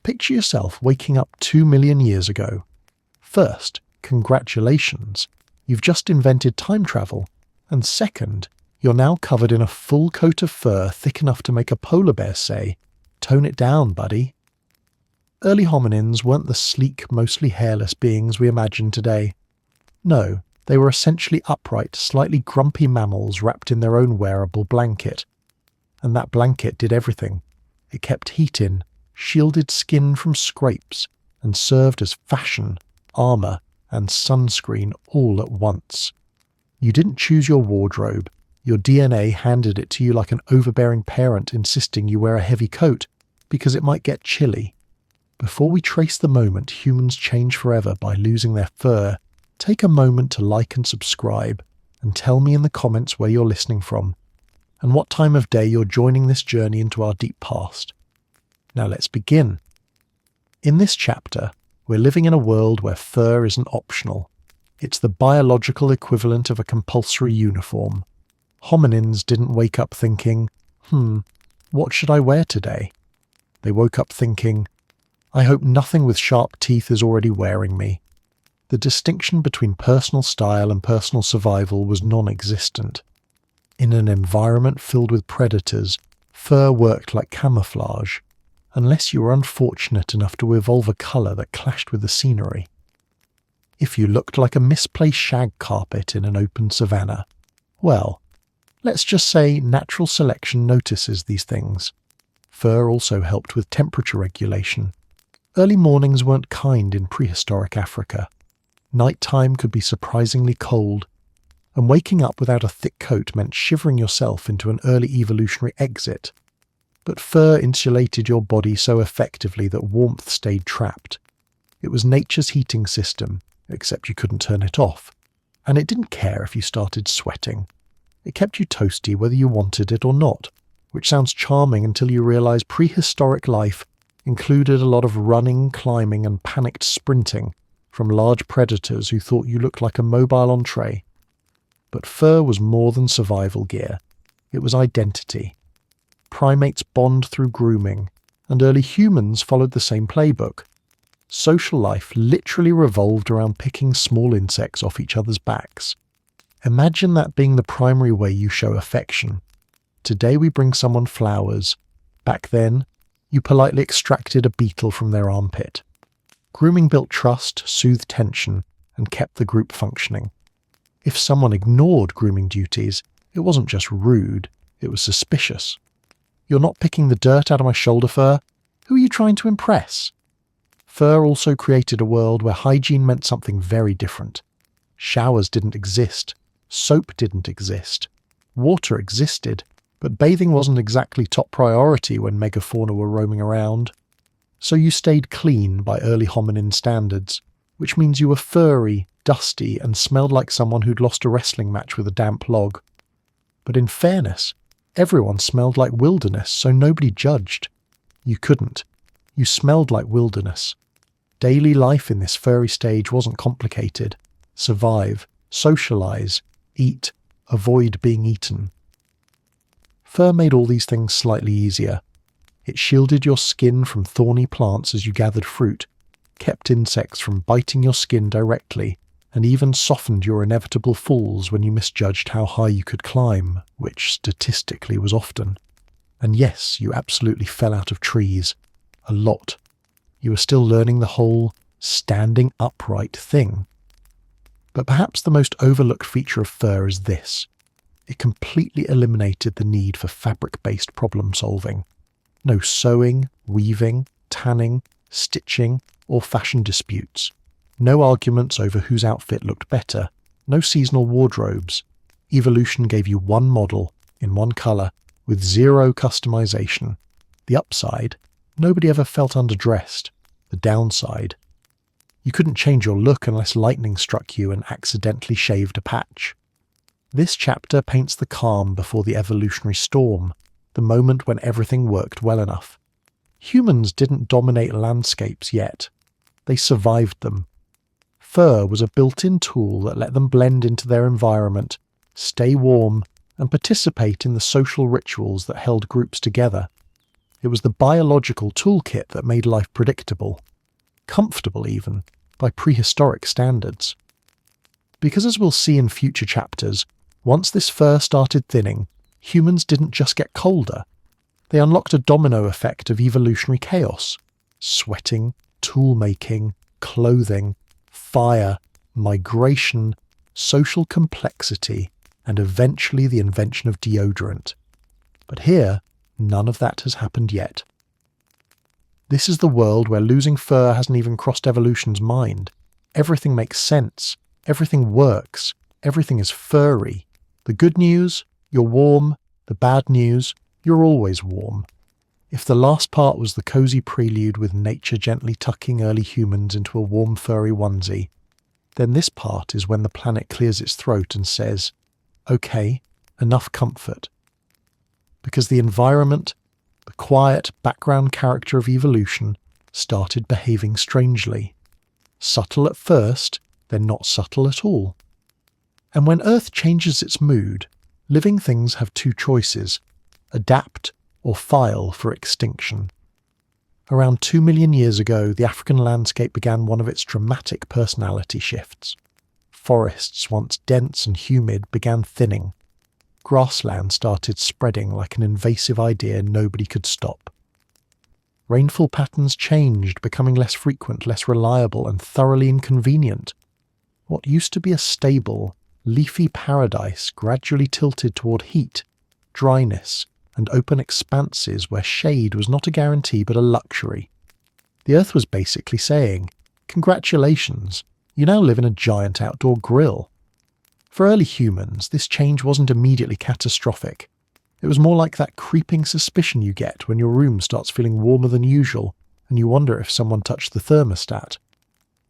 Picture yourself waking up 2 million years ago. First, congratulations, you've just invented time travel. And second, you're now covered in a full coat of fur thick enough to make a polar bear say, "Tone it down, buddy." Early hominins weren't the sleek, mostly hairless beings we imagine today. No, they were essentially upright, slightly grumpy mammals wrapped in their own wearable blanket. And that blanket did everything. It kept heat in, shielded skin from scrapes, and served as fashion, armour, and sunscreen all at once. You didn't choose your wardrobe. Your DNA handed it to you like an overbearing parent insisting you wear a heavy coat because it might get chilly. Before we trace the moment humans change forever by losing their fur, take a moment to like and subscribe, and tell me in the comments where you're listening from, and what time of day you're joining this journey into our deep past. Now let's begin. In this chapter, we're living in a world where fur isn't optional. It's the biological equivalent of a compulsory uniform. Hominins didn't wake up thinking, what should I wear today? They woke up thinking, I hope nothing with sharp teeth is already wearing me. The distinction between personal style and personal survival was non-existent. In an environment filled with predators, fur worked like camouflage, unless you were unfortunate enough to evolve a colour that clashed with the scenery. If you looked like a misplaced shag carpet in an open savanna, well, let's just say natural selection notices these things. Fur also helped with temperature regulation. Early mornings weren't kind in prehistoric Africa. Nighttime could be surprisingly cold, and waking up without a thick coat meant shivering yourself into an early evolutionary exit. But fur insulated your body so effectively that warmth stayed trapped. It was nature's heating system, except you couldn't turn it off, and it didn't care if you started sweating. It kept you toasty whether you wanted it or not, which sounds charming until you realise prehistoric life included a lot of running, climbing and panicked sprinting from large predators who thought you looked like a mobile entree. But fur was more than survival gear. It was identity. Primates bond through grooming, and early humans followed the same playbook. Social life literally revolved around picking small insects off each other's backs. Imagine that being the primary way you show affection. Today we bring someone flowers. Back then, you politely extracted a beetle from their armpit. Grooming built trust, soothed tension, and kept the group functioning. If someone ignored grooming duties, it wasn't just rude, it was suspicious. You're not picking the dirt out of my shoulder fur? Who are you trying to impress? Fur also created a world where hygiene meant something very different. Showers didn't exist. Soap didn't exist. Water existed, but bathing wasn't exactly top priority when megafauna were roaming around. So you stayed clean by early hominin standards, which means you were furry, dusty, and smelled like someone who'd lost a wrestling match with a damp log. But in fairness, everyone smelled like wilderness, so nobody judged. You couldn't. You smelled like wilderness. Daily life in this furry stage wasn't complicated. Survive, socialize, eat, avoid being eaten. Fur made all these things slightly easier. It shielded your skin from thorny plants as you gathered fruit, kept insects from biting your skin directly, and even softened your inevitable falls when you misjudged how high you could climb, which statistically was often. And yes, you absolutely fell out of trees. A lot. You were still learning the whole standing upright thing. But perhaps the most overlooked feature of fur is this. It completely eliminated the need for fabric-based problem solving. No sewing, weaving, tanning, stitching, or fashion disputes. No arguments over whose outfit looked better. No seasonal wardrobes. Evolution gave you one model, in one colour, with zero customization. The upside, nobody ever felt underdressed. The downside, you couldn't change your look unless lightning struck you and accidentally shaved a patch. This chapter paints the calm before the evolutionary storm, the moment when everything worked well enough. Humans didn't dominate landscapes yet. They survived them. Fur was a built-in tool that let them blend into their environment, stay warm, and participate in the social rituals that held groups together. It was the biological toolkit that made life predictable, comfortable even, by prehistoric standards. Because as we'll see in future chapters, once this fur started thinning, humans didn't just get colder. They unlocked a domino effect of evolutionary chaos. Sweating, tool-making, clothing, fire, migration, social complexity, and eventually the invention of deodorant. But here, none of that has happened yet. This is the world where losing fur hasn't even crossed evolution's mind. Everything makes sense. Everything works. Everything is furry. The good news, you're warm. The bad news, you're always warm. If the last part was the cozy prelude with nature gently tucking early humans into a warm furry onesie, then this part is when the planet clears its throat and says, okay, enough comfort. Because the environment, the quiet background character of evolution, started behaving strangely. Subtle at first, then not subtle at all. And when Earth changes its mood, living things have two choices: adapt or file for extinction. Around 2 million years ago, the African landscape began one of its dramatic personality shifts. Forests, once dense and humid, began thinning. Grassland started spreading like an invasive idea nobody could stop. Rainfall patterns changed, becoming less frequent, less reliable, and thoroughly inconvenient. What used to be a stable, leafy paradise gradually tilted toward heat, dryness, and open expanses where shade was not a guarantee but a luxury. The Earth was basically saying, congratulations, you now live in a giant outdoor grill. For early humans, this change wasn't immediately catastrophic. It was more like that creeping suspicion you get when your room starts feeling warmer than usual and you wonder if someone touched the thermostat.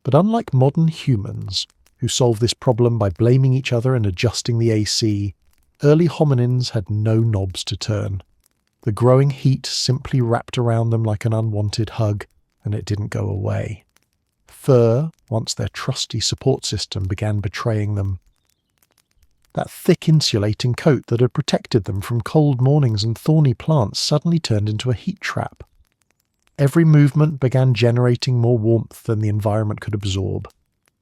But unlike modern humans, who solve this problem by blaming each other and adjusting the AC, early hominins had no knobs to turn. The growing heat simply wrapped around them like an unwanted hug, and it didn't go away. Fur, once their trusty support system, began betraying them. That thick insulating coat that had protected them from cold mornings and thorny plants suddenly turned into a heat trap. Every movement began generating more warmth than the environment could absorb.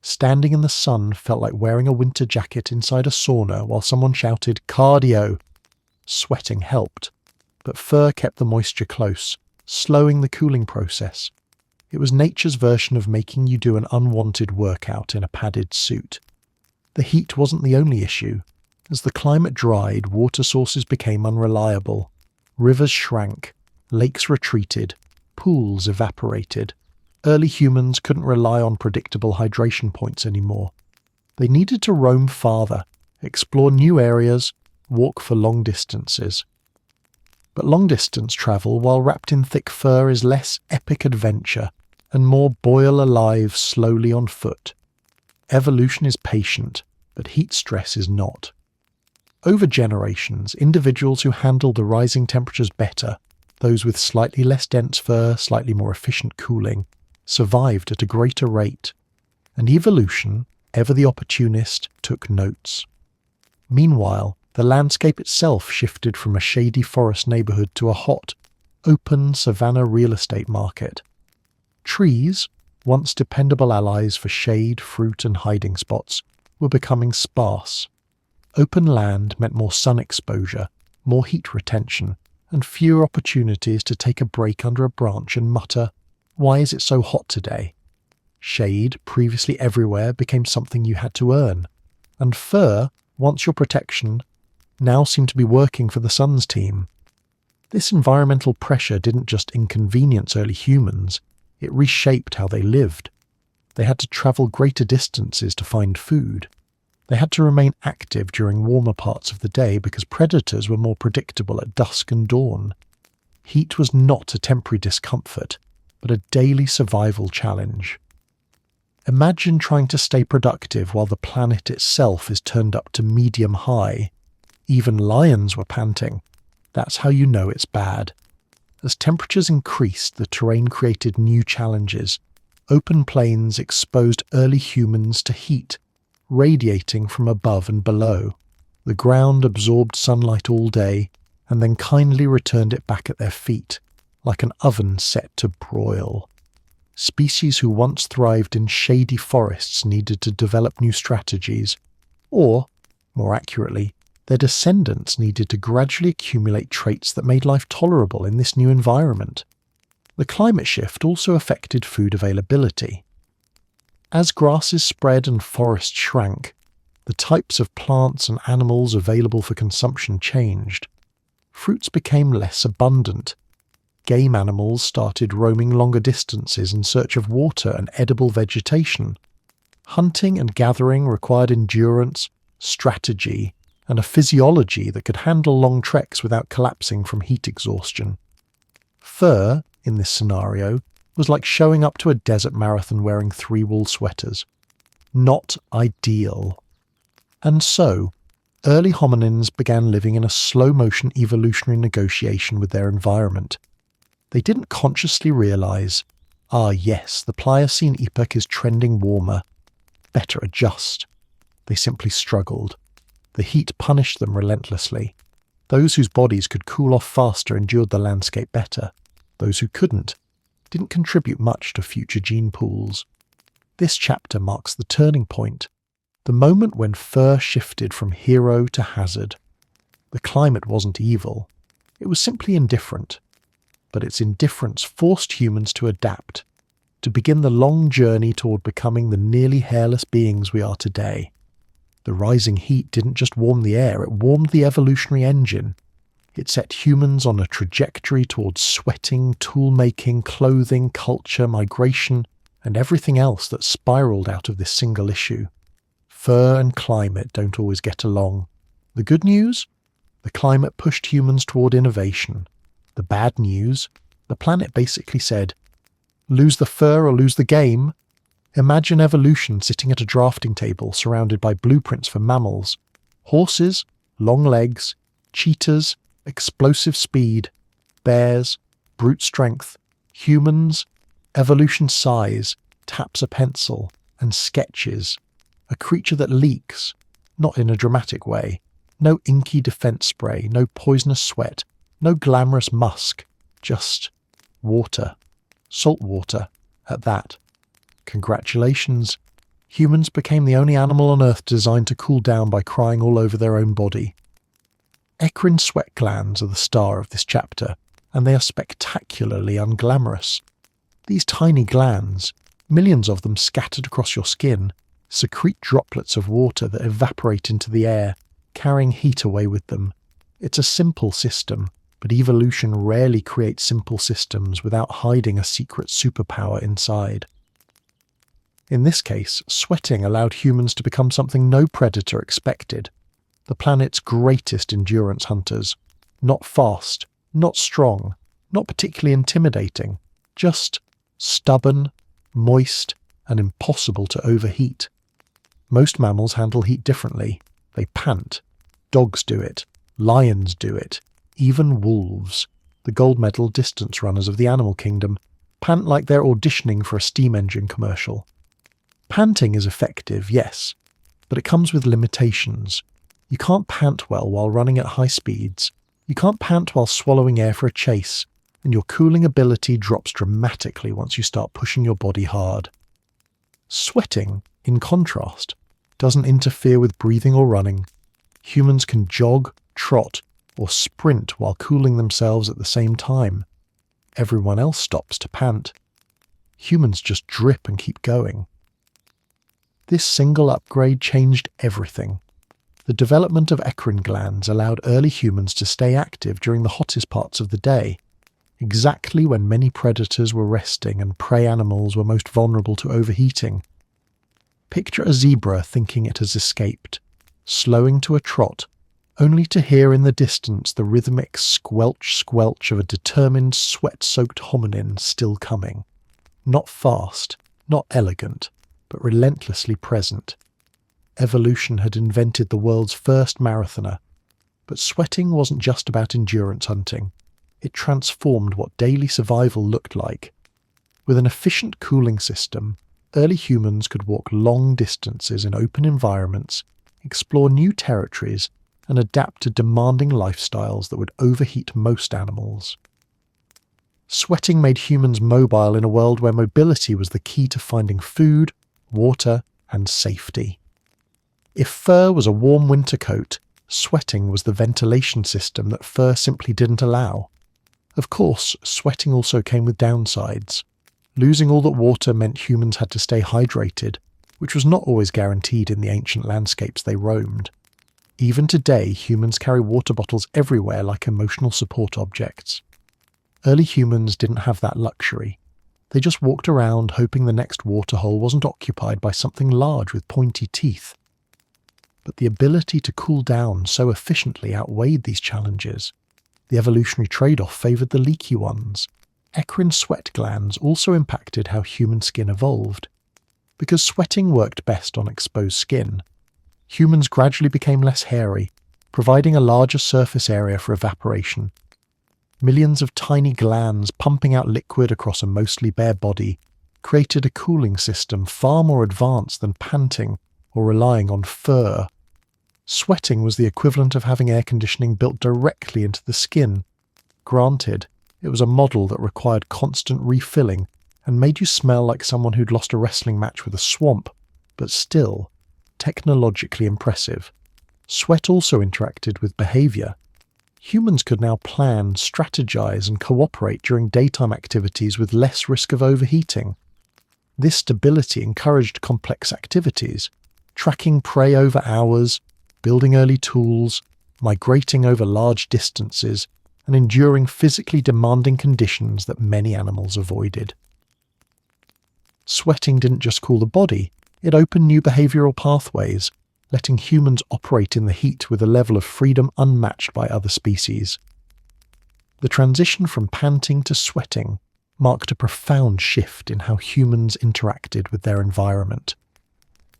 Standing in the sun felt like wearing a winter jacket inside a sauna while someone shouted, "Cardio!" Sweating helped, but fur kept the moisture close, slowing the cooling process. It was nature's version of making you do an unwanted workout in a padded suit. The heat wasn't the only issue. As the climate dried, water sources became unreliable. Rivers shrank, lakes retreated, pools evaporated. Early humans couldn't rely on predictable hydration points anymore. They needed to roam farther, explore new areas, walk for long distances. But long-distance travel, while wrapped in thick fur, is less epic adventure and more boil alive slowly on foot. Evolution is patient, but heat stress is not. Over generations, individuals who handled the rising temperatures better, those with slightly less dense fur, slightly more efficient cooling, survived at a greater rate. And evolution, ever the opportunist, took notes. Meanwhile, the landscape itself shifted from a shady forest neighborhood to a hot, open savanna real estate market. Trees, once dependable allies for shade, fruit, and hiding spots, were becoming sparse. Open land meant more sun exposure, more heat retention, and fewer opportunities to take a break under a branch and mutter, "Why is it so hot today?" Shade, previously everywhere, became something you had to earn, and fur, once your protection, now seemed to be working for the sun's team. This environmental pressure didn't just inconvenience early humans, it reshaped how they lived. They had to travel greater distances to find food. They had to remain active during warmer parts of the day because predators were more predictable at dusk and dawn. Heat was not a temporary discomfort, but a daily survival challenge. Imagine trying to stay productive while the planet itself is turned up to medium high. Even lions were panting. That's how you know it's bad. As temperatures increased, the terrain created new challenges. Open plains exposed early humans to heat, radiating from above and below. The ground absorbed sunlight all day, and then kindly returned it back at their feet. like an oven set to broil. Species who once thrived in shady forests needed to develop new strategies, or, more accurately, their descendants needed to gradually accumulate traits that made life tolerable in this new environment. The climate shift also affected food availability. As grasses spread and forests shrank, the types of plants and animals available for consumption changed. Fruits became less abundant. Game animals started roaming longer distances in search of water and edible vegetation. Hunting and gathering required endurance, strategy, and a physiology that could handle long treks without collapsing from heat exhaustion. Fur, in this scenario, was like showing up to a desert marathon wearing 3 wool sweaters. Not ideal. And so, early hominins began living in a slow-motion evolutionary negotiation with their environment. They didn't consciously realize, yes, the Pliocene epoch is trending warmer. Better adjust. They simply struggled. The heat punished them relentlessly. Those whose bodies could cool off faster endured the landscape better. Those who couldn't didn't contribute much to future gene pools. This chapter marks the turning point, the moment when fur shifted from hero to hazard. The climate wasn't evil. It was simply indifferent. But its indifference forced humans to adapt, to begin the long journey toward becoming the nearly hairless beings we are today. The rising heat didn't just warm the air, it warmed the evolutionary engine. It set humans on a trajectory towards sweating, tool-making, clothing, culture, migration, and everything else that spiraled out of this single issue. Fur and climate don't always get along. The good news? The climate pushed humans toward innovation. The bad news? The planet basically said, lose the fur or lose the game. Imagine evolution sitting at a drafting table surrounded by blueprints for mammals. Horses, long legs, cheetahs, explosive speed, bears, brute strength, humans, evolution size, taps a pencil, and sketches. A creature that leaks, not in a dramatic way. No inky defense spray, no poisonous sweat, no glamorous musk, just water. Salt water, at that. Congratulations. Humans became the only animal on Earth designed to cool down by crying all over their own body. Eccrine sweat glands are the star of this chapter, and they are spectacularly unglamorous. These tiny glands, millions of them scattered across your skin, secrete droplets of water that evaporate into the air, carrying heat away with them. It's a simple system, but evolution rarely creates simple systems without hiding a secret superpower inside. In this case, sweating allowed humans to become something no predator expected. The planet's greatest endurance hunters. Not fast, not strong, not particularly intimidating, just stubborn, moist, and impossible to overheat. Most mammals handle heat differently. They pant. Dogs do it. Lions do it. Even wolves, the gold medal distance runners of the animal kingdom, pant like they're auditioning for a steam engine commercial. Panting is effective, yes, but it comes with limitations. You can't pant well while running at high speeds. You can't pant while swallowing air for a chase, and your cooling ability drops dramatically once you start pushing your body hard. Sweating, in contrast, doesn't interfere with breathing or running. Humans can jog, trot, or sprint while cooling themselves at the same time. Everyone else stops to pant. Humans just drip and keep going. This single upgrade changed everything. The development of eccrine glands allowed early humans to stay active during the hottest parts of the day, exactly when many predators were resting and prey animals were most vulnerable to overheating. Picture a zebra thinking it has escaped, slowing to a trot, only to hear in the distance the rhythmic squelch-squelch of a determined, sweat-soaked hominin still coming. Not fast, not elegant, but relentlessly present. Evolution had invented the world's first marathoner, but sweating wasn't just about endurance hunting. It transformed what daily survival looked like. With an efficient cooling system, early humans could walk long distances in open environments, explore new territories, and adapt to demanding lifestyles that would overheat most animals. Sweating made humans mobile in a world where mobility was the key to finding food, water, and safety. If fur was a warm winter coat, sweating was the ventilation system that fur simply didn't allow. Of course, sweating also came with downsides. Losing all that water meant humans had to stay hydrated, which was not always guaranteed in the ancient landscapes they roamed. Even today, humans carry water bottles everywhere like emotional support objects. Early humans didn't have that luxury. They just walked around hoping the next waterhole wasn't occupied by something large with pointy teeth. But the ability to cool down so efficiently outweighed these challenges. The evolutionary trade-off favoured the leaky ones. Eccrine sweat glands also impacted how human skin evolved. Because sweating worked best on exposed skin, humans gradually became less hairy, providing a larger surface area for evaporation. Millions of tiny glands pumping out liquid across a mostly bare body created a cooling system far more advanced than panting or relying on fur. Sweating was the equivalent of having air conditioning built directly into the skin. Granted, it was a model that required constant refilling and made you smell like someone who'd lost a wrestling match with a swamp, but still, technologically impressive. Sweat also interacted with behaviour. Humans could now plan, strategize, and cooperate during daytime activities with less risk of overheating. This stability encouraged complex activities, tracking prey over hours, building early tools, migrating over large distances, and enduring physically demanding conditions that many animals avoided. Sweating didn't just cool the body, it opened new behavioral pathways, letting humans operate in the heat with a level of freedom unmatched by other species. The transition from panting to sweating marked a profound shift in how humans interacted with their environment.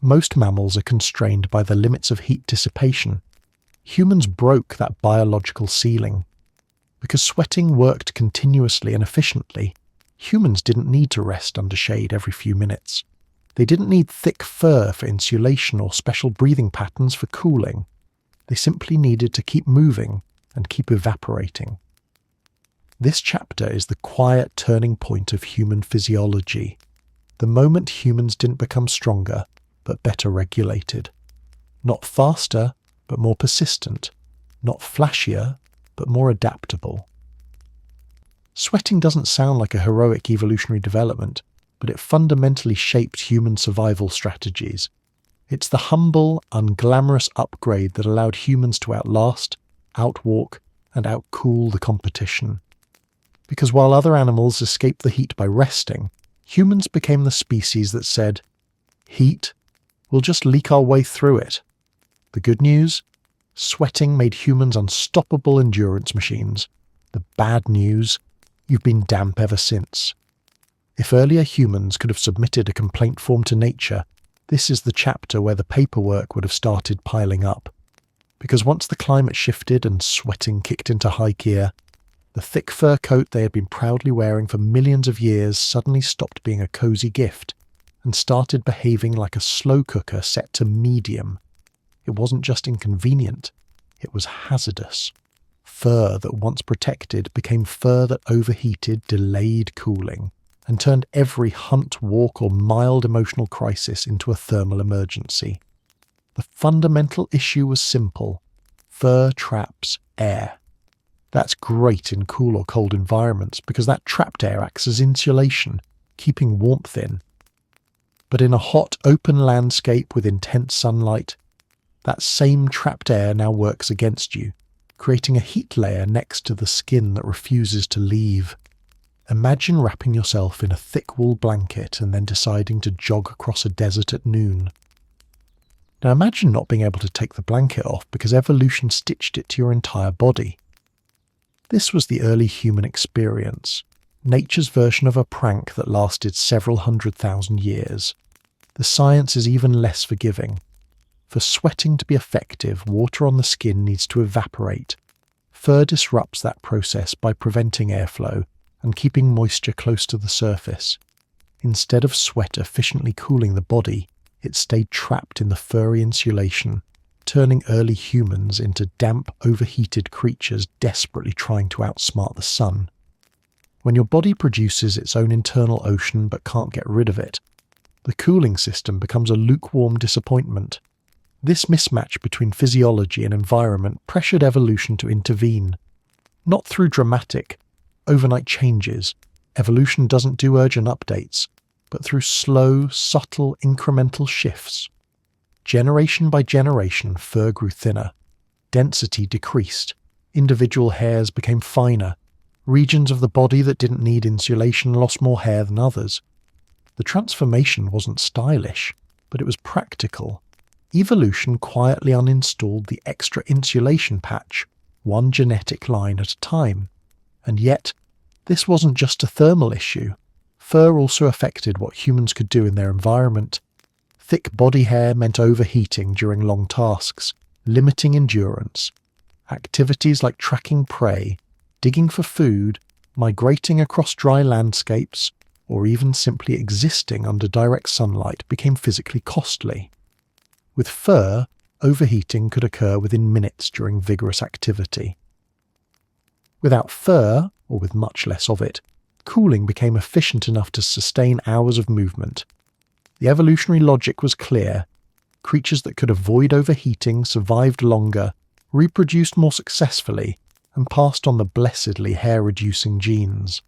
Most mammals are constrained by the limits of heat dissipation. Humans broke that biological ceiling. Because sweating worked continuously and efficiently, humans didn't need to rest under shade every few minutes. They didn't need thick fur for insulation or special breathing patterns for cooling. They simply needed to keep moving and keep evaporating. This chapter is the quiet turning point of human physiology, the moment humans didn't become stronger, but better regulated. Not faster, but more persistent. Not flashier, but more adaptable. Sweating doesn't sound like a heroic evolutionary development, but it fundamentally shaped human survival strategies. It's the humble, unglamorous upgrade that allowed humans to outlast, outwalk, and outcool the competition. Because while other animals escaped the heat by resting, humans became the species that said, "Heat, we'll just leak our way through it." The good news? Sweating made humans unstoppable endurance machines. The bad news? You've been damp ever since. If earlier humans could have submitted a complaint form to nature, this is the chapter where the paperwork would have started piling up. Because once the climate shifted and sweating kicked into high gear, the thick fur coat they had been proudly wearing for millions of years suddenly stopped being a cozy gift and started behaving like a slow cooker set to medium. It wasn't just inconvenient, it was hazardous. Fur that once protected became fur that overheated, delayed cooling, and turned every hunt, walk, or mild emotional crisis into a thermal emergency. The fundamental issue was simple. Fur traps air. That's great in cool or cold environments because that trapped air acts as insulation, keeping warmth in. But in a hot, open landscape with intense sunlight, that same trapped air now works against you, creating a heat layer next to the skin that refuses to leave. Imagine wrapping yourself in a thick wool blanket and then deciding to jog across a desert at noon. Now imagine not being able to take the blanket off because evolution stitched it to your entire body. This was the early human experience, nature's version of a prank that lasted several 100,000 years. The science is even less forgiving. For sweating to be effective, water on the skin needs to evaporate. Fur disrupts that process by preventing airflow and keeping moisture close to the surface. Instead of sweat efficiently cooling the body, it stayed trapped in the furry insulation, turning early humans into damp, overheated creatures desperately trying to outsmart the sun. When your body produces its own internal ocean but can't get rid of it, the cooling system becomes a lukewarm disappointment. This mismatch between physiology and environment pressured evolution to intervene. Not through dramatic, overnight changes. Evolution doesn't do urgent updates, but through slow, subtle, incremental shifts. Generation by generation, fur grew thinner. Density decreased. Individual hairs became finer. Regions of the body that didn't need insulation lost more hair than others. The transformation wasn't stylish, but it was practical. Evolution quietly uninstalled the extra insulation patch, one genetic line at a time. And yet, this wasn't just a thermal issue. Fur also affected what humans could do in their environment. Thick body hair meant overheating during long tasks, limiting endurance. Activities like tracking prey, digging for food, migrating across dry landscapes, or even simply existing under direct sunlight became physically costly. With fur, overheating could occur within minutes during vigorous activity. Without fur, or with much less of it, cooling became efficient enough to sustain hours of movement. The evolutionary logic was clear. Creatures that could avoid overheating survived longer, reproduced more successfully, and passed on the blessedly hair-reducing genes.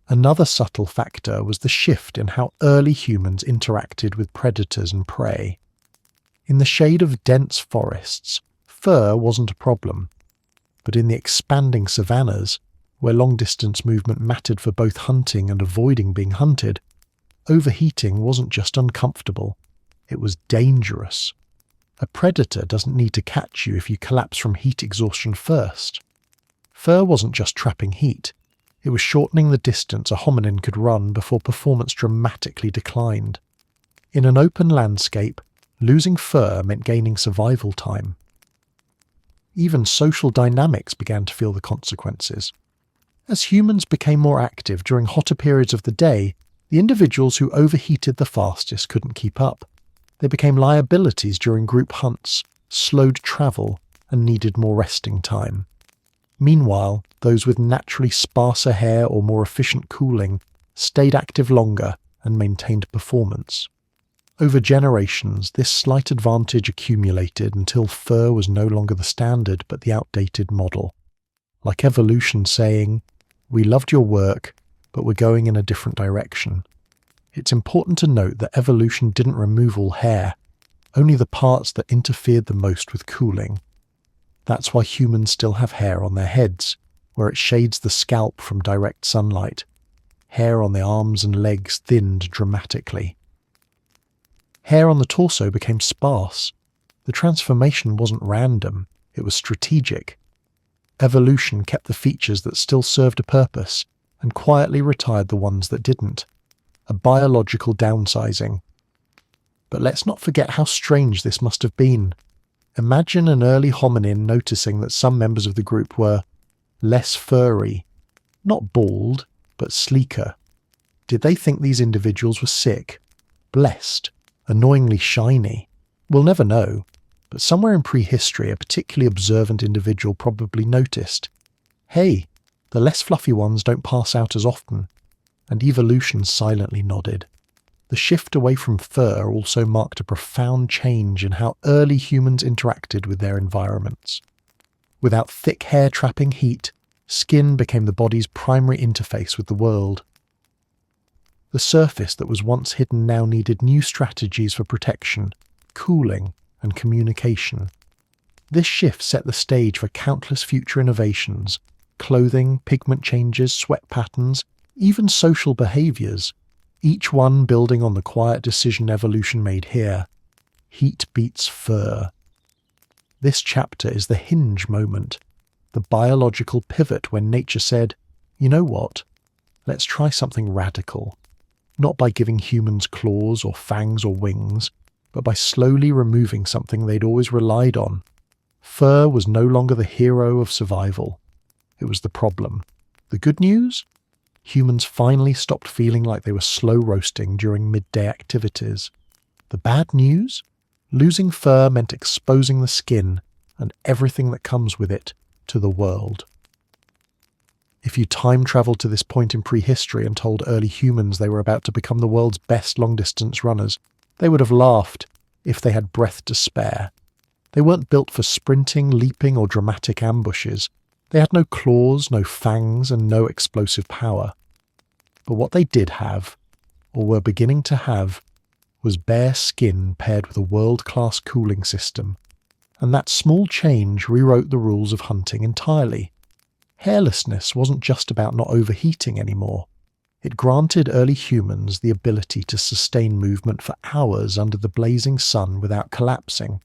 Another subtle factor was the shift in how early humans interacted with predators and prey. In the shade of dense forests, fur wasn't a problem. But in the expanding savannas, where long-distance movement mattered for both hunting and avoiding being hunted, overheating wasn't just uncomfortable, it was dangerous. A predator doesn't need to catch you if you collapse from heat exhaustion first. Fur wasn't just trapping heat, it was shortening the distance a hominin could run before performance dramatically declined. In an open landscape, losing fur meant gaining survival time. Even social dynamics began to feel the consequences. As humans became more active during hotter periods of the day, the individuals who overheated the fastest couldn't keep up. They became liabilities during group hunts, slowed travel, and needed more resting time. Meanwhile, those with naturally sparser hair or more efficient cooling stayed active longer and maintained performance. Over generations, this slight advantage accumulated until fur was no longer the standard but the outdated model. Like evolution saying, "We loved your work, but we're going in a different direction." It's important to note that evolution didn't remove all hair, only the parts that interfered the most with cooling. That's why humans still have hair on their heads, where it shades the scalp from direct sunlight. Hair on the arms and legs thinned dramatically. Hair on the torso became sparse. The transformation wasn't random, it was strategic. Evolution kept the features that still served a purpose, and quietly retired the ones that didn't. A biological downsizing. But let's not forget how strange this must have been. Imagine an early hominin noticing that some members of the group were less furry, not bald, but sleeker. Did they think these individuals were sick, blessed, annoyingly shiny? We'll never know, but somewhere in prehistory a particularly observant individual probably noticed, hey, the less fluffy ones don't pass out as often, and evolution silently nodded. The shift away from fur also marked a profound change in how early humans interacted with their environments. Without thick hair trapping heat, skin became the body's primary interface with the world. The surface that was once hidden now needed new strategies for protection, cooling, and communication. This shift set the stage for countless future innovations: clothing, pigment changes, sweat patterns, even social behaviors, each one building on the quiet decision evolution made here. Heat beats fur. This chapter is the hinge moment, the biological pivot when nature said, you know what, let's try something radical. Not by giving humans claws or fangs or wings, but by slowly removing something they'd always relied on. Fur was no longer the hero of survival. It was the problem. The good news? Humans finally stopped feeling like they were slow roasting during midday activities. The bad news? Losing fur meant exposing the skin and everything that comes with it to the world. If you time traveled to this point in prehistory and told early humans they were about to become the world's best long-distance runners, they would have laughed if they had breath to spare. They weren't built for sprinting, leaping, or dramatic ambushes. They had no claws, no fangs, and no explosive power. But what they did have, or were beginning to have, was bare skin paired with a world-class cooling system, and that small change rewrote the rules of hunting entirely. Hairlessness wasn't just about not overheating anymore. It granted early humans the ability to sustain movement for hours under the blazing sun without collapsing.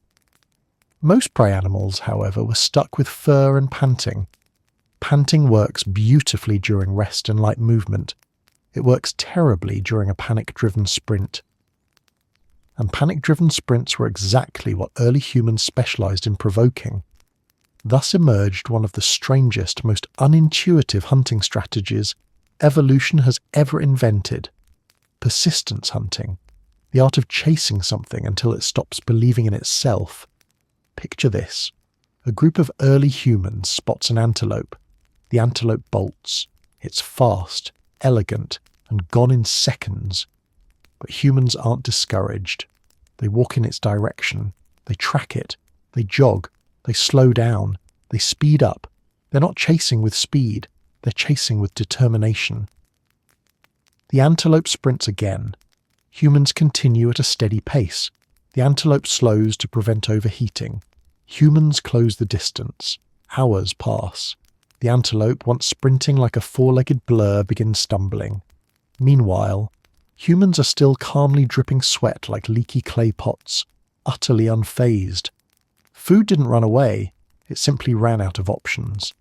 Most prey animals, however, were stuck with fur and panting. Panting works beautifully during rest and light movement. It works terribly during a panic-driven sprint. And panic-driven sprints were exactly what early humans specialized in provoking. Thus emerged one of the strangest, most unintuitive hunting strategies evolution has ever invented: persistence hunting, the art of chasing something until it stops believing in itself. Picture this. A group of early humans spots an antelope. The antelope bolts. It's fast, elegant, and gone in seconds. But humans aren't discouraged. They walk in its direction. They track it. They jog. They slow down. They speed up. They're not chasing with speed. They're chasing with determination. The antelope sprints again. Humans continue at a steady pace. The antelope slows to prevent overheating. Humans close the distance. Hours pass. The antelope, once sprinting like a four-legged blur, begins stumbling. Meanwhile, humans are still calmly dripping sweat like leaky clay pots, utterly unfazed. Food didn't run away, it simply ran out of options.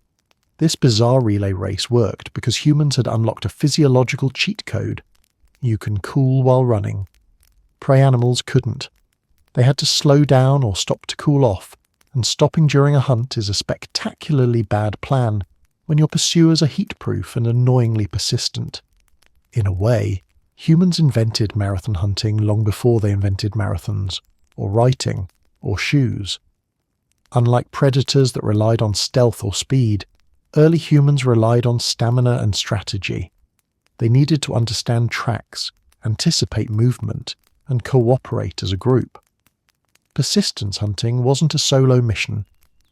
This bizarre relay race worked because humans had unlocked a physiological cheat code. You can cool while running. Prey animals couldn't. They had to slow down or stop to cool off, and stopping during a hunt is a spectacularly bad plan when your pursuers are heat-proof and annoyingly persistent. In a way, humans invented marathon hunting long before they invented marathons, or writing, or shoes. Unlike predators that relied on stealth or speed, early humans relied on stamina and strategy. They needed to understand tracks, anticipate movement, and cooperate as a group. Persistence hunting wasn't a solo mission,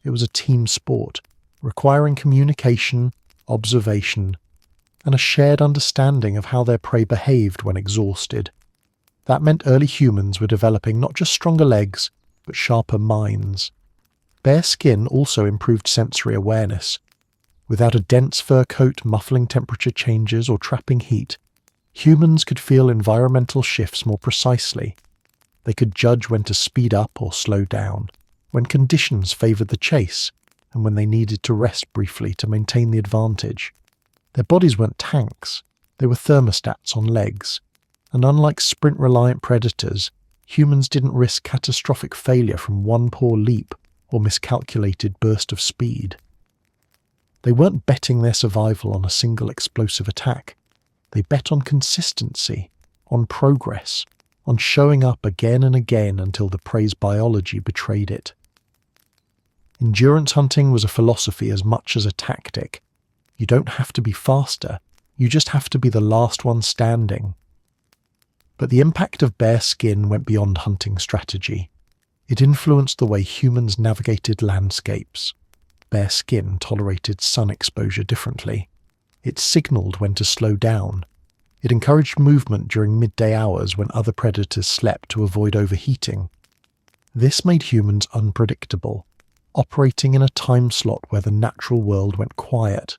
it was a team sport, requiring communication, observation, and a shared understanding of how their prey behaved when exhausted. That meant early humans were developing not just stronger legs, but sharper minds. Bare skin also improved sensory awareness. Without a dense fur coat muffling temperature changes or trapping heat, humans could feel environmental shifts more precisely. They could judge when to speed up or slow down, when conditions favoured the chase, and when they needed to rest briefly to maintain the advantage. Their bodies weren't tanks, they were thermostats on legs, and unlike sprint-reliant predators, humans didn't risk catastrophic failure from one poor leap or miscalculated burst of speed. They weren't betting their survival on a single explosive attack. They bet on consistency, on progress, on showing up again and again until the prey's biology betrayed it. Endurance hunting was a philosophy as much as a tactic. You don't have to be faster, you just have to be the last one standing. But the impact of bare skin went beyond hunting strategy. It influenced the way humans navigated landscapes. Bare skin tolerated sun exposure differently. It signaled when to slow down. It encouraged movement during midday hours when other predators slept to avoid overheating. This made humans unpredictable, operating in a time slot where the natural world went quiet.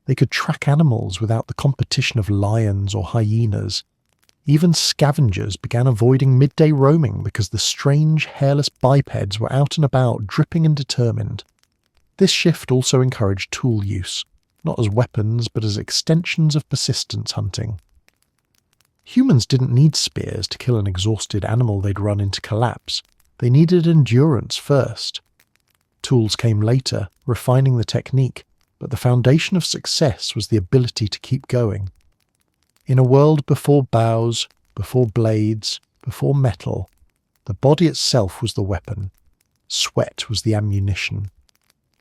They could track animals without the competition of lions or hyenas. Even scavengers began avoiding midday roaming because the strange, hairless bipeds were out and about, dripping and determined. This shift also encouraged tool use, not as weapons but as extensions of persistence hunting. Humans didn't need spears to kill an exhausted animal they'd run into collapse. They needed endurance first. Tools came later, refining the technique, but the foundation of success was the ability to keep going. In a world before bows, before blades, before metal, the body itself was the weapon. Sweat was the ammunition.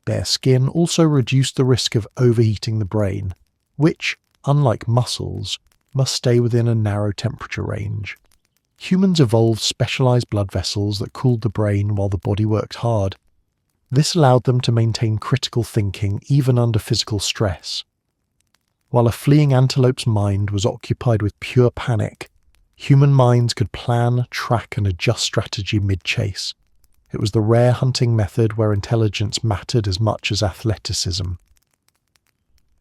Bare skin also reduced the risk of overheating the brain, which, unlike muscles, must stay within a narrow temperature range. Humans evolved specialized blood vessels that cooled the brain while the body worked hard. This allowed them to maintain critical thinking even under physical stress. While a fleeing antelope's mind was occupied with pure panic, human minds could plan, track, and adjust strategy mid-chase. It was the rare hunting method where intelligence mattered as much as athleticism.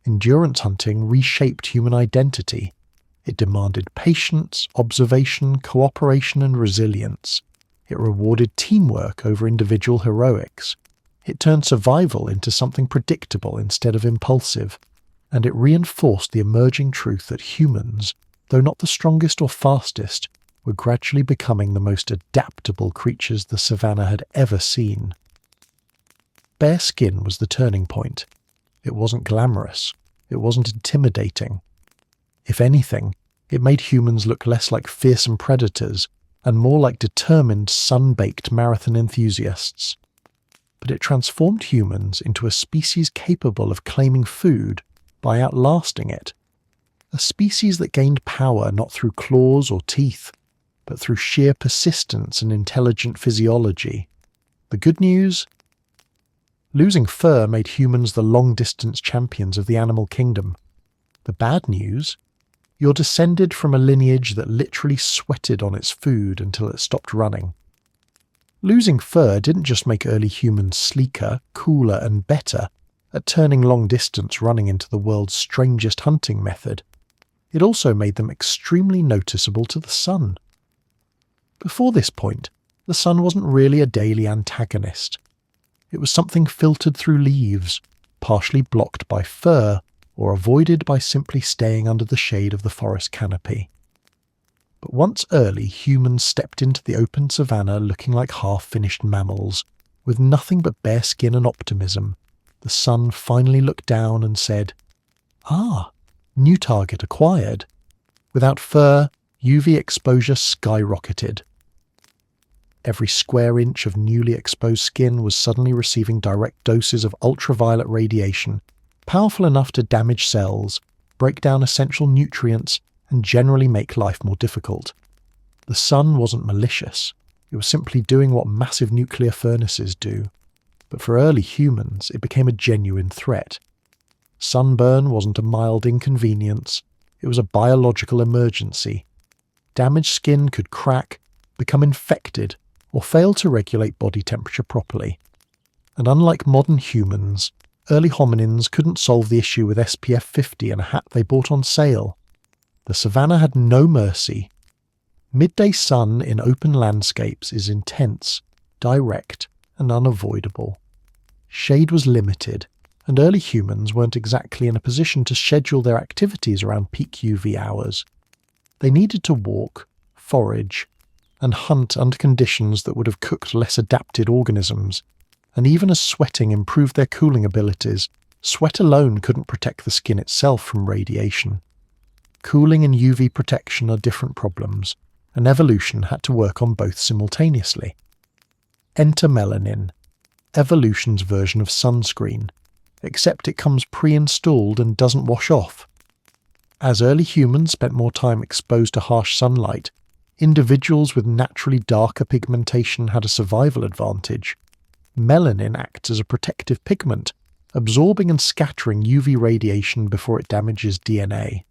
Endurance hunting reshaped human identity. It demanded patience, observation, cooperation, and resilience. It rewarded teamwork over individual heroics. It turned survival into something predictable instead of impulsive. And it reinforced the emerging truth that humans, though not the strongest or fastest, were gradually becoming the most adaptable creatures the savannah had ever seen. Bare skin was the turning point. It wasn't glamorous. It wasn't intimidating. If anything, it made humans look less like fearsome predators and more like determined, sun-baked marathon enthusiasts. But it transformed humans into a species capable of claiming food by outlasting it. A species that gained power not through claws or teeth, but through sheer persistence and intelligent physiology. The good news? Losing fur made humans the long-distance champions of the animal kingdom. The bad news? You're descended from a lineage that literally sweated on its food until it stopped running. Losing fur didn't just make early humans sleeker, cooler, and better at turning long-distance running into the world's strangest hunting method. It also made them extremely noticeable to the sun. Before this point, the sun wasn't really a daily antagonist. It was something filtered through leaves, partially blocked by fur, or avoided by simply staying under the shade of the forest canopy. But once early humans stepped into the open savannah looking like half-finished mammals, with nothing but bare skin and optimism, the sun finally looked down and said, "Ah, new target acquired." Without fur, UV exposure skyrocketed. Every square inch of newly exposed skin was suddenly receiving direct doses of ultraviolet radiation, powerful enough to damage cells, break down essential nutrients, and generally make life more difficult. The sun wasn't malicious. It was simply doing what massive nuclear furnaces do. But for early humans, it became a genuine threat. Sunburn wasn't a mild inconvenience. It was a biological emergency. Damaged skin could crack, become infected, or fail to regulate body temperature properly. And unlike modern humans, early hominins couldn't solve the issue with SPF 50 and a hat they bought on sale. The savannah had no mercy. Midday sun in open landscapes is intense, direct, and unavoidable. Shade was limited, and early humans weren't exactly in a position to schedule their activities around peak UV hours. They needed to walk, forage, and hunt under conditions that would have cooked less adapted organisms. And even as sweating improved their cooling abilities, sweat alone couldn't protect the skin itself from radiation. Cooling and UV protection are different problems, and evolution had to work on both simultaneously. Enter melanin, evolution's version of sunscreen, except it comes pre-installed and doesn't wash off. As early humans spent more time exposed to harsh sunlight, individuals with naturally darker pigmentation had a survival advantage. Melanin acts as a protective pigment, absorbing and scattering UV radiation before it damages DNA.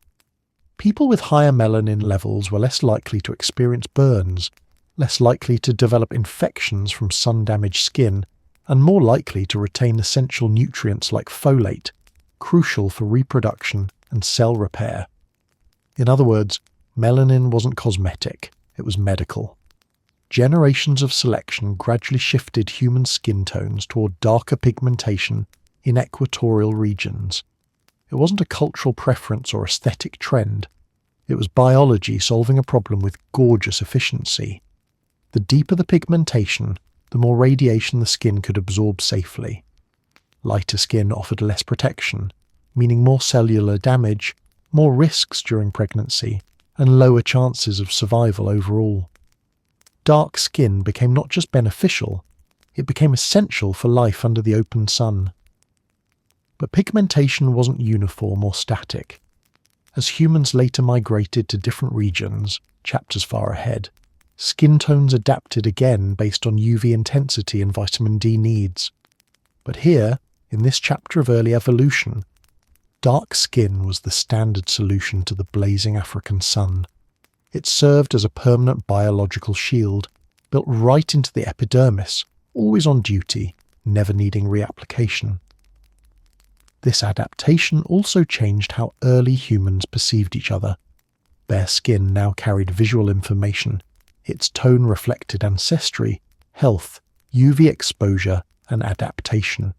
People with higher melanin levels were less likely to experience burns, less likely to develop infections from sun-damaged skin, and more likely to retain essential nutrients like folate, crucial for reproduction and cell repair. In other words, melanin wasn't cosmetic, it was medical. Generations of selection gradually shifted human skin tones toward darker pigmentation in equatorial regions. It wasn't a cultural preference or aesthetic trend. It was biology solving a problem with gorgeous efficiency. The deeper the pigmentation, the more radiation the skin could absorb safely. Lighter skin offered less protection, meaning more cellular damage, more risks during pregnancy, and lower chances of survival overall. Dark skin became not just beneficial, it became essential for life under the open sun. But pigmentation wasn't uniform or static. As humans later migrated to different regions, chapters far ahead, skin tones adapted again based on UV intensity and vitamin D needs. But here, in this chapter of early evolution, dark skin was the standard solution to the blazing African sun. It served as a permanent biological shield, built right into the epidermis, always on duty, never needing reapplication. This adaptation also changed how early humans perceived each other. Bare skin now carried visual information. Its tone reflected ancestry, health, UV exposure, and adaptation.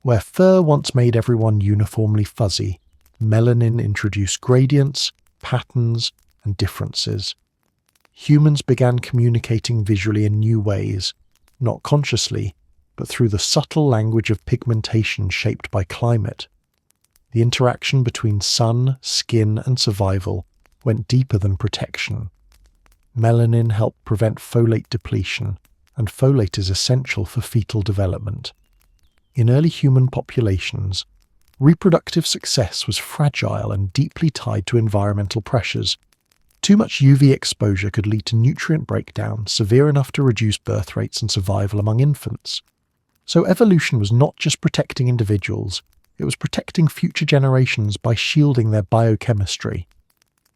Where fur once made everyone uniformly fuzzy, melanin introduced gradients, patterns, and differences. Humans began communicating visually in new ways, not consciously, but through the subtle language of pigmentation shaped by climate. The interaction between sun, skin, and survival went deeper than protection. Melanin helped prevent folate depletion, and folate is essential for fetal development. In early human populations, reproductive success was fragile and deeply tied to environmental pressures. Too much UV exposure could lead to nutrient breakdown severe enough to reduce birth rates and survival among infants. So evolution was not just protecting individuals, it was protecting future generations by shielding their biochemistry.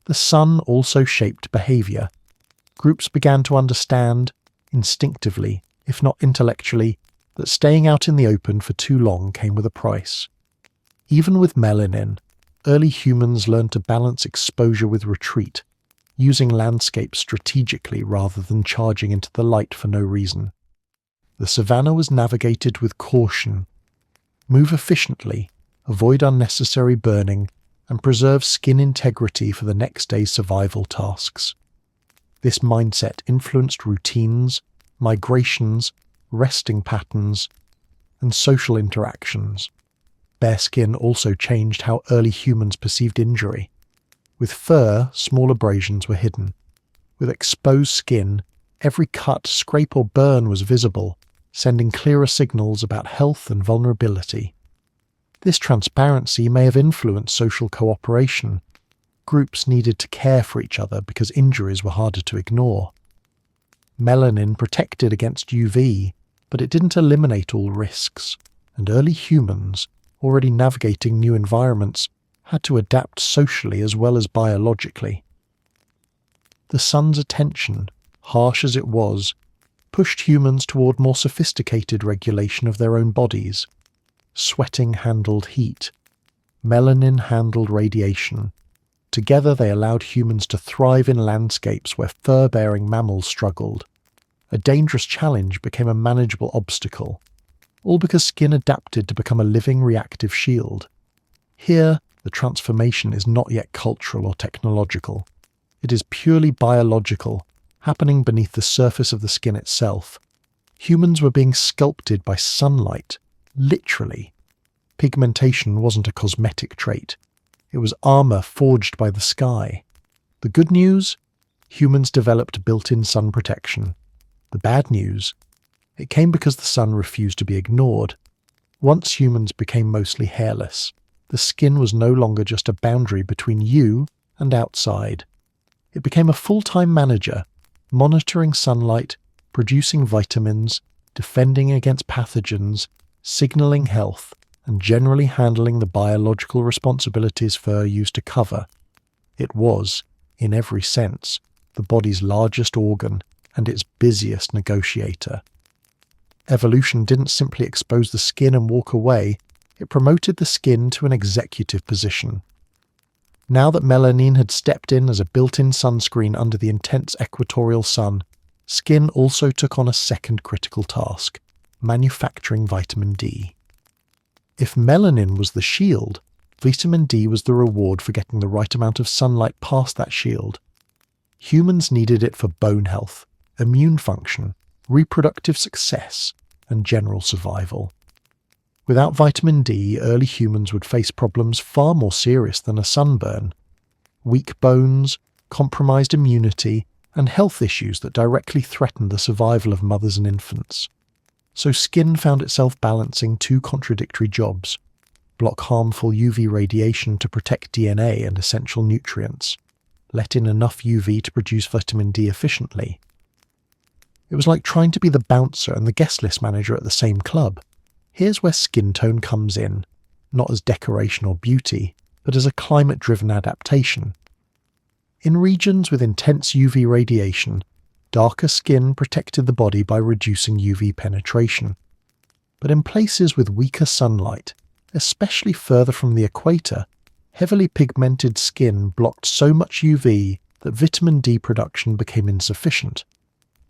The sun also shaped behavior. Groups began to understand, instinctively, if not intellectually, that staying out in the open for too long came with a price. Even with melanin, early humans learned to balance exposure with retreat, using landscapes strategically rather than charging into the light for no reason. The savanna was navigated with caution. Move efficiently, avoid unnecessary burning, and preserve skin integrity for the next day's survival tasks. This mindset influenced routines, migrations, resting patterns, and social interactions. Bare skin also changed how early humans perceived injury. With fur, small abrasions were hidden. With exposed skin, every cut, scrape, or burn was visible, sending clearer signals about health and vulnerability. This transparency may have influenced social cooperation. Groups needed to care for each other because injuries were harder to ignore. Melanin protected against UV, but it didn't eliminate all risks, and early humans, already navigating new environments, had to adapt socially as well as biologically. The sun's attention, harsh as it was, pushed humans toward more sophisticated regulation of their own bodies. Sweating handled heat. Melanin handled radiation. Together they allowed humans to thrive in landscapes where fur-bearing mammals struggled. A dangerous challenge became a manageable obstacle, all because skin adapted to become a living reactive shield. Here, the transformation is not yet cultural or technological. It is purely biological, happening beneath the surface of the skin itself. Humans were being sculpted by sunlight, literally. Pigmentation wasn't a cosmetic trait. It was armor forged by the sky. The good news? Humans developed built-in sun protection. The bad news? It came because the sun refused to be ignored. Once humans became mostly hairless, the skin was no longer just a boundary between you and outside. It became a full-time manager, monitoring sunlight, producing vitamins, defending against pathogens, signaling health, and generally handling the biological responsibilities fur used to cover. It was, in every sense, the body's largest organ and its busiest negotiator. Evolution didn't simply expose the skin and walk away, it promoted the skin to an executive position. Now that melanin had stepped in as a built-in sunscreen under the intense equatorial sun, skin also took on a second critical task: manufacturing vitamin D. If melanin was the shield, vitamin D was the reward for getting the right amount of sunlight past that shield. Humans needed it for bone health, immune function, reproductive success, and general survival. Without vitamin D, early humans would face problems far more serious than a sunburn: weak bones, compromised immunity, and health issues that directly threatened the survival of mothers and infants. So skin found itself balancing two contradictory jobs: block harmful UV radiation to protect DNA and essential nutrients, let in enough UV to produce vitamin D efficiently. It was like trying to be the bouncer and the guest list manager at the same club. Here's where skin tone comes in, not as decoration or beauty, but as a climate-driven adaptation. In regions with intense UV radiation, darker skin protected the body by reducing UV penetration. But in places with weaker sunlight, especially further from the equator, heavily pigmented skin blocked so much UV that vitamin D production became insufficient.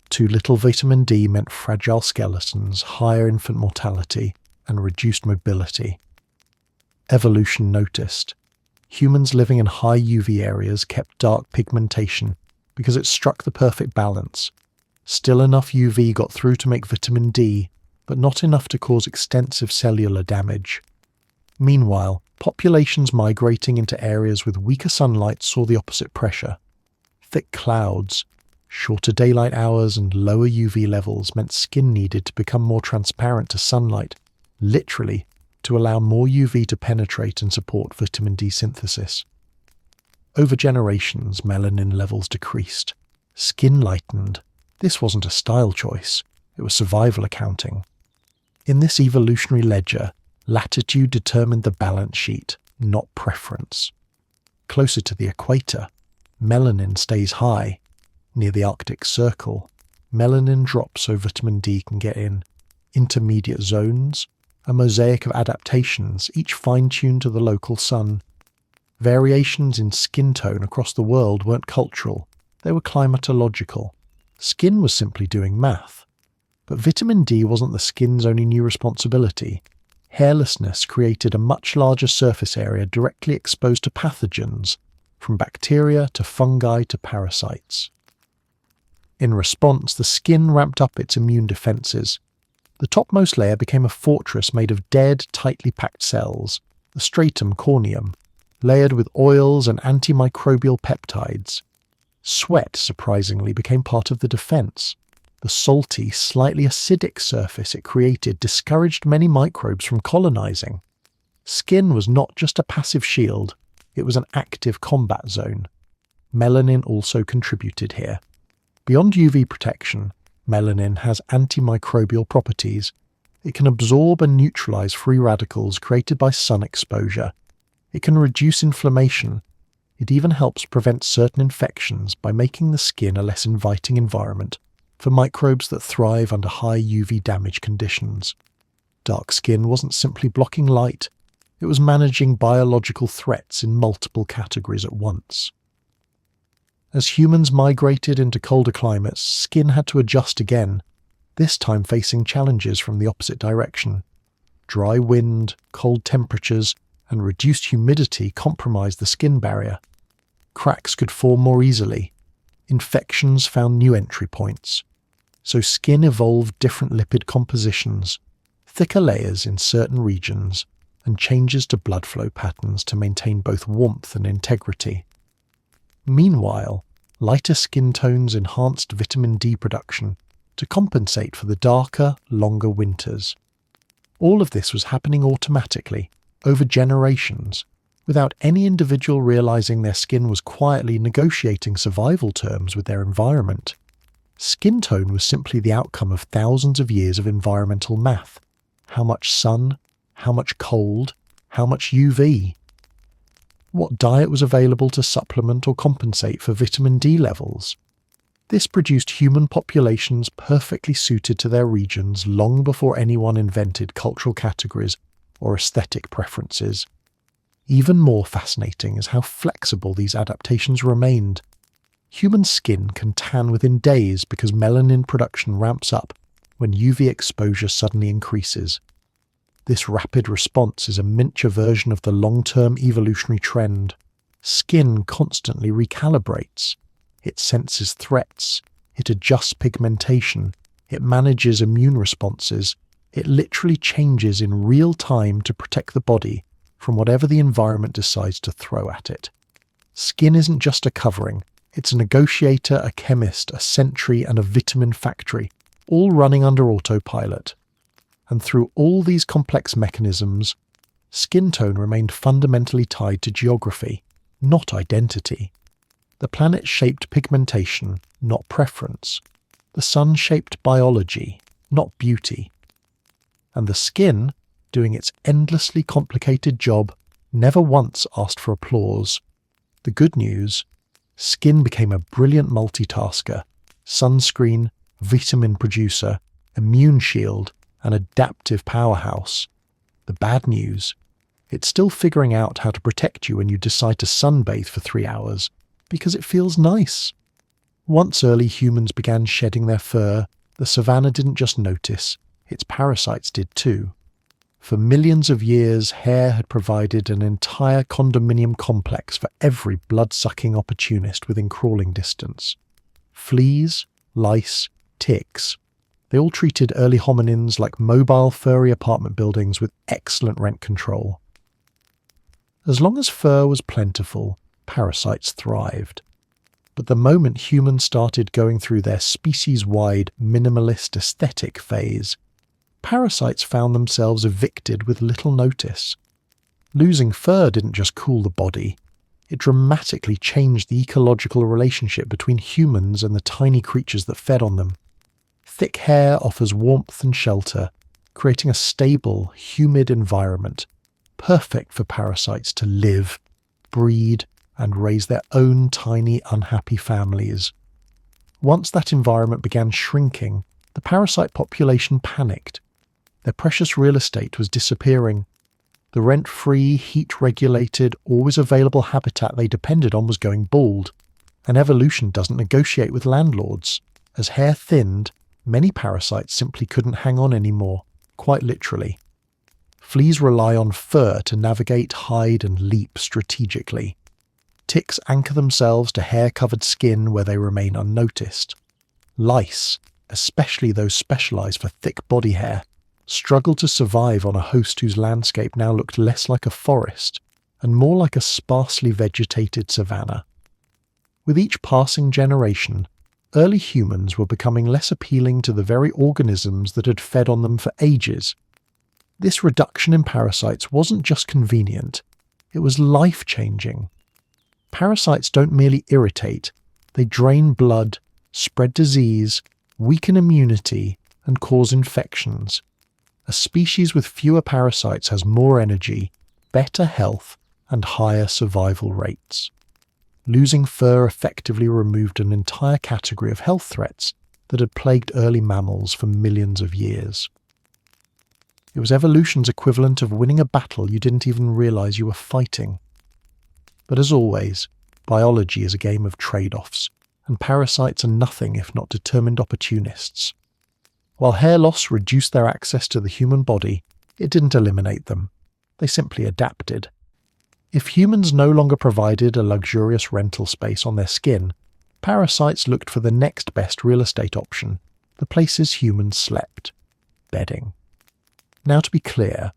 Too little vitamin D meant fragile skeletons, higher infant mortality, and reduced mobility. Evolution noticed. Humans living in high UV areas kept dark pigmentation because it struck the perfect balance. Still enough UV got through to make vitamin D, but not enough to cause extensive cellular damage. Meanwhile, populations migrating into areas with weaker sunlight saw the opposite pressure. Thick clouds, shorter daylight hours and lower UV levels meant skin needed to become more transparent to sunlight, literally, to allow more UV to penetrate and support vitamin D synthesis. Over generations, melanin levels decreased. Skin lightened. This wasn't a style choice, it was survival accounting. In this evolutionary ledger, latitude determined the balance sheet, not preference. Closer to the equator, melanin stays high. Near the Arctic Circle, melanin drops so vitamin D can get in. Intermediate zones, a mosaic of adaptations, each fine-tuned to the local sun. Variations in skin tone across the world weren't cultural, they were climatological. Skin was simply doing math. But vitamin D wasn't the skin's only new responsibility. Hairlessness created a much larger surface area directly exposed to pathogens, from bacteria to fungi to parasites. In response, the skin ramped up its immune defences. The topmost layer became a fortress made of dead, tightly packed cells, the stratum corneum, layered with oils and antimicrobial peptides. Sweat, surprisingly, became part of the defence. The salty, slightly acidic surface it created discouraged many microbes from colonising. Skin was not just a passive shield, it was an active combat zone. Melanin also contributed here. Beyond UV protection, melanin has antimicrobial properties. It can absorb and neutralise free radicals created by sun exposure. It can reduce inflammation. It even helps prevent certain infections by making the skin a less inviting environment for microbes that thrive under high UV damage conditions. Dark skin wasn't simply blocking light, it was managing biological threats in multiple categories at once. As humans migrated into colder climates, skin had to adjust again, this time facing challenges from the opposite direction. Dry wind, cold temperatures, and reduced humidity compromised the skin barrier. Cracks could form more easily. Infections found new entry points. So skin evolved different lipid compositions, thicker layers in certain regions, and changes to blood flow patterns to maintain both warmth and integrity. Meanwhile, lighter skin tones enhanced vitamin D production to compensate for the darker, longer winters. All of this was happening automatically, over generations, without any individual realizing their skin was quietly negotiating survival terms with their environment. Skin tone was simply the outcome of thousands of years of environmental math. How much sun, how much cold, how much UV. What diet was available to supplement or compensate for vitamin D levels? This produced human populations perfectly suited to their regions long before anyone invented cultural categories or aesthetic preferences. Even more fascinating is how flexible these adaptations remained. Human skin can tan within days because melanin production ramps up when UV exposure suddenly increases. This rapid response is a miniature version of the long-term evolutionary trend. Skin constantly recalibrates. It senses threats. It adjusts pigmentation. It manages immune responses. It literally changes in real time to protect the body from whatever the environment decides to throw at it. Skin isn't just a covering. It's a negotiator, a chemist, a sentry, and a vitamin factory, all running under autopilot. And through all these complex mechanisms, skin tone remained fundamentally tied to geography, not identity. The planet shaped pigmentation, not preference. The sun shaped biology, not beauty. And the skin, doing its endlessly complicated job, never once asked for applause. The good news: skin became a brilliant multitasker, sunscreen, vitamin producer, immune shield, and adaptive powerhouse. The bad news: it's still figuring out how to protect you when you decide to sunbathe for 3 hours, because it feels nice. Once early humans began shedding their fur, the savannah didn't just notice, its parasites did too. For millions of years, hair had provided an entire condominium complex for every blood-sucking opportunist within crawling distance. Fleas, lice, ticks. They all treated early hominins like mobile furry apartment buildings with excellent rent control. As long as fur was plentiful, parasites thrived. But the moment humans started going through their species-wide minimalist aesthetic phase, parasites found themselves evicted with little notice. Losing fur didn't just cool the body, it dramatically changed the ecological relationship between humans and the tiny creatures that fed on them. Thick hair offers warmth and shelter, creating a stable, humid environment, perfect for parasites to live, breed, and raise their own tiny, unhappy families. Once that environment began shrinking, the parasite population panicked. Their precious real estate was disappearing. The rent-free, heat-regulated, always-available habitat they depended on was going bald. And evolution doesn't negotiate with landlords. As hair thinned, many parasites simply couldn't hang on anymore, quite literally. Fleas rely on fur to navigate, hide, and leap strategically. Ticks anchor themselves to hair-covered skin where they remain unnoticed. Lice, especially those specialized for thick body hair, struggled to survive on a host whose landscape now looked less like a forest and more like a sparsely vegetated savanna. With each passing generation, early humans were becoming less appealing to the very organisms that had fed on them for ages. This reduction in parasites wasn't just convenient, it was life-changing. Parasites don't merely irritate, they drain blood, spread disease, weaken immunity, and cause infections. A species with fewer parasites has more energy, better health, and higher survival rates. Losing fur effectively removed an entire category of health threats that had plagued early mammals for millions of years. It was evolution's equivalent of winning a battle you didn't even realize you were fighting. But as always, biology is a game of trade-offs, and parasites are nothing if not determined opportunists. While hair loss reduced their access to the human body, it didn't eliminate them. They simply adapted. If humans no longer provided a luxurious rental space on their skin, parasites looked for the next best real estate option, the places humans slept: bedding. Now, to be clear,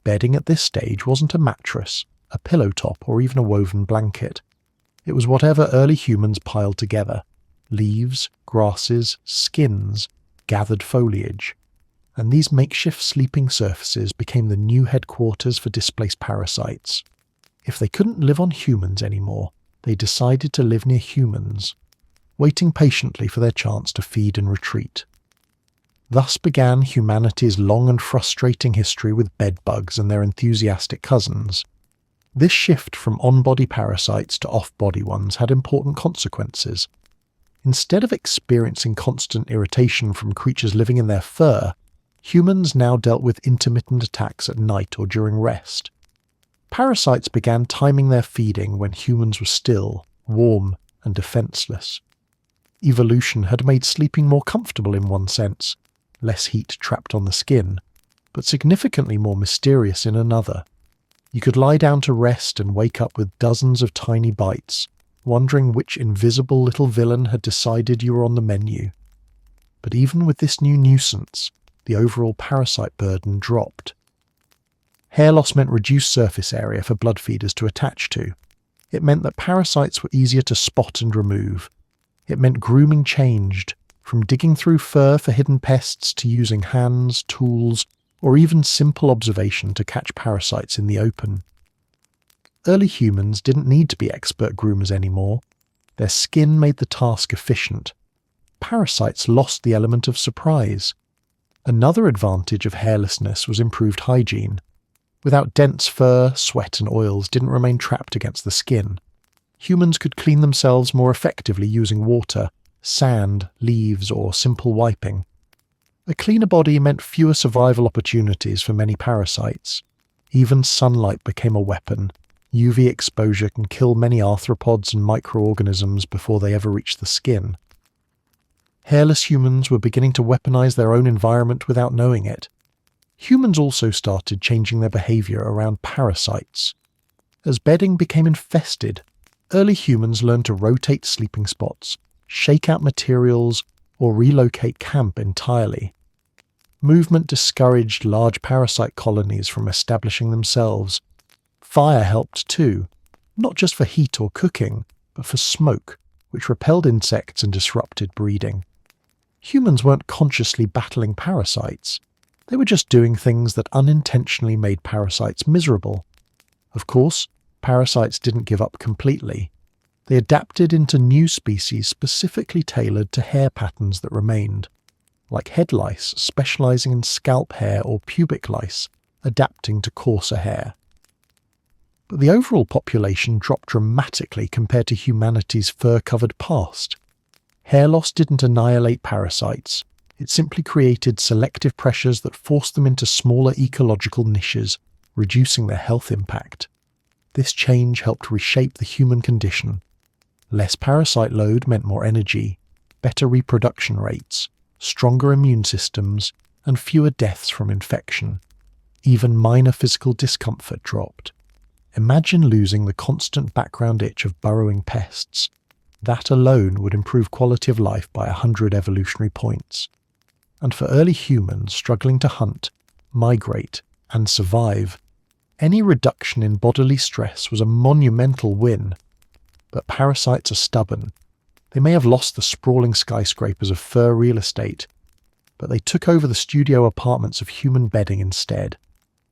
bedding at this stage wasn't a mattress, a pillow top, or even a woven blanket. It was whatever early humans piled together: leaves, grasses, skins, gathered foliage. And these makeshift sleeping surfaces became the new headquarters for displaced parasites. If they couldn't live on humans anymore, they decided to live near humans, waiting patiently for their chance to feed and retreat. Thus began humanity's long and frustrating history with bedbugs and their enthusiastic cousins. This shift from on-body parasites to off-body ones had important consequences. Instead of experiencing constant irritation from creatures living in their fur, humans now dealt with intermittent attacks at night or during rest. Parasites began timing their feeding when humans were still, warm, and defenseless. Evolution had made sleeping more comfortable in one sense, less heat trapped on the skin, but significantly more mysterious in another. You could lie down to rest and wake up with dozens of tiny bites, wondering which invisible little villain had decided you were on the menu. But even with this new nuisance, the overall parasite burden dropped. Hair loss meant reduced surface area for blood feeders to attach to. It meant that parasites were easier to spot and remove. It meant grooming changed, from digging through fur for hidden pests to using hands, tools, or even simple observation to catch parasites in the open. Early humans didn't need to be expert groomers anymore. Their skin made the task efficient. Parasites lost the element of surprise. Another advantage of hairlessness was improved hygiene. Without dense fur, sweat and oils didn't remain trapped against the skin. Humans could clean themselves more effectively using water, sand, leaves, or simple wiping. A cleaner body meant fewer survival opportunities for many parasites. Even sunlight became a weapon. UV exposure can kill many arthropods and microorganisms before they ever reach the skin. Hairless humans were beginning to weaponize their own environment without knowing it. Humans also started changing their behavior around parasites. As bedding became infested, early humans learned to rotate sleeping spots, shake out materials, or relocate camp entirely. Movement discouraged large parasite colonies from establishing themselves. Fire helped too, not just for heat or cooking, but for smoke, which repelled insects and disrupted breeding. Humans weren't consciously battling parasites. They were just doing things that unintentionally made parasites miserable. Of course, parasites didn't give up completely. They adapted into new species specifically tailored to hair patterns that remained, like head lice specializing in scalp hair or pubic lice, adapting to coarser hair. But the overall population dropped dramatically compared to humanity's fur-covered past. Hair loss didn't annihilate parasites. It simply created selective pressures that forced them into smaller ecological niches, reducing their health impact. This change helped reshape the human condition. Less parasite load meant more energy, better reproduction rates, stronger immune systems, and fewer deaths from infection. Even minor physical discomfort dropped. Imagine losing the constant background itch of burrowing pests. That alone would improve quality of life by 100 evolutionary points. And for early humans struggling to hunt, migrate, and survive, any reduction in bodily stress was a monumental win. But parasites are stubborn. They may have lost the sprawling skyscrapers of fur real estate, but they took over the studio apartments of human bedding instead.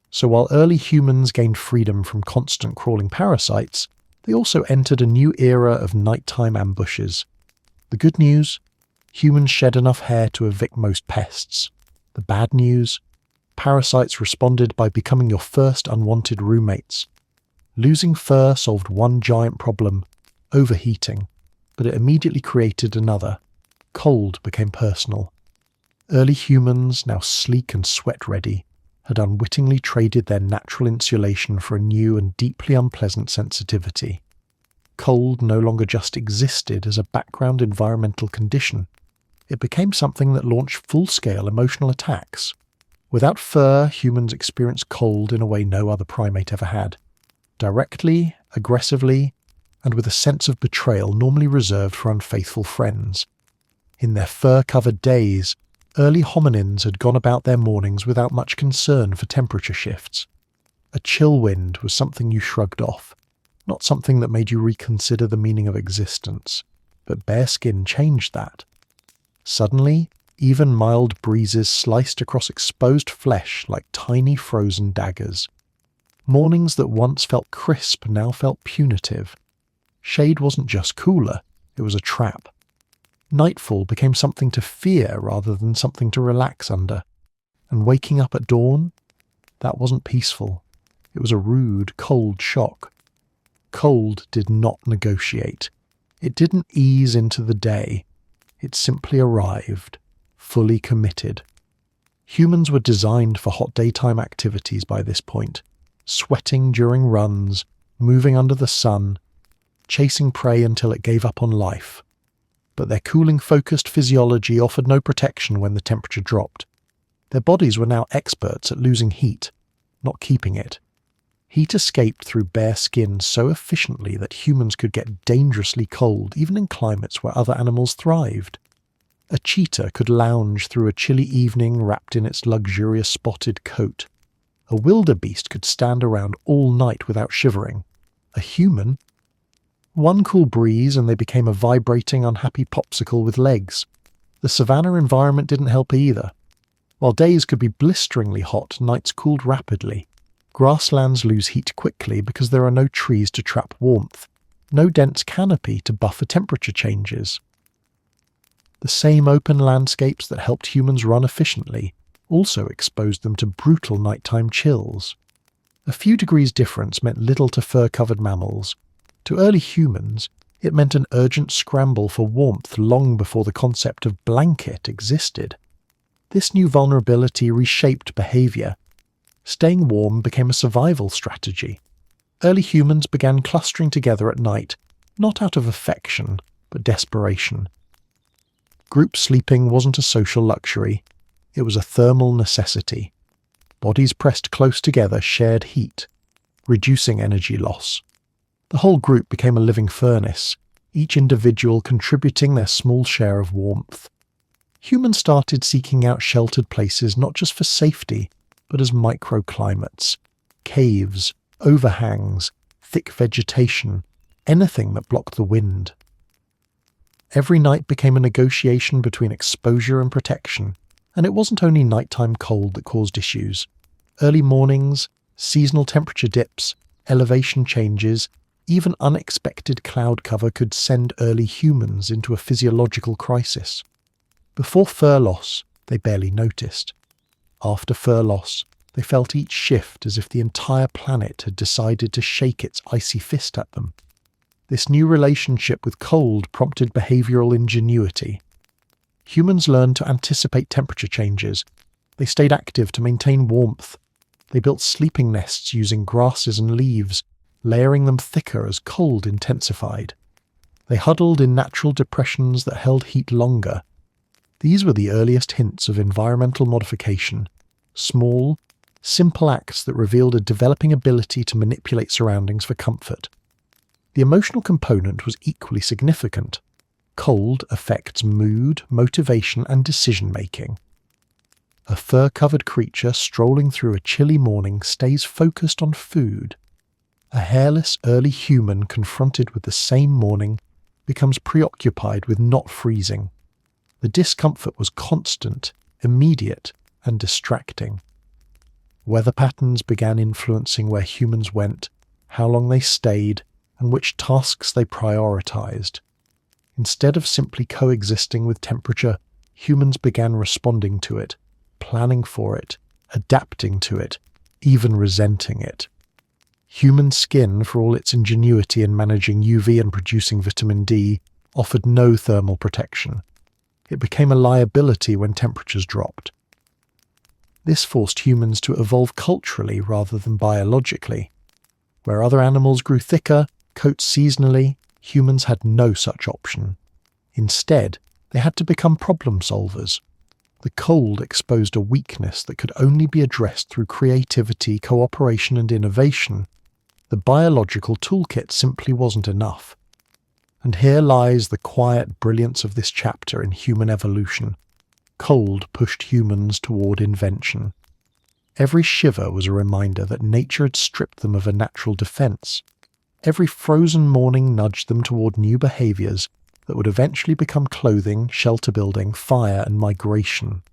So while early humans gained freedom from constant crawling parasites, they also entered a new era of nighttime ambushes. The good news? Humans shed enough hair to evict most pests. The bad news? Parasites responded by becoming your first unwanted roommates. Losing fur solved one giant problem, overheating, but it immediately created another. Cold became personal. Early humans, now sleek and sweat-ready, had unwittingly traded their natural insulation for a new and deeply unpleasant sensitivity. Cold no longer just existed as a background environmental condition. It became something that launched full-scale emotional attacks. Without fur, humans experienced cold in a way no other primate ever had. Directly, aggressively, and with a sense of betrayal normally reserved for unfaithful friends. In their fur-covered days, early hominins had gone about their mornings without much concern for temperature shifts. A chill wind was something you shrugged off, not something that made you reconsider the meaning of existence. But bare skin changed that. Suddenly, even mild breezes sliced across exposed flesh like tiny frozen daggers. Mornings that once felt crisp now felt punitive. Shade wasn't just cooler, it was a trap. Nightfall became something to fear rather than something to relax under. And waking up at dawn? That wasn't peaceful. It was a rude, cold shock. Cold did not negotiate. It didn't ease into the day. It simply arrived, fully committed. Humans were designed for hot daytime activities by this point, sweating during runs, moving under the sun, chasing prey until it gave up on life. But their cooling-focused physiology offered no protection when the temperature dropped. Their bodies were now experts at losing heat, not keeping it. Heat escaped through bare skin so efficiently that humans could get dangerously cold even in climates where other animals thrived. A cheetah could lounge through a chilly evening wrapped in its luxurious spotted coat. A wildebeest could stand around all night without shivering. A human? One cool breeze and they became a vibrating, unhappy popsicle with legs. The savanna environment didn't help either. While days could be blisteringly hot, nights cooled rapidly. Grasslands lose heat quickly because there are no trees to trap warmth, no dense canopy to buffer temperature changes. The same open landscapes that helped humans run efficiently also exposed them to brutal nighttime chills. A few degrees difference meant little to fur-covered mammals. To early humans, it meant an urgent scramble for warmth long before the concept of blanket existed. This new vulnerability reshaped behavior. Staying warm became a survival strategy. Early humans began clustering together at night, not out of affection, but desperation. Group sleeping wasn't a social luxury, it was a thermal necessity. Bodies pressed close together shared heat, reducing energy loss. The whole group became a living furnace, each individual contributing their small share of warmth. Humans started seeking out sheltered places not just for safety, but as microclimates, caves, overhangs, thick vegetation, anything that blocked the wind. Every night became a negotiation between exposure and protection, and it wasn't only nighttime cold that caused issues. Early mornings, seasonal temperature dips, elevation changes, even unexpected cloud cover could send early humans into a physiological crisis. Before fur loss, they barely noticed. After fur loss, they felt each shift as if the entire planet had decided to shake its icy fist at them. This new relationship with cold prompted behavioral ingenuity. Humans learned to anticipate temperature changes. They stayed active to maintain warmth. They built sleeping nests using grasses and leaves, layering them thicker as cold intensified. They huddled in natural depressions that held heat longer. These were the earliest hints of environmental modification, small, simple acts that revealed a developing ability to manipulate surroundings for comfort. The emotional component was equally significant. Cold affects mood, motivation, and decision-making. A fur-covered creature strolling through a chilly morning stays focused on food. A hairless early human confronted with the same morning becomes preoccupied with not freezing. The discomfort was constant, immediate, and distracting. Weather patterns began influencing where humans went, how long they stayed, and which tasks they prioritized. Instead of simply coexisting with temperature, humans began responding to it, planning for it, adapting to it, even resenting it. Human skin, for all its ingenuity in managing UV and producing vitamin D, offered no thermal protection. It became a liability when temperatures dropped. This forced humans to evolve culturally rather than biologically. Where other animals grew thicker, coats seasonally, humans had no such option. Instead, they had to become problem solvers. The cold exposed a weakness that could only be addressed through creativity, cooperation, and innovation. The biological toolkit simply wasn't enough. And here lies the quiet brilliance of this chapter in human evolution. Cold pushed humans toward invention. Every shiver was a reminder that nature had stripped them of a natural defense. Every frozen morning nudged them toward new behaviors that would eventually become clothing, shelter building, fire, and migration.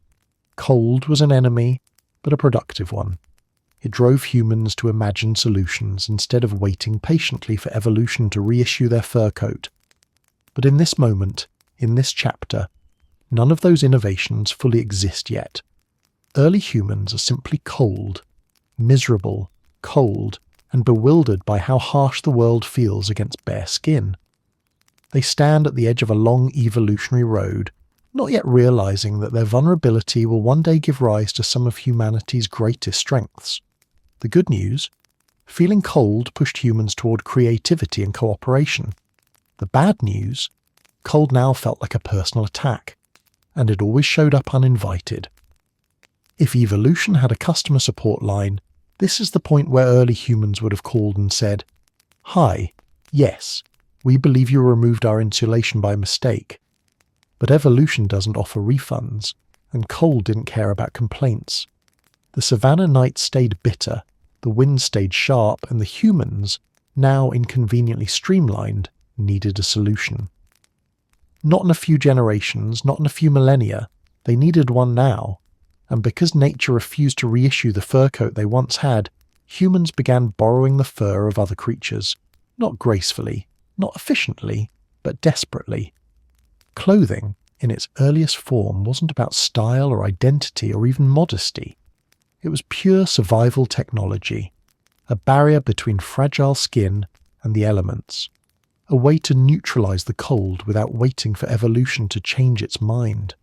Cold was an enemy, but a productive one. It drove humans to imagine solutions instead of waiting patiently for evolution to reissue their fur coat. But in this moment, in this chapter, none of those innovations fully exist yet. Early humans are simply cold, miserable, cold, and bewildered by how harsh the world feels against bare skin. They stand at the edge of a long evolutionary road, not yet realizing that their vulnerability will one day give rise to some of humanity's greatest strengths. The good news? Feeling cold pushed humans toward creativity and cooperation. The bad news? Cold now felt like a personal attack, and it always showed up uninvited. If evolution had a customer support line, this is the point where early humans would have called and said, "Hi, yes, we believe you removed our insulation by mistake." But evolution doesn't offer refunds, and cold didn't care about complaints. The savannah night stayed bitter, the wind stayed sharp, and the humans, now inconveniently streamlined, needed a solution. Not in a few generations, not in a few millennia, they needed one now. and because nature refused to reissue the fur coat they once had, humans began borrowing the fur of other creatures, not gracefully, not efficiently, but desperately. Clothing, in its earliest form, wasn't about style or identity or even modesty. It was pure survival technology, a barrier between fragile skin and the elements, a way to neutralize the cold without waiting for evolution to change its mind.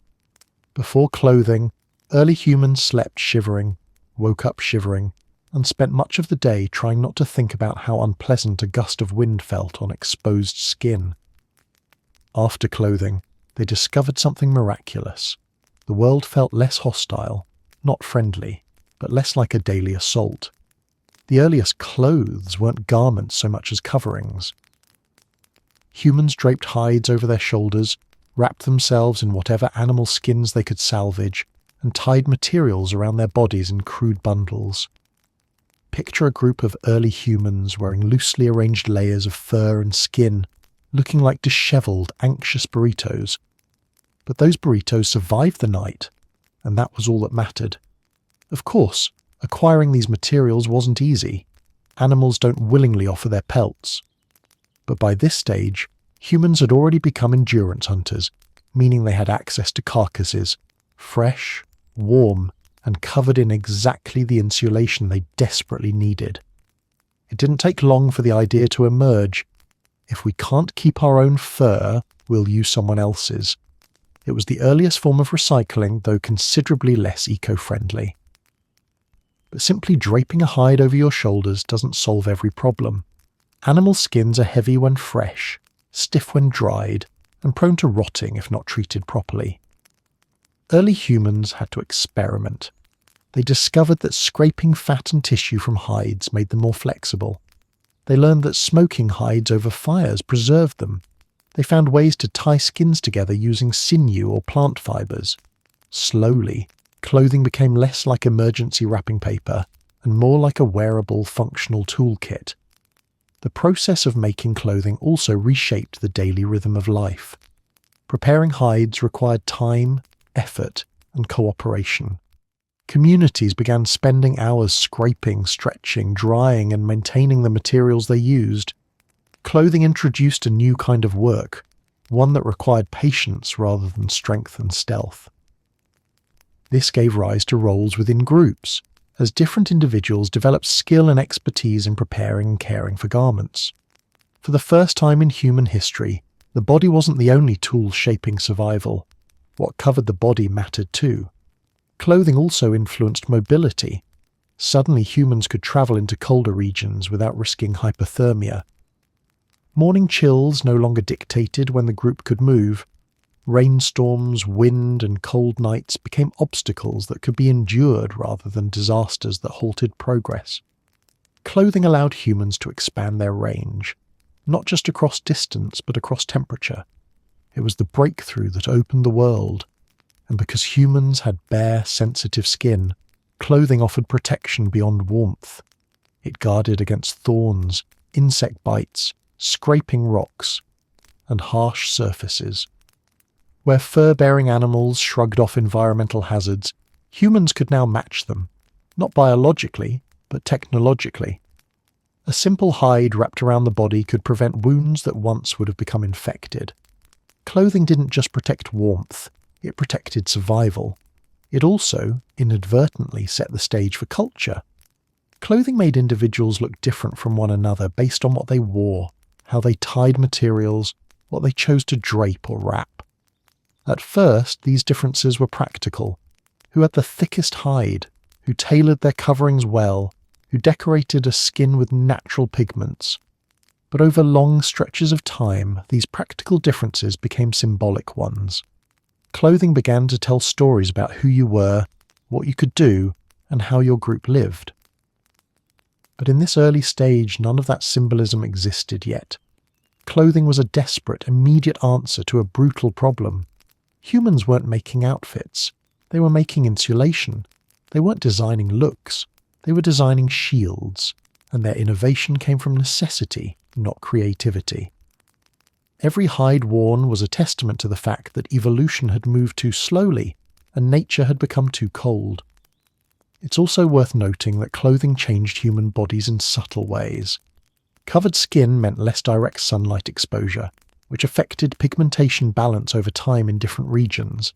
Before clothing, early humans slept shivering, woke up shivering, and spent much of the day trying not to think about how unpleasant a gust of wind felt on exposed skin. After clothing, they discovered something miraculous. The world felt less hostile, not friendly, but less like a daily assault. The earliest clothes weren't garments so much as coverings. Humans draped hides over their shoulders, wrapped themselves in whatever animal skins they could salvage, and tied materials around their bodies in crude bundles. Picture a group of early humans wearing loosely arranged layers of fur and skin, looking like disheveled, anxious burritos. But those burritos survived the night, and that was all that mattered. Of course, acquiring these materials wasn't easy. Animals don't willingly offer their pelts. But by this stage, humans had already become endurance hunters, meaning they had access to carcasses, fresh, warm, and covered in exactly the insulation they desperately needed. It didn't take long for the idea to emerge. If we can't keep our own fur, we'll use someone else's. It was the earliest form of recycling, though considerably less eco-friendly. But simply draping a hide over your shoulders doesn't solve every problem. Animal skins are heavy when fresh, stiff when dried, and prone to rotting if not treated properly. Early humans had to experiment. They discovered that scraping fat and tissue from hides made them more flexible. They learned that smoking hides over fires preserved them. They found ways to tie skins together using sinew or plant fibers. Slowly, clothing became less like emergency wrapping paper and more like a wearable, functional toolkit. The process of making clothing also reshaped the daily rhythm of life. Preparing hides required time, effort, and cooperation. Communities began spending hours scraping, stretching, drying, and maintaining the materials they used. Clothing introduced a new kind of work, one that required patience rather than strength and stealth. This gave rise to roles within groups, as different individuals developed skill and expertise in preparing and caring for garments. For the first time in human history, the body wasn't the only tool shaping survival. What covered the body mattered too. Clothing also influenced mobility. Suddenly humans could travel into colder regions without risking hypothermia. Morning chills no longer dictated when the group could move. Rainstorms, wind, and cold nights became obstacles that could be endured rather than disasters that halted progress. Clothing allowed humans to expand their range, not just across distance but across temperature. It was the breakthrough that opened the world, and because humans had bare, sensitive skin, clothing offered protection beyond warmth. It guarded against thorns, insect bites, scraping rocks, and harsh surfaces. Where fur-bearing animals shrugged off environmental hazards, humans could now match them, not biologically, but technologically. A simple hide wrapped around the body could prevent wounds that once would have become infected. Clothing didn't just protect warmth, it protected survival. It also, inadvertently, set the stage for culture. Clothing made individuals look different from one another based on what they wore, how they tied materials, what they chose to drape or wrap. At first, these differences were practical. Who had the thickest hide, who tailored their coverings well, who decorated a skin with natural pigments. But over long stretches of time, these practical differences became symbolic ones. Clothing began to tell stories about who you were, what you could do, and how your group lived. But in this early stage, none of that symbolism existed yet. Clothing was a desperate, immediate answer to a brutal problem. Humans weren't making outfits. They were making insulation. They weren't designing looks. They were designing shields, and their innovation came from necessity, not creativity. Every hide worn was a testament to the fact that evolution had moved too slowly, and nature had become too cold. It's also worth noting that clothing changed human bodies in subtle ways. Covered skin meant less direct sunlight exposure, which affected pigmentation balance over time in different regions.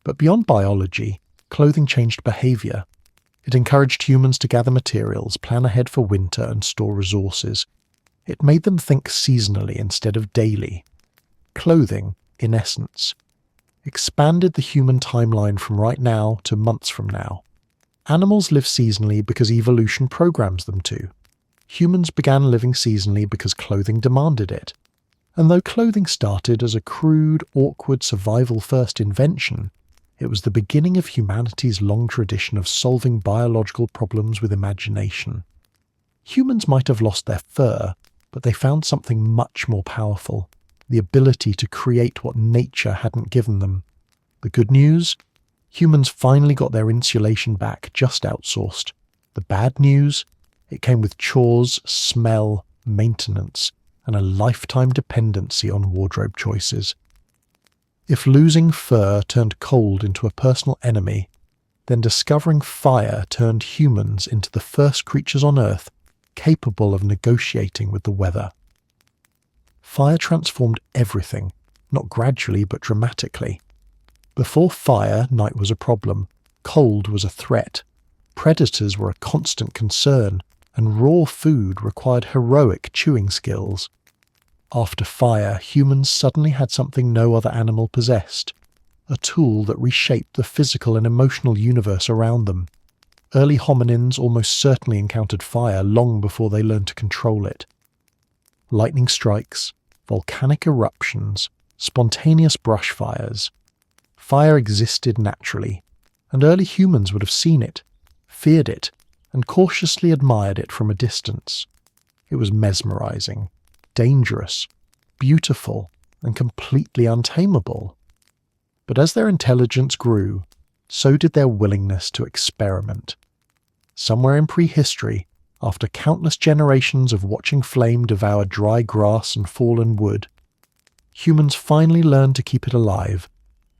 But beyond biology, clothing changed behaviour. It encouraged humans to gather materials, plan ahead for winter, and store resources. It made them think seasonally instead of daily. Clothing, in essence, expanded the human timeline from right now to months from now. Animals live seasonally because evolution programs them to. Humans began living seasonally because clothing demanded it. And though clothing started as a crude, awkward, survival-first invention, it was the beginning of humanity's long tradition of solving biological problems with imagination. Humans might have lost their fur, but they found something much more powerful: the ability to create what nature hadn't given them. The good news? Humans finally got their insulation back, just outsourced. The bad news? It came with chores, smell, maintenance, and a lifetime dependency on wardrobe choices. If losing fur turned cold into a personal enemy, then discovering fire turned humans into the first creatures on Earth capable of negotiating with the weather. Fire transformed everything, not gradually but dramatically. Before fire, night was a problem, cold was a threat, predators were a constant concern, and raw food required heroic chewing skills. After fire, humans suddenly had something no other animal possessed, a tool that reshaped the physical and emotional universe around them. Early hominins almost certainly encountered fire long before they learned to control it. Lightning strikes, volcanic eruptions, spontaneous brush fires. Fire existed naturally, and early humans would have seen it, feared it, and cautiously admired it from a distance. It was mesmerizing, dangerous, beautiful, and completely untamable. But as their intelligence grew, so did their willingness to experiment. Somewhere in prehistory, after countless generations of watching flame devour dry grass and fallen wood, humans finally learned to keep it alive,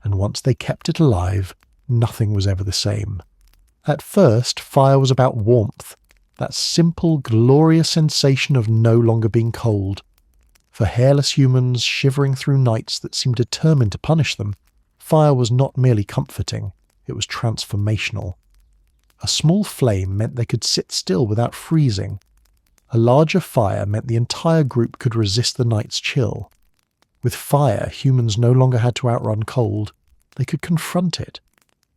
and once they kept it alive, nothing was ever the same. At first, fire was about warmth, that simple, glorious sensation of no longer being cold. For hairless humans shivering through nights that seemed determined to punish them, fire was not merely comforting, it was transformational. A small flame meant they could sit still without freezing. A larger fire meant the entire group could resist the night's chill. With fire, humans no longer had to outrun cold. They could confront it.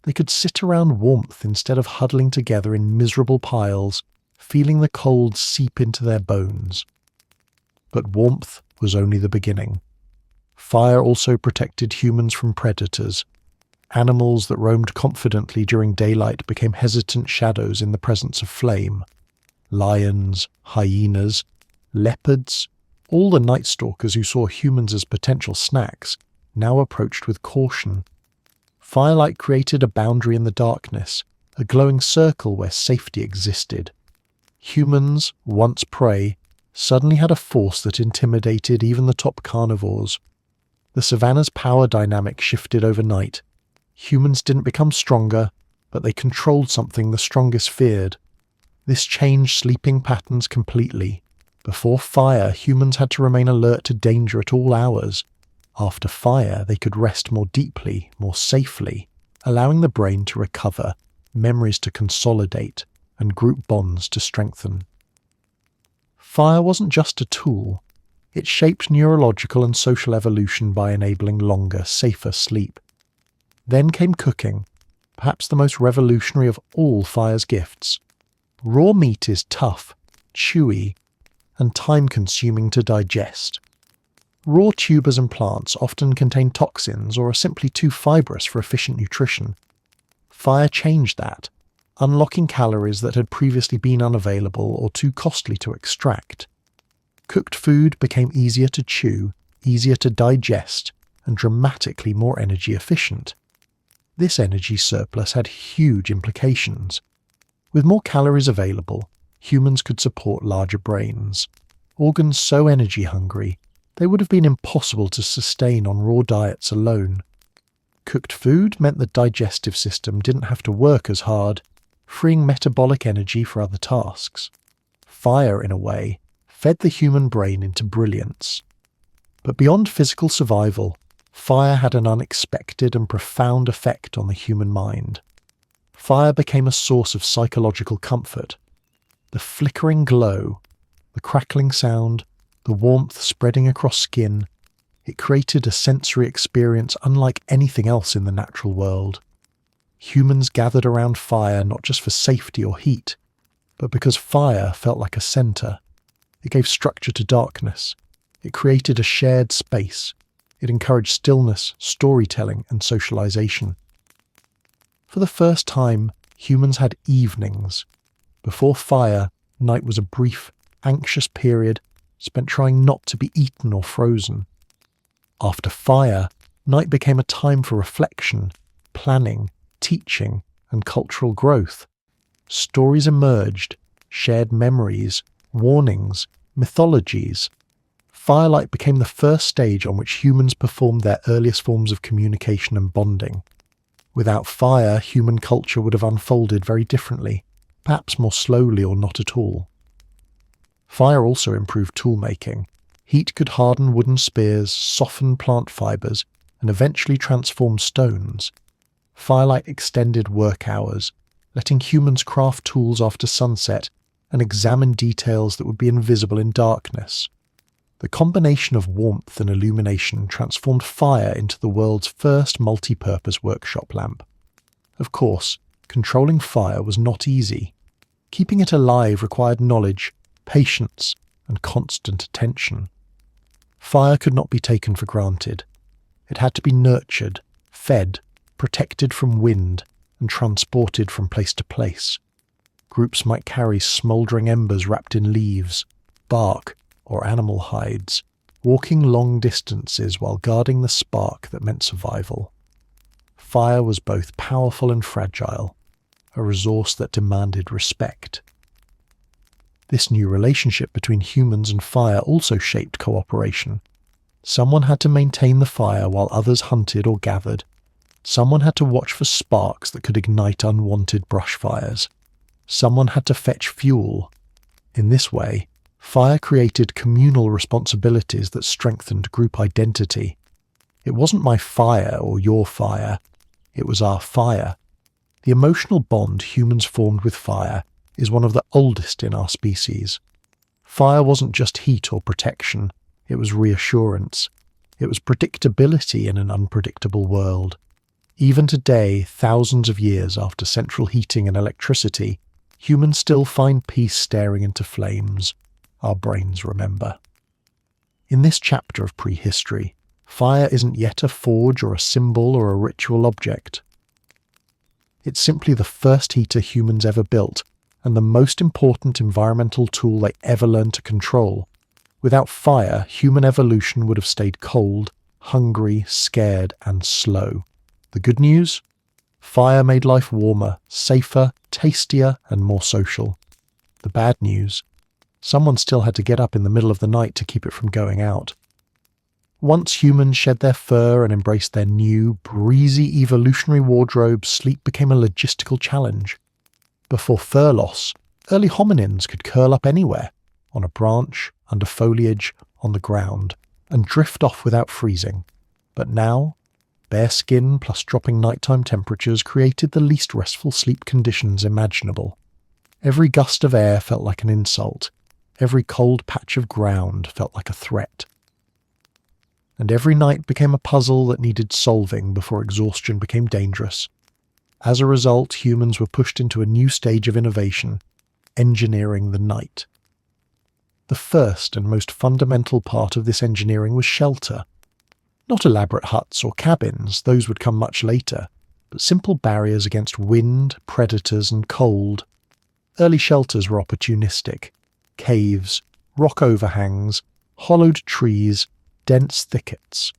They could sit around warmth instead of huddling together in miserable piles, feeling the cold seep into their bones. But warmth was only the beginning. Fire also protected humans from predators. Animals that roamed confidently during daylight became hesitant shadows in the presence of flame. Lions, hyenas, leopards, all the night stalkers who saw humans as potential snacks, now approached with caution. Firelight created a boundary in the darkness, a glowing circle where safety existed. Humans, once prey, suddenly had a force that intimidated even the top carnivores. The savanna's power dynamic shifted overnight. Humans didn't become stronger, but they controlled something the strongest feared. This changed sleeping patterns completely. Before fire, humans had to remain alert to danger at all hours. After fire, they could rest more deeply, more safely, allowing the brain to recover, memories to consolidate, and group bonds to strengthen. Fire wasn't just a tool. It shaped neurological and social evolution by enabling longer, safer sleep. Then came cooking, perhaps the most revolutionary of all fire's gifts. Raw meat is tough, chewy, and time-consuming to digest. Raw tubers and plants often contain toxins or are simply too fibrous for efficient nutrition. Fire changed that, unlocking calories that had previously been unavailable or too costly to extract. Cooked food became easier to chew, easier to digest, and dramatically more energy efficient. This energy surplus had huge implications. With more calories available, humans could support larger brains. Organs so energy hungry, they would have been impossible to sustain on raw diets alone. Cooked food meant the digestive system didn't have to work as hard, freeing metabolic energy for other tasks. Fire, in a way, fed the human brain into brilliance. But beyond physical survival, fire had an unexpected and profound effect on the human mind. Fire became a source of psychological comfort. The flickering glow, the crackling sound, the warmth spreading across skin, it created a sensory experience unlike anything else in the natural world. Humans gathered around fire not just for safety or heat, but because fire felt like a center. It gave structure to darkness. It created a shared space. It encouraged stillness, storytelling, and socialization. For the first time, humans had evenings. Before fire, night was a brief, anxious period spent trying not to be eaten or frozen. After fire, night became a time for reflection, planning, teaching, and cultural growth. Stories emerged, shared memories, warnings, mythologies. Firelight became the first stage on which humans performed their earliest forms of communication and bonding. Without fire, human culture would have unfolded very differently, perhaps more slowly or not at all. Fire also improved toolmaking. Heat could harden wooden spears, soften plant fibers, and eventually transform stones. Firelight extended work hours, letting humans craft tools after sunset and examine details that would be invisible in darkness. The combination of warmth and illumination transformed fire into the world's first multi-purpose workshop lamp. Of course, controlling fire was not easy. Keeping it alive required knowledge, patience, and constant attention. Fire could not be taken for granted. It had to be nurtured, fed, protected from wind, and transported from place to place. Groups might carry smouldering embers wrapped in leaves, bark, or animal hides, walking long distances while guarding the spark that meant survival. Fire was both powerful and fragile, a resource that demanded respect. This new relationship between humans and fire also shaped cooperation. Someone had to maintain the fire while others hunted or gathered. Someone had to watch for sparks that could ignite unwanted brush fires. Someone had to fetch fuel. In this way, fire created communal responsibilities that strengthened group identity. It wasn't my fire or your fire. It was our fire. The emotional bond humans formed with fire is one of the oldest in our species. Fire wasn't just heat or protection. It was reassurance. It was predictability in an unpredictable world. Even today, thousands of years after central heating and electricity, humans still find peace staring into flames. Our brains remember. In this chapter of prehistory, fire isn't yet a forge or a symbol or a ritual object. It's simply the first heater humans ever built, and the most important environmental tool they ever learned to control. Without fire, human evolution would have stayed cold, hungry, scared, and slow. The good news? Fire made life warmer, safer, tastier, and more social. The bad news? Someone still had to get up in the middle of the night to keep it from going out. Once humans shed their fur and embraced their new, breezy evolutionary wardrobes, sleep became a logistical challenge. Before fur loss, early hominins could curl up anywhere, on a branch, under foliage, on the ground, and drift off without freezing. But now, bare skin plus dropping nighttime temperatures created the least restful sleep conditions imaginable. Every gust of air felt like an insult. Every cold patch of ground felt like a threat. And every night became a puzzle that needed solving before exhaustion became dangerous. As a result, humans were pushed into a new stage of innovation, engineering the night. The first and most fundamental part of this engineering was shelter. Not elaborate huts or cabins, those would come much later, but simple barriers against wind, predators, and cold. Early shelters were opportunistic. Caves, rock overhangs, hollowed trees, dense thickets.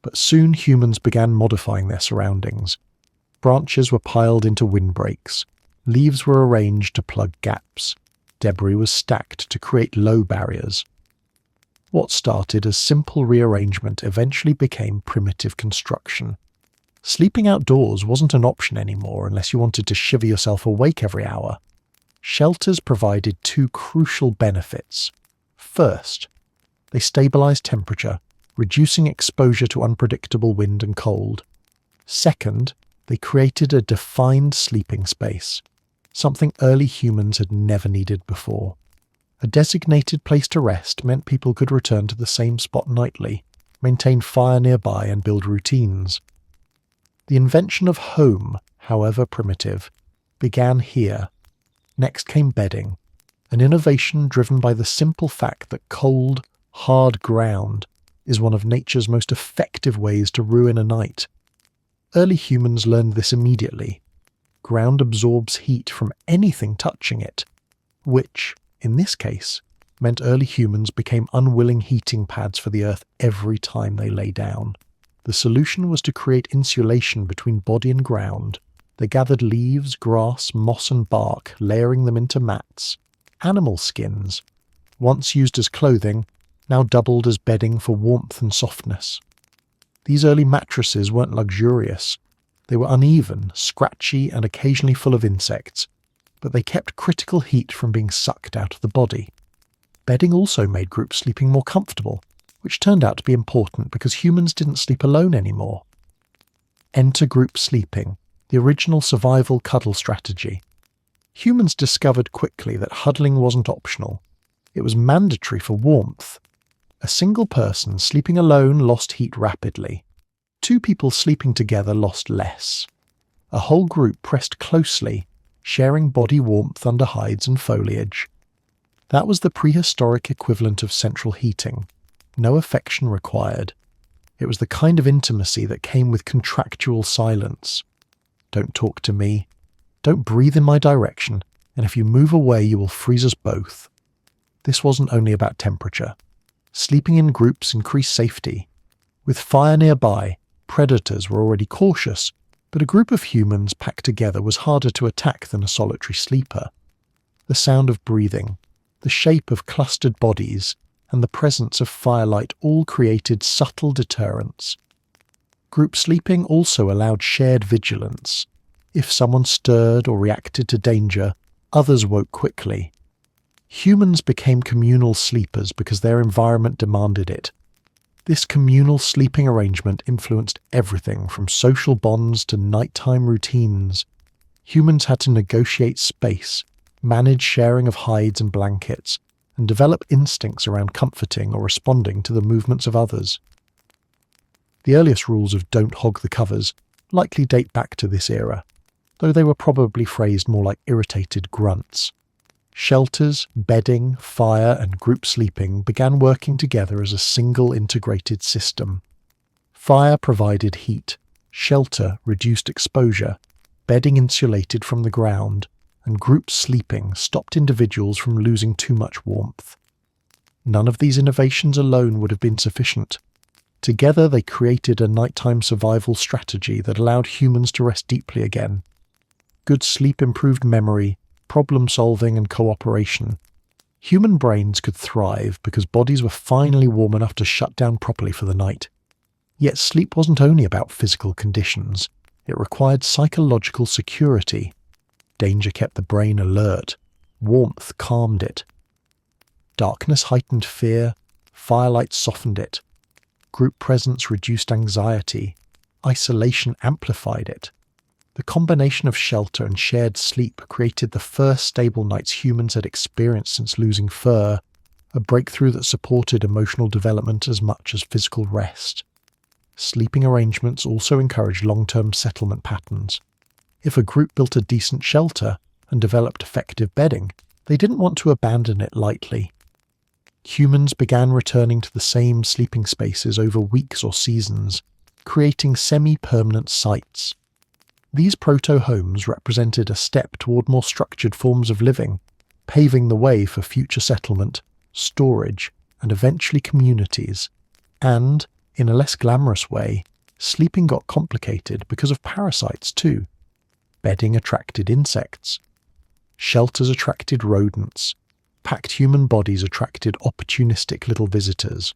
But soon humans began modifying their surroundings. Branches were piled into windbreaks. Leaves were arranged to plug gaps. Debris was stacked to create low barriers. What started as simple rearrangement eventually became primitive construction. Sleeping outdoors wasn't an option anymore unless you wanted to shiver yourself awake every hour. Shelters provided two crucial benefits. First, they stabilized temperature, reducing exposure to unpredictable wind and cold. Second, they created a defined sleeping space, something early humans had never needed before. A designated place to rest meant people could return to the same spot nightly, maintain fire nearby, and build routines. The invention of home, however primitive, began here. Next came bedding, an innovation driven by the simple fact that cold, hard ground is one of nature's most effective ways to ruin a night. Early humans learned this immediately. Ground absorbs heat from anything touching it, which, in this case, meant early humans became unwilling heating pads for the earth every time they lay down. The solution was to create insulation between body and ground. They gathered leaves, grass, moss and bark, layering them into mats. Animal skins, once used as clothing, now doubled as bedding for warmth and softness. These early mattresses weren't luxurious. They were uneven, scratchy and occasionally full of insects, but they kept critical heat from being sucked out of the body. Bedding also made group sleeping more comfortable, which turned out to be important because humans didn't sleep alone anymore. Enter group sleeping, the original survival cuddle strategy. Humans discovered quickly that huddling wasn't optional. It was mandatory for warmth. A single person sleeping alone lost heat rapidly. Two people sleeping together lost less. A whole group pressed closely, sharing body warmth under hides and foliage. That was the prehistoric equivalent of central heating. No affection required. It was the kind of intimacy that came with contractual silence. Don't talk to me. Don't breathe in my direction, and if you move away you will freeze us both. This wasn't only about temperature. Sleeping in groups increased safety. With fire nearby, predators were already cautious, but a group of humans packed together was harder to attack than a solitary sleeper. The sound of breathing, the shape of clustered bodies, and the presence of firelight all created subtle deterrents. Group sleeping also allowed shared vigilance. If someone stirred or reacted to danger, others woke quickly. Humans became communal sleepers because their environment demanded it. This communal sleeping arrangement influenced everything from social bonds to nighttime routines. Humans had to negotiate space, manage sharing of hides and blankets, and develop instincts around comforting or responding to the movements of others. The earliest rules of "don't hog the covers" likely date back to this era, though they were probably phrased more like irritated grunts. Shelters, bedding, fire, and group sleeping began working together as a single integrated system. Fire provided heat, shelter reduced exposure, bedding insulated from the ground, and group sleeping stopped individuals from losing too much warmth. None of these innovations alone would have been sufficient. Together they created a nighttime survival strategy that allowed humans to rest deeply again. Good sleep improved memory, problem-solving and cooperation. Human brains could thrive because bodies were finally warm enough to shut down properly for the night. Yet sleep wasn't only about physical conditions. It required psychological security. Danger kept the brain alert. Warmth calmed it. Darkness heightened fear. Firelight softened it. Group presence reduced anxiety. Isolation amplified it. The combination of shelter and shared sleep created the first stable nights humans had experienced since losing fur, a breakthrough that supported emotional development as much as physical rest. Sleeping arrangements also encouraged long-term settlement patterns. If a group built a decent shelter and developed effective bedding, they didn't want to abandon it lightly. Humans began returning to the same sleeping spaces over weeks or seasons, creating semi-permanent sites. These proto-homes represented a step toward more structured forms of living, paving the way for future settlement, storage, and eventually communities. And, in a less glamorous way, sleeping got complicated because of parasites too. Bedding attracted insects. Shelters attracted rodents. Packed human bodies attracted opportunistic little visitors.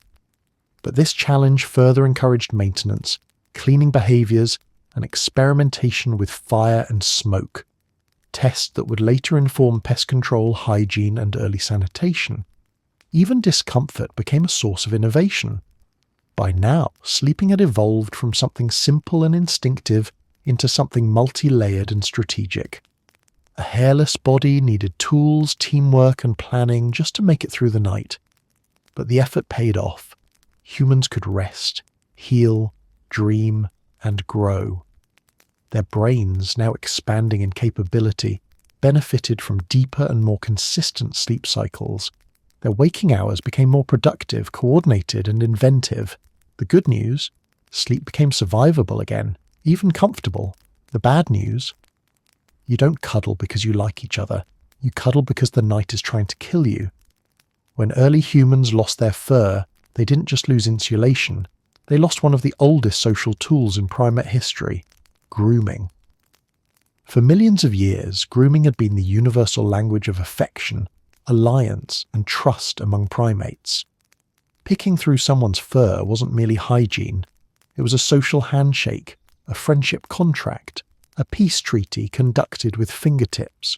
But this challenge further encouraged maintenance, cleaning behaviors, and experimentation with fire and smoke, tests that would later inform pest control, hygiene, and early sanitation. Even discomfort became a source of innovation. By now, sleeping had evolved from something simple and instinctive into something multi-layered and strategic. A hairless body needed tools, teamwork, and planning just to make it through the night. But the effort paid off. Humans could rest, heal, dream, and grow. Their brains, now expanding in capability, benefited from deeper and more consistent sleep cycles. Their waking hours became more productive, coordinated, and inventive. The good news? Sleep became survivable again, even comfortable. The bad news? You don't cuddle because you like each other. You cuddle because the night is trying to kill you. When early humans lost their fur, they didn't just lose insulation. They lost one of the oldest social tools in primate history: grooming. For millions of years, grooming had been the universal language of affection, alliance, and trust among primates. Picking through someone's fur wasn't merely hygiene. It was a social handshake, a friendship contract, a peace treaty conducted with fingertips.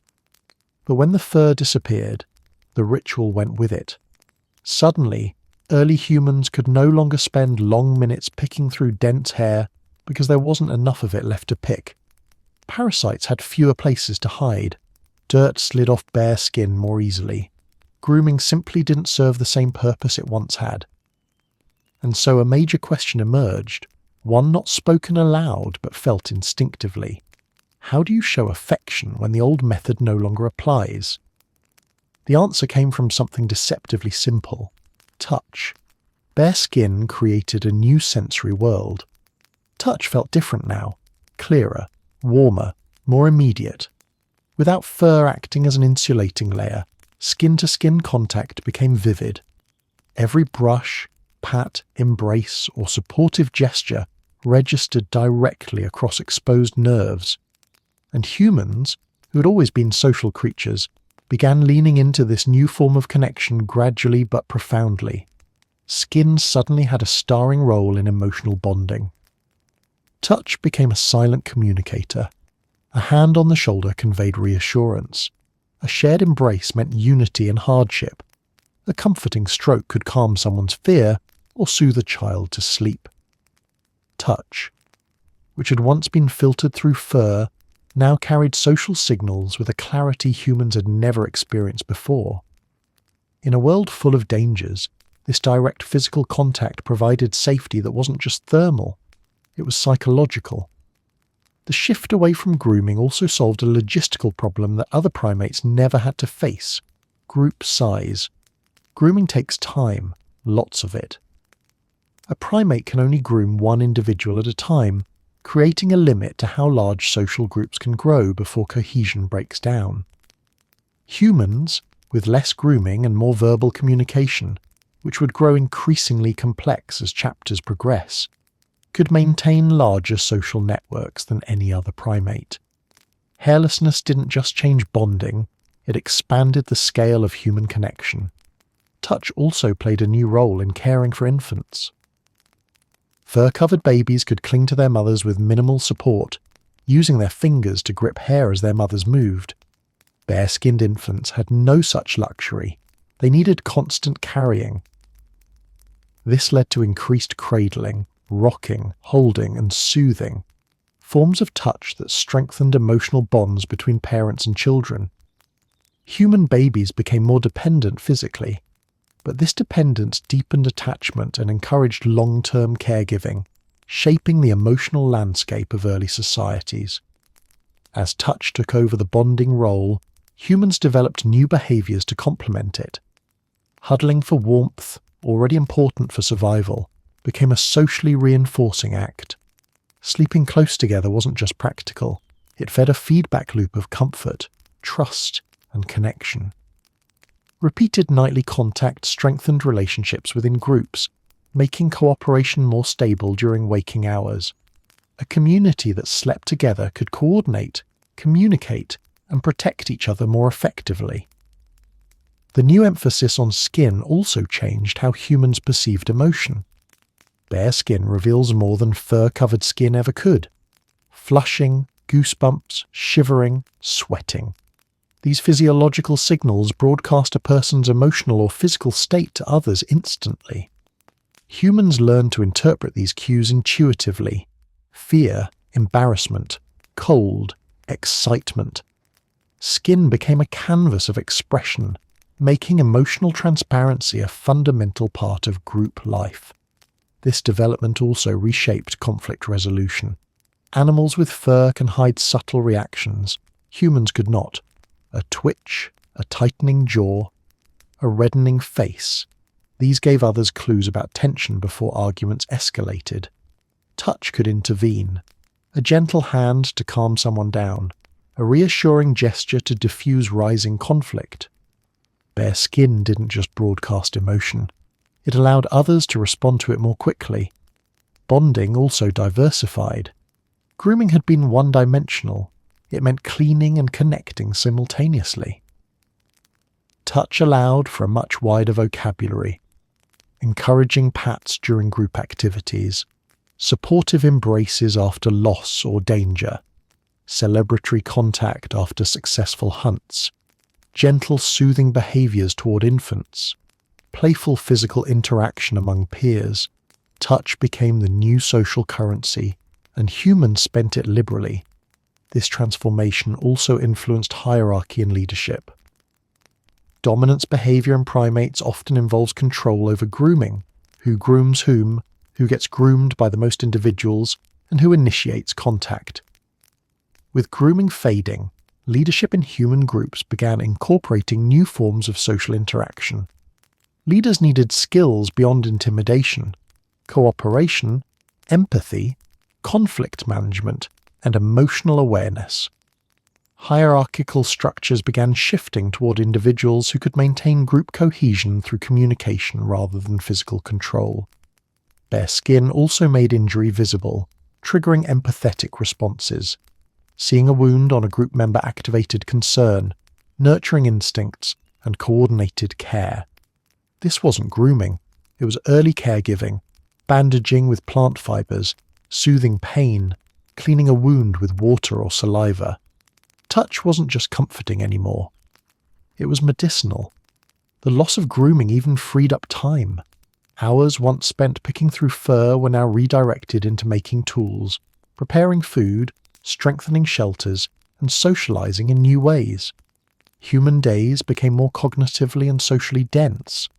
But when the fur disappeared, the ritual went with it. Suddenly, early humans could no longer spend long minutes picking through dense hair because there wasn't enough of it left to pick. Parasites had fewer places to hide. Dirt slid off bare skin more easily. Grooming simply didn't serve the same purpose it once had. And so a major question emerged, one not spoken aloud but felt instinctively. How do you show affection when the old method no longer applies? The answer came from something deceptively simple: touch. Bare skin created a new sensory world. Touch felt different now, clearer, warmer, more immediate. Without fur acting as an insulating layer, skin-to-skin contact became vivid. Every brush, pat, embrace, or supportive gesture registered directly across exposed nerves. And humans, who had always been social creatures, began leaning into this new form of connection gradually but profoundly. Skin suddenly had a starring role in emotional bonding. Touch became a silent communicator. A hand on the shoulder conveyed reassurance. A shared embrace meant unity in hardship. A comforting stroke could calm someone's fear or soothe a child to sleep. Touch, which had once been filtered through fur, now carried social signals with a clarity humans had never experienced before. In a world full of dangers, this direct physical contact provided safety that wasn't just thermal, it was psychological. The shift away from grooming also solved a logistical problem that other primates never had to face: group size. Grooming takes time, lots of it. A primate can only groom one individual at a time, creating a limit to how large social groups can grow before cohesion breaks down. Humans, with less grooming and more verbal communication, which would grow increasingly complex as chapters progress, could maintain larger social networks than any other primate. Hairlessness didn't just change bonding, it expanded the scale of human connection. Touch also played a new role in caring for infants. Fur-covered babies could cling to their mothers with minimal support, using their fingers to grip hair as their mothers moved. Bare-skinned infants had no such luxury. They needed constant carrying. This led to increased cradling, rocking, holding, and soothing, forms of touch that strengthened emotional bonds between parents and children. Human babies became more dependent physically, but this dependence deepened attachment and encouraged long-term caregiving, shaping the emotional landscape of early societies. As touch took over the bonding role, humans developed new behaviors to complement it. Huddling for warmth, already important for survival, became a socially reinforcing act. Sleeping close together wasn't just practical, it fed a feedback loop of comfort, trust, and connection. Repeated nightly contact strengthened relationships within groups, making cooperation more stable during waking hours. A community that slept together could coordinate, communicate, and protect each other more effectively. The new emphasis on skin also changed how humans perceived emotion. Bare skin reveals more than fur-covered skin ever could. flushing, goosebumps, shivering, sweating. These physiological signals broadcast a person's emotional or physical state to others instantly. Humans learn to interpret these cues intuitively: fear, embarrassment, cold, excitement. Skin became a canvas of expression, making emotional transparency a fundamental part of group life. This development also reshaped conflict resolution. Animals with fur can hide subtle reactions. Humans could not. A twitch, a tightening jaw, a reddening face. These gave others clues about tension before arguments escalated. Touch could intervene. A gentle hand to calm someone down. A reassuring gesture to diffuse rising conflict. Bare skin didn't just broadcast emotion. It allowed others to respond to it more quickly. Bonding also diversified. Grooming had been one-dimensional. It meant cleaning and connecting simultaneously. Touch allowed for a much wider vocabulary. Encouraging pats during group activities. Supportive embraces after loss or danger. Celebratory contact after successful hunts. Gentle, soothing behaviors toward infants. Playful physical interaction among peers. Touch became the new social currency, and humans spent it liberally. This transformation also influenced hierarchy and leadership. Dominance behavior in primates often involves control over grooming: who grooms whom, who gets groomed by the most individuals, and who initiates contact. With grooming fading, leadership in human groups began incorporating new forms of social interaction. Leaders needed skills beyond intimidation: cooperation, empathy, conflict management, and emotional awareness. Hierarchical structures began shifting toward individuals who could maintain group cohesion through communication rather than physical control. Bare skin also made injury visible, triggering empathetic responses. Seeing a wound on a group member activated concern, nurturing instincts, and coordinated care. This wasn't grooming. It was early caregiving, bandaging with plant fibers, soothing pain, cleaning a wound with water or saliva. Touch wasn't just comforting anymore. It was medicinal. The loss of grooming even freed up time. Hours once spent picking through fur were now redirected into making tools, preparing food, strengthening shelters, and socializing in new ways. Human days became more cognitively and socially dense.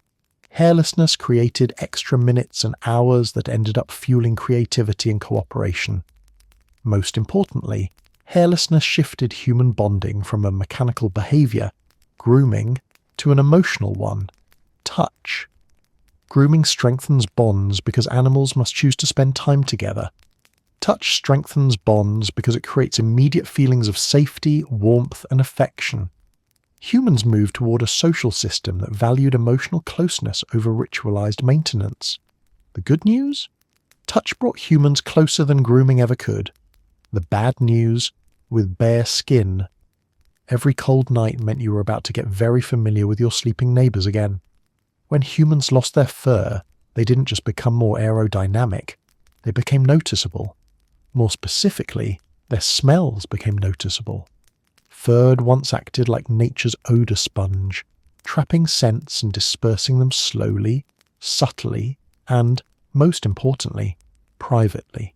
Hairlessness created extra minutes and hours that ended up fueling creativity and cooperation. Most importantly, hairlessness shifted human bonding from a mechanical behavior, grooming, to an emotional one, touch. Grooming strengthens bonds because animals must choose to spend time together. Touch strengthens bonds because it creates immediate feelings of safety, warmth, and affection. Humans moved toward a social system that valued emotional closeness over ritualized maintenance. The good news? Touch brought humans closer than grooming ever could. The bad news? With bare skin, every cold night meant you were about to get very familiar with your sleeping neighbors again. When humans lost their fur, they didn't just become more aerodynamic, they became noticeable. More specifically, their smells became noticeable. Fur had once acted like nature's odor sponge, trapping scents and dispersing them slowly, subtly, and, most importantly, privately.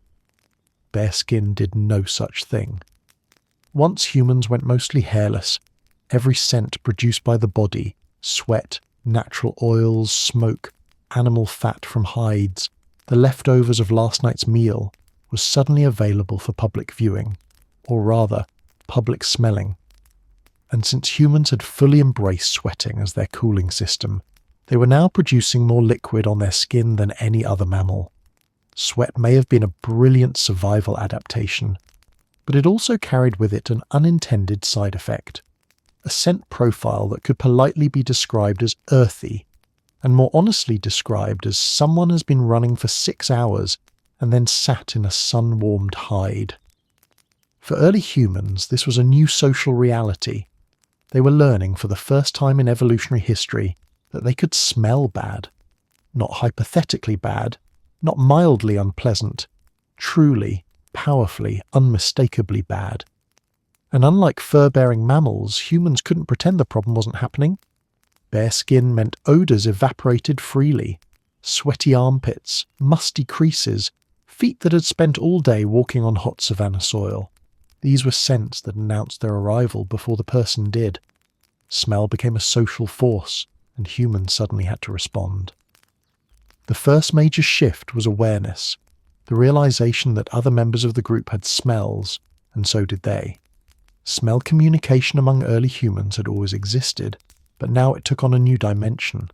Bare skin did no such thing. Once humans went mostly hairless, every scent produced by the body, sweat, natural oils, smoke, animal fat from hides, the leftovers of last night's meal, was suddenly available for public viewing, or rather, public smelling. And since humans had fully embraced sweating as their cooling system, they were now producing more liquid on their skin than any other mammal. Sweat may have been a brilliant survival adaptation, but it also carried with it an unintended side effect, a scent profile that could politely be described as earthy, and more honestly described as someone has been running for 6 hours and then sat in a sun-warmed hide. For early humans, this was a new social reality. They were learning for the first time in evolutionary history that they could smell bad. Not hypothetically bad, not mildly unpleasant, truly, powerfully, unmistakably bad. And unlike fur-bearing mammals, humans couldn't pretend the problem wasn't happening. Bare skin meant odours evaporated freely. Sweaty armpits, musty creases, feet that had spent all day walking on hot savanna soil. These were scents that announced their arrival before the person did. Smell became a social force, and humans suddenly had to respond. The first major shift was awareness, the realization that other members of the group had smells, and so did they. Smell communication among early humans had always existed, but now it took on a new dimension.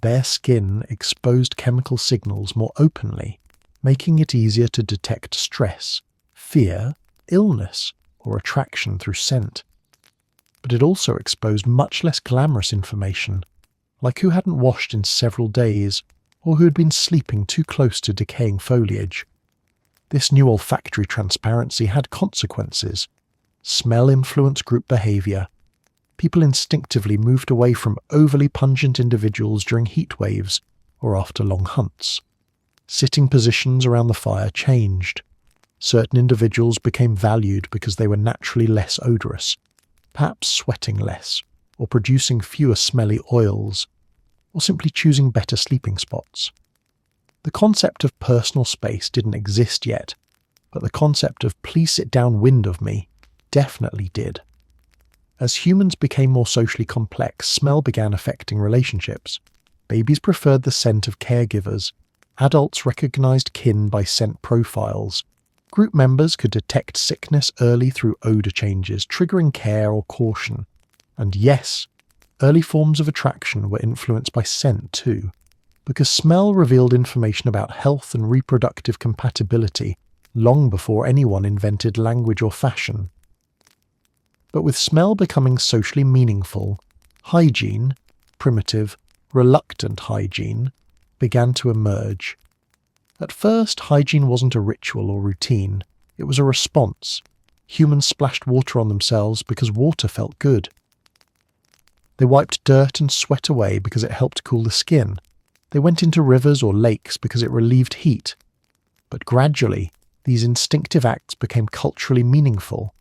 Bare skin exposed chemical signals more openly, making it easier to detect stress, fear, illness, or attraction through scent. But it also exposed much less glamorous information, like who hadn't washed in several days, or who had been sleeping too close to decaying foliage. This new olfactory transparency had consequences. Smell influenced group behaviour. People instinctively moved away from overly pungent individuals during heat waves or after long hunts. Sitting positions around the fire changed. Certain individuals became valued because they were naturally less odorous, perhaps sweating less, or producing fewer smelly oils, or simply choosing better sleeping spots. The concept of personal space didn't exist yet, but the concept of "please sit downwind of me" definitely did. As humans became more socially complex, smell began affecting relationships. Babies preferred the scent of caregivers. Adults recognized kin by scent profiles. Group members could detect sickness early through odor changes, triggering care or caution. And yes, early forms of attraction were influenced by scent too, because smell revealed information about health and reproductive compatibility long before anyone invented language or fashion. But with smell becoming socially meaningful, hygiene, primitive, reluctant hygiene, began to emerge. At first, hygiene wasn't a ritual or routine, it was a response. Humans splashed water on themselves because water felt good. They wiped dirt and sweat away because it helped cool the skin. They went into rivers or lakes because it relieved heat. But gradually, these instinctive acts became culturally meaningful.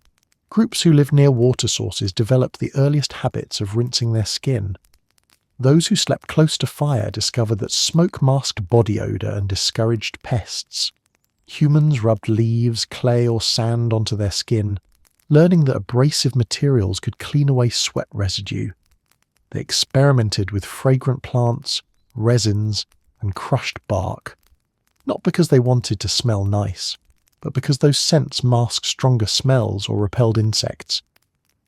Groups who lived near water sources developed the earliest habits of rinsing their skin. Those who slept close to fire discovered that smoke masked body odor and discouraged pests. Humans rubbed leaves, clay, or sand onto their skin, learning that abrasive materials could clean away sweat residue. They experimented with fragrant plants, resins, and crushed bark, not because they wanted to smell nice, but because those scents masked stronger smells or repelled insects.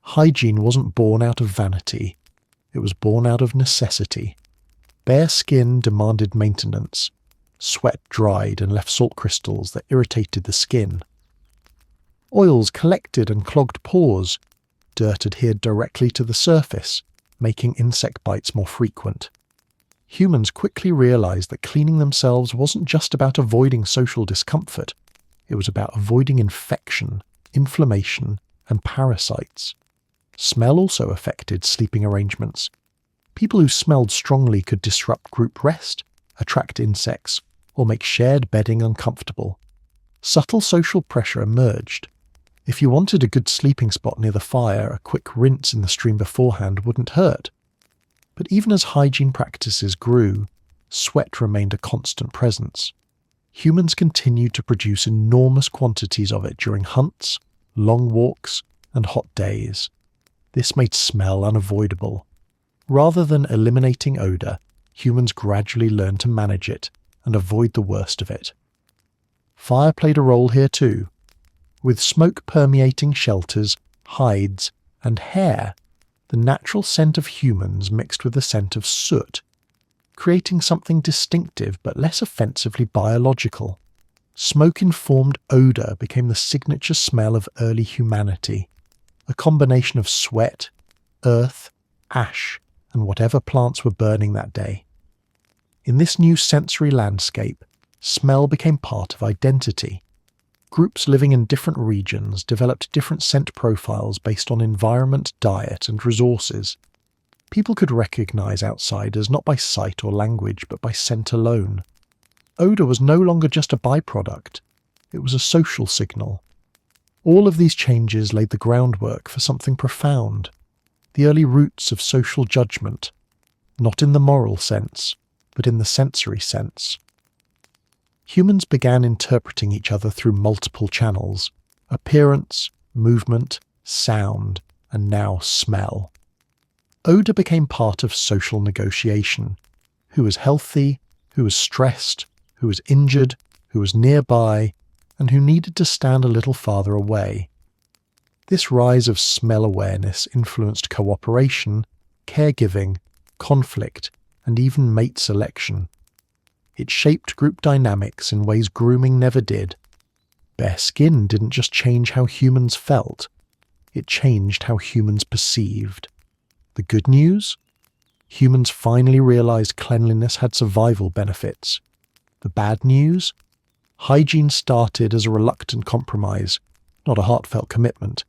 Hygiene wasn't born out of vanity. It was born out of necessity. Bare skin demanded maintenance. Sweat dried and left salt crystals that irritated the skin. Oils collected and clogged pores. Dirt adhered directly to the surface, making insect bites more frequent. Humans quickly realized that cleaning themselves wasn't just about avoiding social discomfort. It was about avoiding infection, inflammation, and parasites. Smell also affected sleeping arrangements. People who smelled strongly could disrupt group rest, attract insects, or make shared bedding uncomfortable. Subtle social pressure emerged. If you wanted a good sleeping spot near the fire, a quick rinse in the stream beforehand wouldn't hurt. But even as hygiene practices grew, sweat remained a constant presence. Humans continued to produce enormous quantities of it during hunts, long walks, and hot days. This made smell unavoidable. Rather than eliminating odor, humans gradually learned to manage it and avoid the worst of it. Fire played a role here too. With smoke permeating shelters, hides, and hair, the natural scent of humans mixed with the scent of soot, creating something distinctive but less offensively biological. Smoke-informed odor became the signature smell of early humanity, a combination of sweat, earth, ash, and whatever plants were burning that day. In this new sensory landscape, smell became part of identity. Groups living in different regions developed different scent profiles based on environment, diet, and resources. People could recognize outsiders not by sight or language, but by scent alone. Odor was no longer just a byproduct. It was a social signal. All of these changes laid the groundwork for something profound, the early roots of social judgment, not in the moral sense, but in the sensory sense. Humans began interpreting each other through multiple channels: appearance, movement, sound, and now smell. Odor became part of social negotiation. Who was healthy, who was stressed, who was injured, who was nearby, and who needed to stand a little farther away. This rise of smell awareness influenced cooperation, caregiving, conflict, and even mate selection. It shaped group dynamics in ways grooming never did. Bare skin didn't just change how humans felt, it changed how humans perceived. The good news? Humans finally realized cleanliness had survival benefits. The bad news? Hygiene started as a reluctant compromise, not a heartfelt commitment,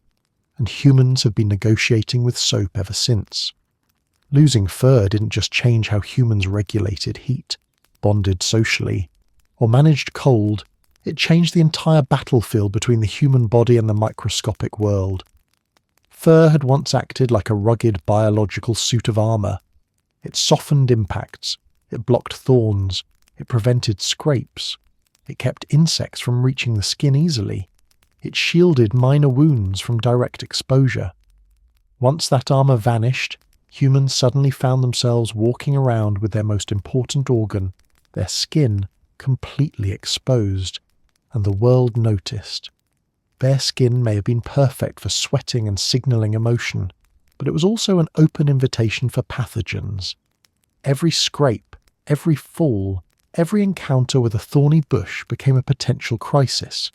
and humans have been negotiating with soap ever since. Losing fur didn't just change how humans regulated heat, bonded socially, or managed cold, it changed the entire battlefield between the human body and the microscopic world. Fur had once acted like a rugged biological suit of armor. It softened impacts, it blocked thorns, it prevented scrapes, it kept insects from reaching the skin easily, it shielded minor wounds from direct exposure. Once that armor vanished, humans suddenly found themselves walking around with their most important organ, their skin, completely exposed, and the world noticed. Bare skin may have been perfect for sweating and signalling emotion, but it was also an open invitation for pathogens. Every scrape, every fall, every encounter with a thorny bush became a potential crisis.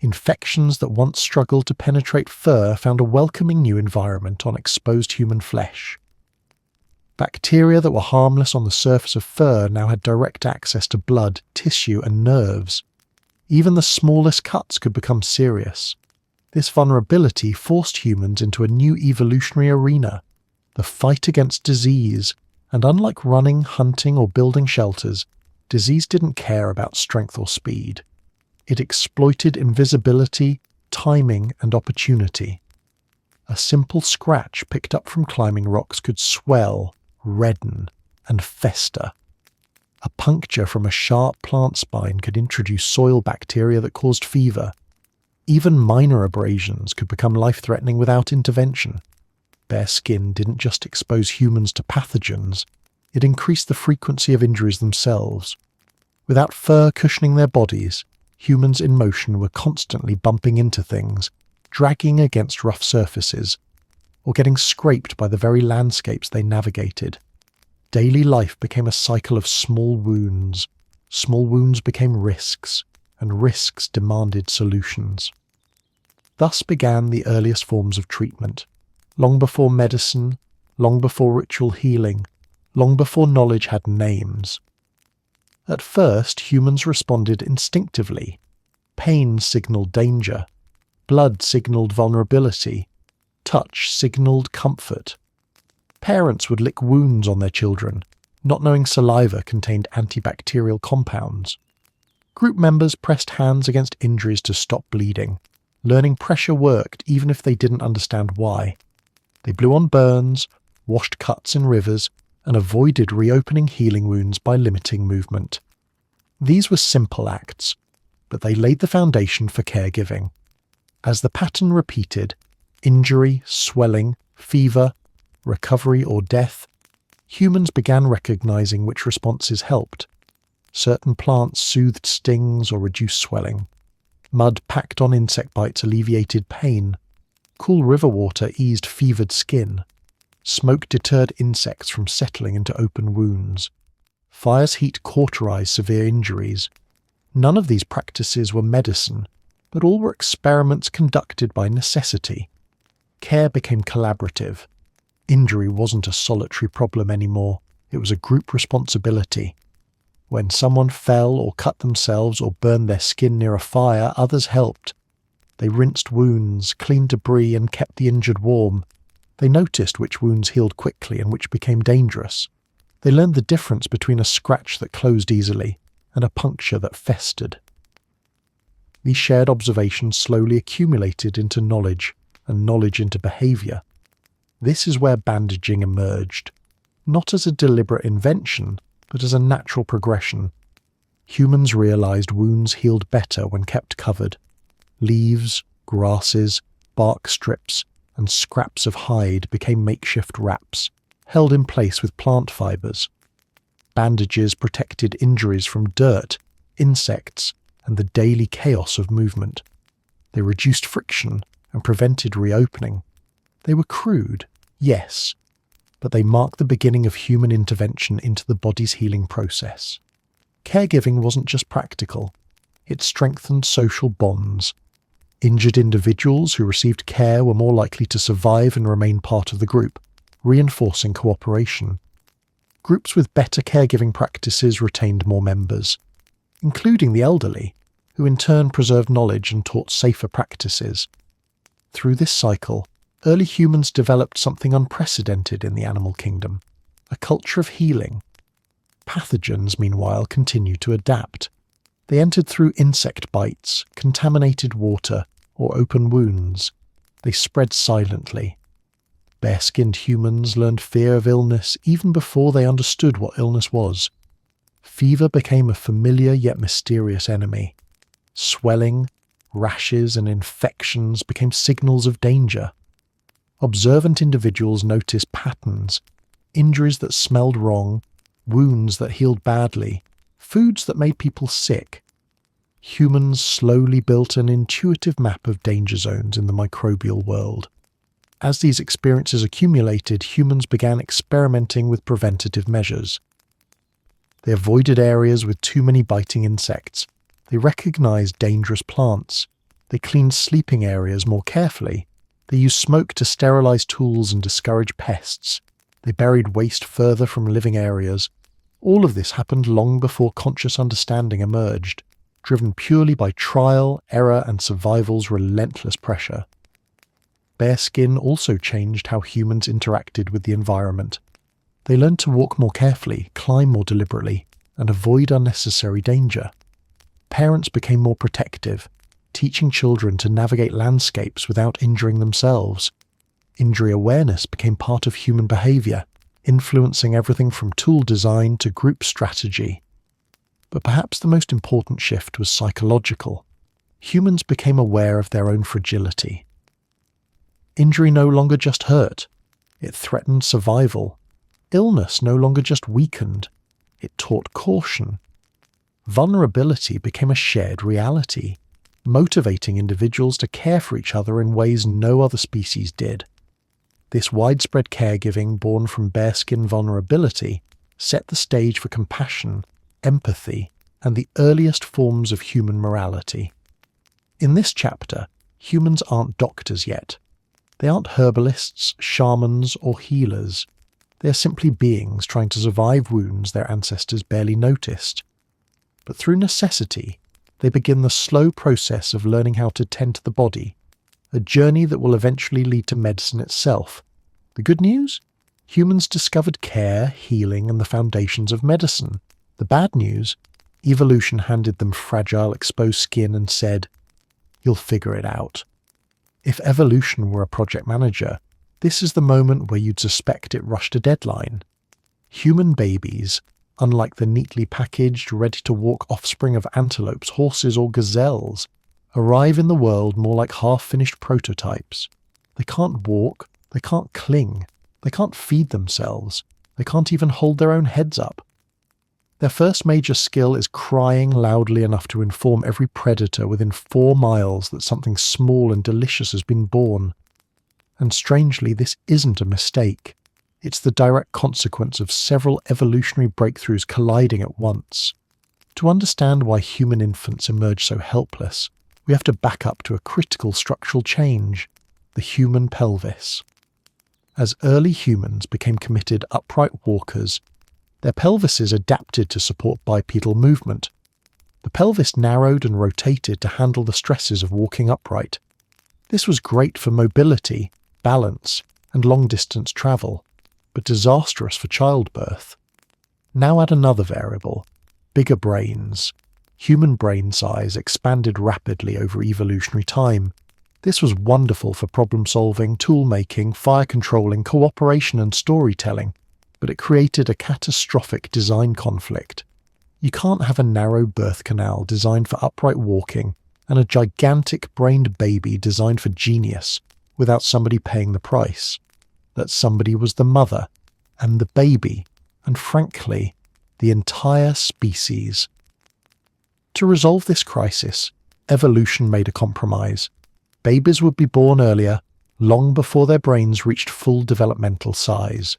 Infections that once struggled to penetrate fur found a welcoming new environment on exposed human flesh. Bacteria that were harmless on the surface of fur now had direct access to blood, tissue, and nerves. Even the smallest cuts could become serious. This vulnerability forced humans into a new evolutionary arena, the fight against disease, and unlike running, hunting, or building shelters, disease didn't care about strength or speed. It exploited invisibility, timing, and opportunity. A simple scratch picked up from climbing rocks could swell, redden, and fester. A puncture from a sharp plant spine could introduce soil bacteria that caused fever. Even minor abrasions could become life-threatening without intervention. Bare skin didn't just expose humans to pathogens, it increased the frequency of injuries themselves. Without fur cushioning their bodies, humans in motion were constantly bumping into things, dragging against rough surfaces, or getting scraped by the very landscapes they navigated. Daily life became a cycle of small wounds. Small wounds became risks, and risks demanded solutions. Thus began the earliest forms of treatment, long before medicine, long before ritual healing, long before knowledge had names. At first, humans responded instinctively. Pain signaled danger. Blood signaled vulnerability. Touch signaled comfort. Parents would lick wounds on their children, not knowing saliva contained antibacterial compounds. Group members pressed hands against injuries to stop bleeding, learning pressure worked even if they didn't understand why. They blew on burns, washed cuts in rivers, and avoided reopening healing wounds by limiting movement. These were simple acts, but they laid the foundation for caregiving. As the pattern repeated, injury, swelling, fever, recovery, or death, humans began recognizing which responses helped. Certain plants soothed stings or reduced swelling. Mud packed on insect bites alleviated pain. Cool river water eased fevered skin. Smoke deterred insects from settling into open wounds. Fire's heat cauterized severe injuries. None of these practices were medicine, but all were experiments conducted by necessity. Care became collaborative. Injury wasn't a solitary problem anymore, it was a group responsibility. When someone fell or cut themselves or burned their skin near a fire, others helped. They rinsed wounds, cleaned debris, and kept the injured warm. They noticed which wounds healed quickly and which became dangerous. They learned the difference between a scratch that closed easily and a puncture that festered. These shared observations slowly accumulated into knowledge, and knowledge into behaviour. This is where bandaging emerged, not as a deliberate invention, but as a natural progression. Humans realised wounds healed better when kept covered. Leaves, grasses, bark strips, and scraps of hide became makeshift wraps, held in place with plant fibres. Bandages protected injuries from dirt, insects, and the daily chaos of movement. They reduced friction and prevented reopening. They were crude, yes, but they marked the beginning of human intervention into the body's healing process. Caregiving wasn't just practical, it strengthened social bonds. Injured individuals who received care were more likely to survive and remain part of the group, reinforcing cooperation. Groups with better caregiving practices retained more members, including the elderly, who in turn preserved knowledge and taught safer practices. Through this cycle, early humans developed something unprecedented in the animal kingdom, a culture of healing. Pathogens, meanwhile, continued to adapt. They entered through insect bites, contaminated water, or open wounds. They spread silently. Bare-skinned humans learned fear of illness even before they understood what illness was. Fever became a familiar yet mysterious enemy. Swelling, rashes, and infections became signals of danger. Observant individuals noticed patterns, injuries that smelled wrong, wounds that healed badly, foods that made people sick. Humans slowly built an intuitive map of danger zones in the microbial world. As these experiences accumulated, humans began experimenting with preventative measures. They avoided areas with too many biting insects. They recognized dangerous plants. They cleaned sleeping areas more carefully. They used smoke to sterilize tools and discourage pests. They buried waste further from living areas. All of this happened long before conscious understanding emerged, driven purely by trial, error, and survival's relentless pressure. Bearskin also changed how humans interacted with the environment. They learned to walk more carefully, climb more deliberately, and avoid unnecessary danger. Parents became more protective, teaching children to navigate landscapes without injuring themselves. Injury awareness became part of human behavior, influencing everything from tool design to group strategy. But perhaps the most important shift was psychological. Humans became aware of their own fragility. Injury no longer just hurt, it threatened survival. Illness no longer just weakened, it taught caution. Vulnerability became a shared reality, motivating individuals to care for each other in ways no other species did. This widespread caregiving born from bearskin vulnerability set the stage for compassion, empathy, and the earliest forms of human morality. In this chapter, humans aren't doctors yet. They aren't herbalists, shamans, or healers. They are simply beings trying to survive wounds their ancestors barely noticed. But through necessity, they begin the slow process of learning how to tend to the body, a journey that will eventually lead to medicine itself. The good news? Humans discovered care, healing, and the foundations of medicine. The bad news? Evolution handed them fragile, exposed skin and said, "You'll figure it out." If evolution were a project manager, this is the moment where you'd suspect it rushed a deadline. Human babies, unlike the neatly packaged, ready-to-walk offspring of antelopes, horses, or gazelles, arrive in the world more like half-finished prototypes. They can't walk, they can't cling, they can't feed themselves, they can't even hold their own heads up. Their first major skill is crying loudly enough to inform every predator within 4 miles that something small and delicious has been born. And strangely, this isn't a mistake. It's the direct consequence of several evolutionary breakthroughs colliding at once. To understand why human infants emerge so helpless, we have to back up to a critical structural change: the human pelvis. As early humans became committed upright walkers, their pelvises adapted to support bipedal movement. The pelvis narrowed and rotated to handle the stresses of walking upright. This was great for mobility, balance, and long-distance travel, but disastrous for childbirth. Now add another variable: bigger brains. Human brain size expanded rapidly over evolutionary time. This was wonderful for problem-solving, tool-making, fire-controlling, cooperation and storytelling, but it created a catastrophic design conflict. You can't have a narrow birth canal designed for upright walking and a gigantic-brained baby designed for genius without somebody paying the price. That somebody was the mother, and the baby, and frankly, the entire species. To resolve this crisis, evolution made a compromise. Babies would be born earlier, long before their brains reached full developmental size.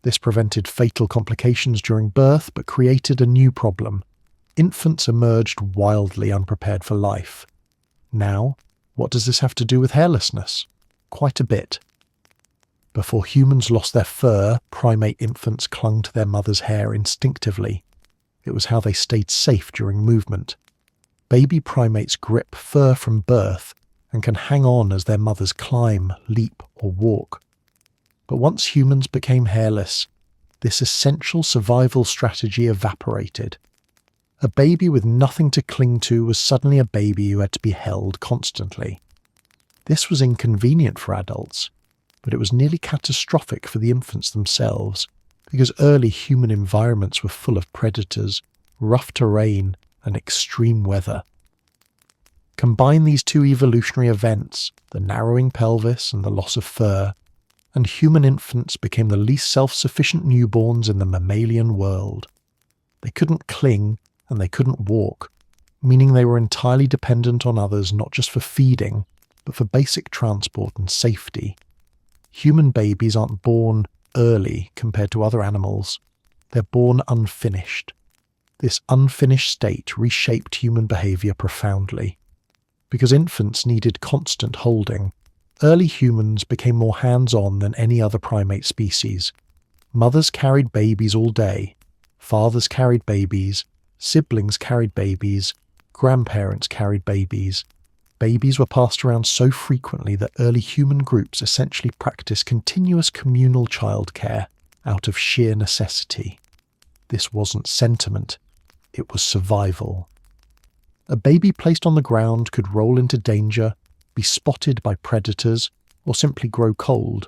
This prevented fatal complications during birth, but created a new problem. Infants emerged wildly unprepared for life. Now, what does this have to do with hairlessness? Quite a bit. Before humans lost their fur, primate infants clung to their mother's hair instinctively. It was how they stayed safe during movement. Baby primates grip fur from birth and can hang on as their mothers climb, leap, or walk. But once humans became hairless, this essential survival strategy evaporated. A baby with nothing to cling to was suddenly a baby who had to be held constantly. This was inconvenient for adults, but it was nearly catastrophic for the infants themselves, because early human environments were full of predators, rough terrain, and extreme weather. Combine these two evolutionary events, the narrowing pelvis and the loss of fur, and human infants became the least self-sufficient newborns in the mammalian world. They couldn't cling and they couldn't walk, meaning they were entirely dependent on others not just for feeding, but for basic transport and safety. Human babies aren't born early compared to other animals. They're born unfinished. This unfinished state reshaped human behavior profoundly. Because infants needed constant holding, early humans became more hands-on than any other primate species. Mothers carried babies all day, fathers carried babies, siblings carried babies, grandparents carried babies. Babies were passed around so frequently that early human groups essentially practiced continuous communal childcare out of sheer necessity. This wasn't sentiment, it was survival. A baby placed on the ground could roll into danger, be spotted by predators, or simply grow cold.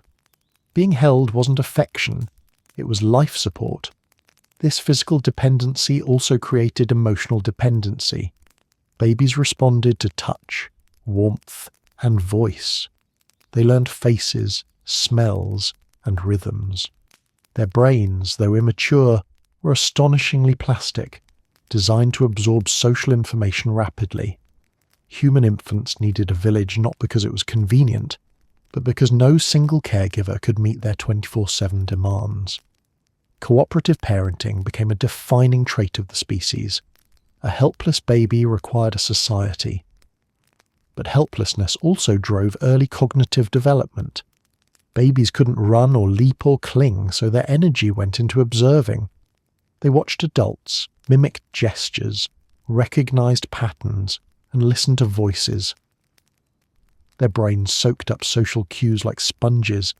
Being held wasn't affection, it was life support. This physical dependency also created emotional dependency. Babies responded to touch, warmth, and voice. They learned faces, smells, and rhythms. Their brains, though immature, were astonishingly plastic, designed to absorb social information rapidly. Human infants needed a village not because it was convenient, but because no single caregiver could meet their 24/7 demands. Cooperative parenting became a defining trait of the species. A helpless baby required a society. But helplessness also drove early cognitive development. Babies couldn't run or leap or cling, so their energy went into observing. They watched adults, mimicked gestures, recognized patterns, and listened to voices. Their brains soaked up social cues like sponges.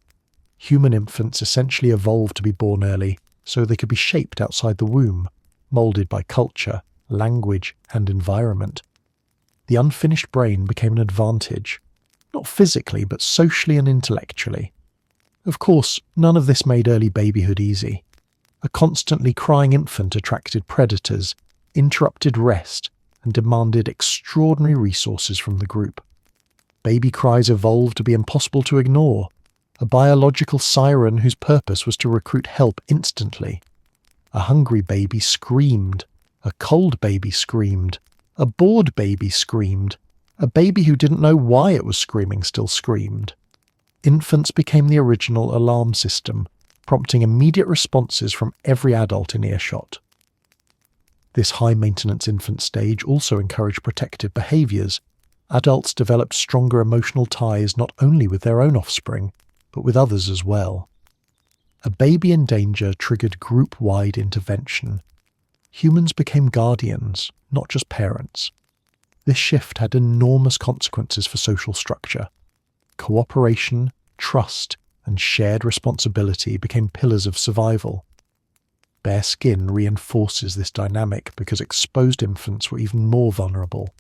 Human infants essentially evolved to be born early, so they could be shaped outside the womb, molded by culture, language, and environment. The unfinished brain became an advantage, not physically, but socially and intellectually. Of course, none of this made early babyhood easy. A constantly crying infant attracted predators, interrupted rest, and demanded extraordinary resources from the group. Baby cries evolved to be impossible to ignore, a biological siren whose purpose was to recruit help instantly. A hungry baby screamed, a cold baby screamed, a bored baby screamed, a baby who didn't know why it was screaming still screamed. Infants became the original alarm system, prompting immediate responses from every adult in earshot. This high-maintenance infant stage also encouraged protective behaviours. Adults developed stronger emotional ties not only with their own offspring, but with others as well. A baby in danger triggered group-wide intervention. Humans became guardians, not just parents. This shift had enormous consequences for social structure. Cooperation, trust, and shared responsibility became pillars of survival. Bare skin reinforces this dynamic because exposed infants were even more vulnerable.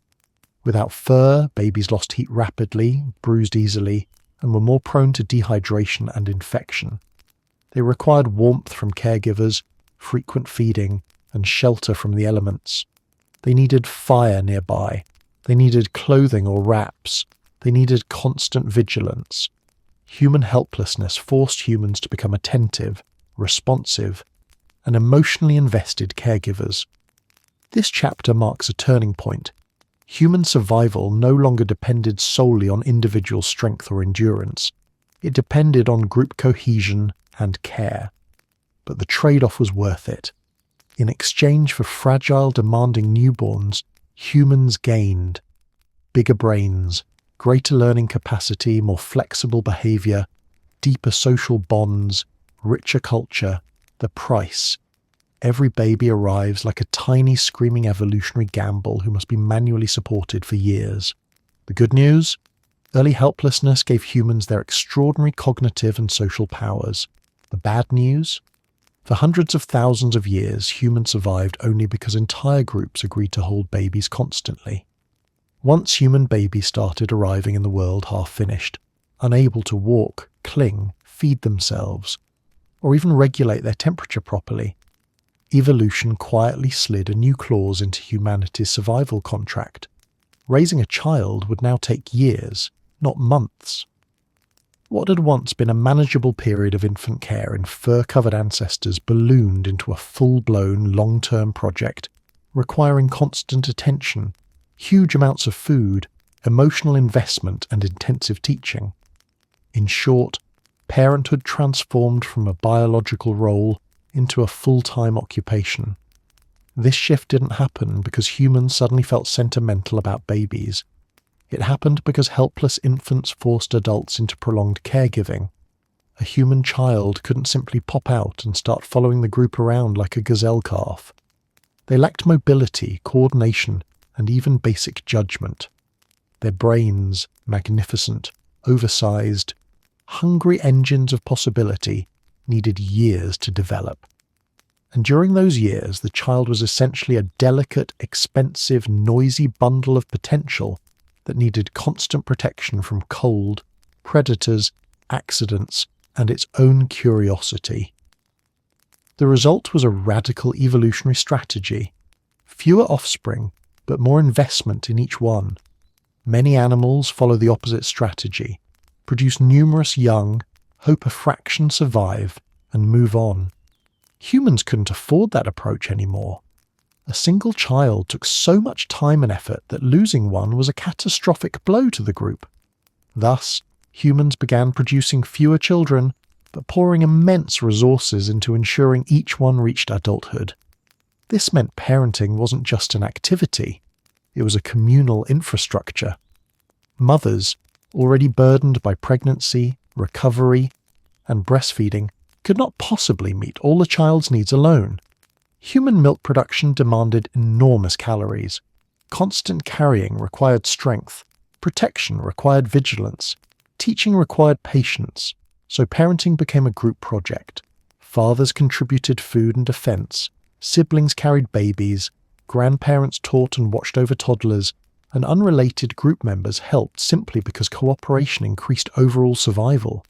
Without fur, babies lost heat rapidly, bruised easily, and were more prone to dehydration and infection. They required warmth from caregivers, frequent feeding, and shelter from the elements. They needed fire nearby. They needed clothing or wraps. They needed constant vigilance. Human helplessness forced humans to become attentive, responsive, and emotionally invested caregivers. This chapter marks a turning point. Human survival no longer depended solely on individual strength or endurance. It depended on group cohesion and care. But the trade-off was worth it. In exchange for fragile, demanding newborns, humans gained bigger brains, greater learning capacity, more flexible behavior, deeper social bonds, richer culture. The price: every baby arrives like a tiny screaming evolutionary gamble who must be manually supported for years. The good news? Early helplessness gave humans their extraordinary cognitive and social powers. The bad news? For hundreds of thousands of years, humans survived only because entire groups agreed to hold babies constantly. Once human babies started arriving in the world half-finished, unable to walk, cling, feed themselves, or even regulate their temperature properly, evolution quietly slid a new clause into humanity's survival contract. Raising a child would now take years, not months. What had once been a manageable period of infant care in fur-covered ancestors ballooned into a full-blown, long-term project, requiring constant attention, huge amounts of food, emotional investment, and intensive teaching. In short, parenthood transformed from a biological role into a full-time occupation. This shift didn't happen because humans suddenly felt sentimental about babies. It happened because helpless infants forced adults into prolonged caregiving. A human child couldn't simply pop out and start following the group around like a gazelle calf. They lacked mobility, coordination, and even basic judgment. Their brains, magnificent, oversized, hungry engines of possibility, needed years to develop. And during those years, the child was essentially a delicate, expensive, noisy bundle of potential that needed constant protection from cold, predators, accidents, and its own curiosity. The result was a radical evolutionary strategy. Fewer offspring, but more investment in each one. Many animals follow the opposite strategy, produce numerous young, hope a fraction survive, and move on. Humans couldn't afford that approach anymore. A single child took so much time and effort that losing one was a catastrophic blow to the group. Thus, humans began producing fewer children, but pouring immense resources into ensuring each one reached adulthood. This meant parenting wasn't just an activity, it was a communal infrastructure. Mothers, already burdened by pregnancy, recovery, and breastfeeding, could not possibly meet all the child's needs alone. Human milk production demanded enormous calories. Constant carrying required strength. Protection required vigilance. Teaching required patience. So parenting became a group project. Fathers contributed food and defense. Siblings carried babies. Grandparents taught and watched over toddlers. And unrelated group members helped simply because cooperation increased overall survival.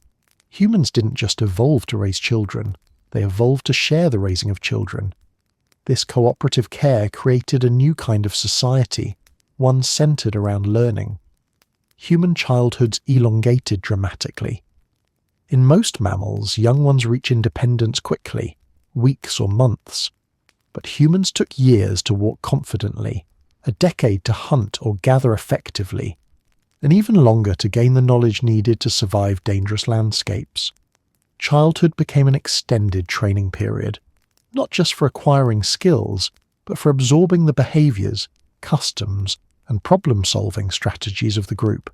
Humans didn't just evolve to raise children. They evolved to share the raising of children. This cooperative care created a new kind of society, one centered around learning. Human childhoods elongated dramatically. In most mammals, young ones reach independence quickly, weeks or months. But humans took years to walk confidently, a decade to hunt or gather effectively, and even longer to gain the knowledge needed to survive dangerous landscapes. Childhood became an extended training period, not just for acquiring skills, but for absorbing the behaviors, customs, and problem-solving strategies of the group.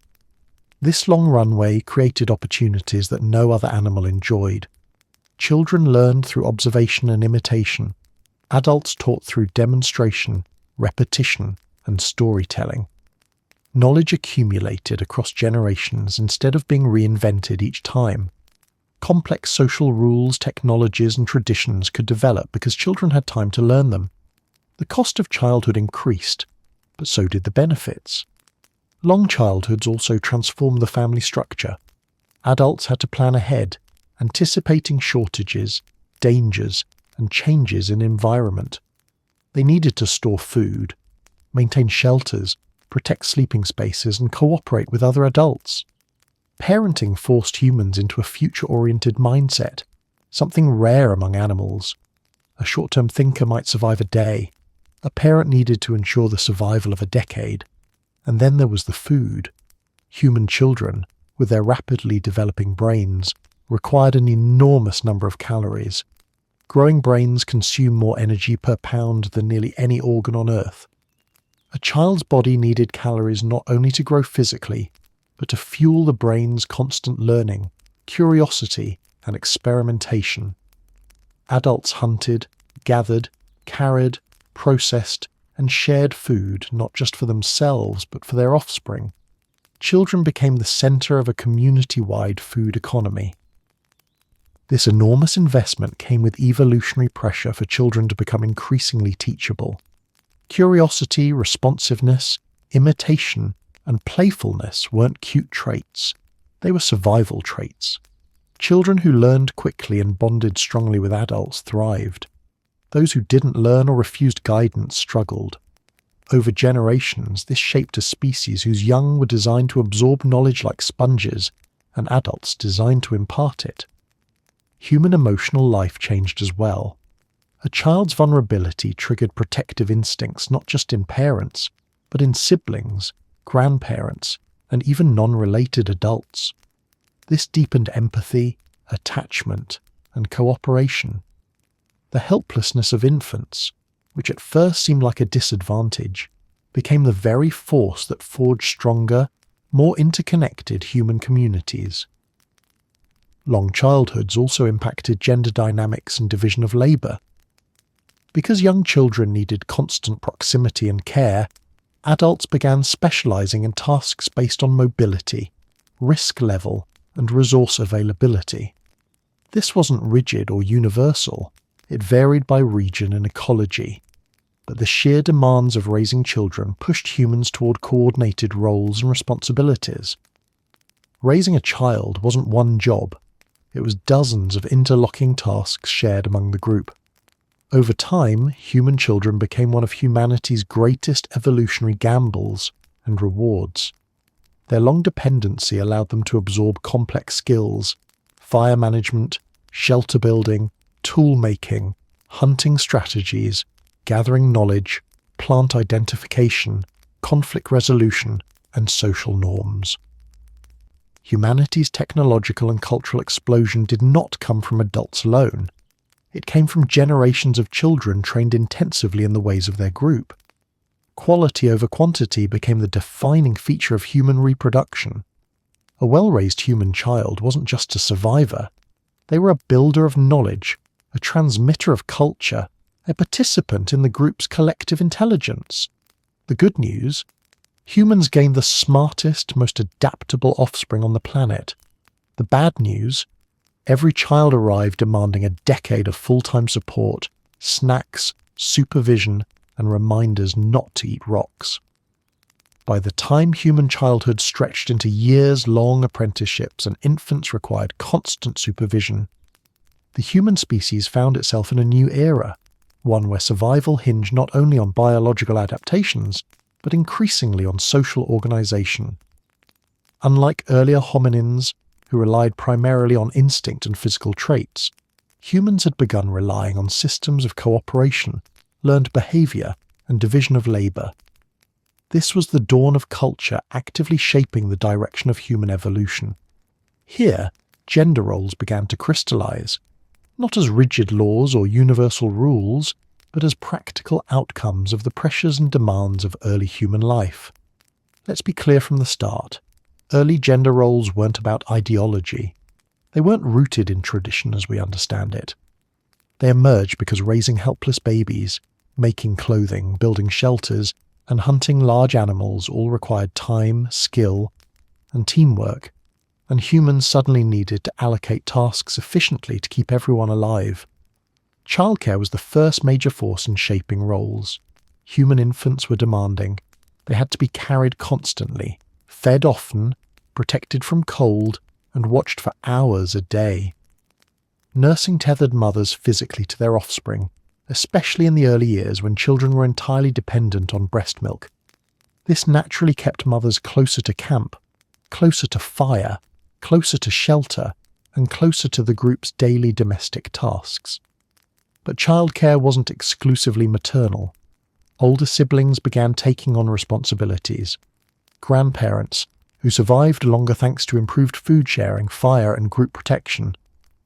This long runway created opportunities that no other animal enjoyed. Children learned through observation and imitation. Adults taught through demonstration, repetition, and storytelling. Knowledge accumulated across generations instead of being reinvented each time. Complex social rules, technologies, and traditions could develop because children had time to learn them. The cost of childhood increased, but so did the benefits. Long childhoods also transformed the family structure. Adults had to plan ahead, anticipating shortages, dangers, and changes in environment. They needed to store food, maintain shelters, protect sleeping spaces, and cooperate with other adults. Parenting forced humans into a future-oriented mindset, something rare among animals. A short-term thinker might survive a day. A parent needed to ensure the survival of a decade. And then there was the food. Human children, with their rapidly developing brains, required an enormous number of calories. Growing brains consume more energy per pound than nearly any organ on Earth. A child's body needed calories not only to grow physically, but to fuel the brain's constant learning, curiosity, and experimentation. Adults hunted, gathered, carried, processed, and shared food not just for themselves but for their offspring. Children became the center of a community-wide food economy. This enormous investment came with evolutionary pressure for children to become increasingly teachable. Curiosity, responsiveness, imitation, and playfulness weren't cute traits. They were survival traits. Children who learned quickly and bonded strongly with adults thrived. Those who didn't learn or refused guidance struggled. Over generations, this shaped a species whose young were designed to absorb knowledge like sponges, and adults designed to impart it. Human emotional life changed as well. A child's vulnerability triggered protective instincts not just in parents, but in siblings, grandparents, and even non-related adults. This deepened empathy, attachment, and cooperation. The helplessness of infants, which at first seemed like a disadvantage, became the very force that forged stronger, more interconnected human communities. Long childhoods also impacted gender dynamics and division of labour. Because young children needed constant proximity and care, adults began specialising in tasks based on mobility, risk level, and resource availability. This wasn't rigid or universal. It varied by region and ecology. But the sheer demands of raising children pushed humans toward coordinated roles and responsibilities. Raising a child wasn't one job. It was dozens of interlocking tasks shared among the group. Over time, human children became one of humanity's greatest evolutionary gambles and rewards. Their long dependency allowed them to absorb complex skills, fire management, shelter building, tool making, hunting strategies, gathering knowledge, plant identification, conflict resolution, and social norms. Humanity's technological and cultural explosion did not come from adults alone. It came from generations of children trained intensively in the ways of their group. Quality over quantity became the defining feature of human reproduction. A well-raised human child wasn't just a survivor. They were a builder of knowledge, a transmitter of culture, a participant in the group's collective intelligence. The good news? Humans gained the smartest, most adaptable offspring on the planet. The bad news? Every child arrived demanding a decade of full-time support, snacks, supervision, and reminders not to eat rocks. By the time human childhood stretched into years-long apprenticeships and infants required constant supervision, the human species found itself in a new era, one where survival hinged not only on biological adaptations, but increasingly on social organization. Unlike earlier hominins, who relied primarily on instinct and physical traits, humans had begun relying on systems of cooperation, learned behavior, and division of labor. This was the dawn of culture actively shaping the direction of human evolution. Here, gender roles began to crystallize, not as rigid laws or universal rules, but as practical outcomes of the pressures and demands of early human life. Let's be clear from the start. Early gender roles weren't about ideology. They weren't rooted in tradition as we understand it. They emerged because raising helpless babies, making clothing, building shelters, and hunting large animals all required time, skill, and teamwork, and humans suddenly needed to allocate tasks efficiently to keep everyone alive. Childcare was the first major force in shaping roles. Human infants were demanding. They had to be carried constantly, fed often, protected from cold, and watched for hours a day. Nursing tethered mothers physically to their offspring, especially in the early years when children were entirely dependent on breast milk. This naturally kept mothers closer to camp, closer to fire, closer to shelter, and closer to the group's daily domestic tasks. But childcare wasn't exclusively maternal. Older siblings began taking on responsibilities. Grandparents, who survived longer thanks to improved food sharing, fire, and group protection,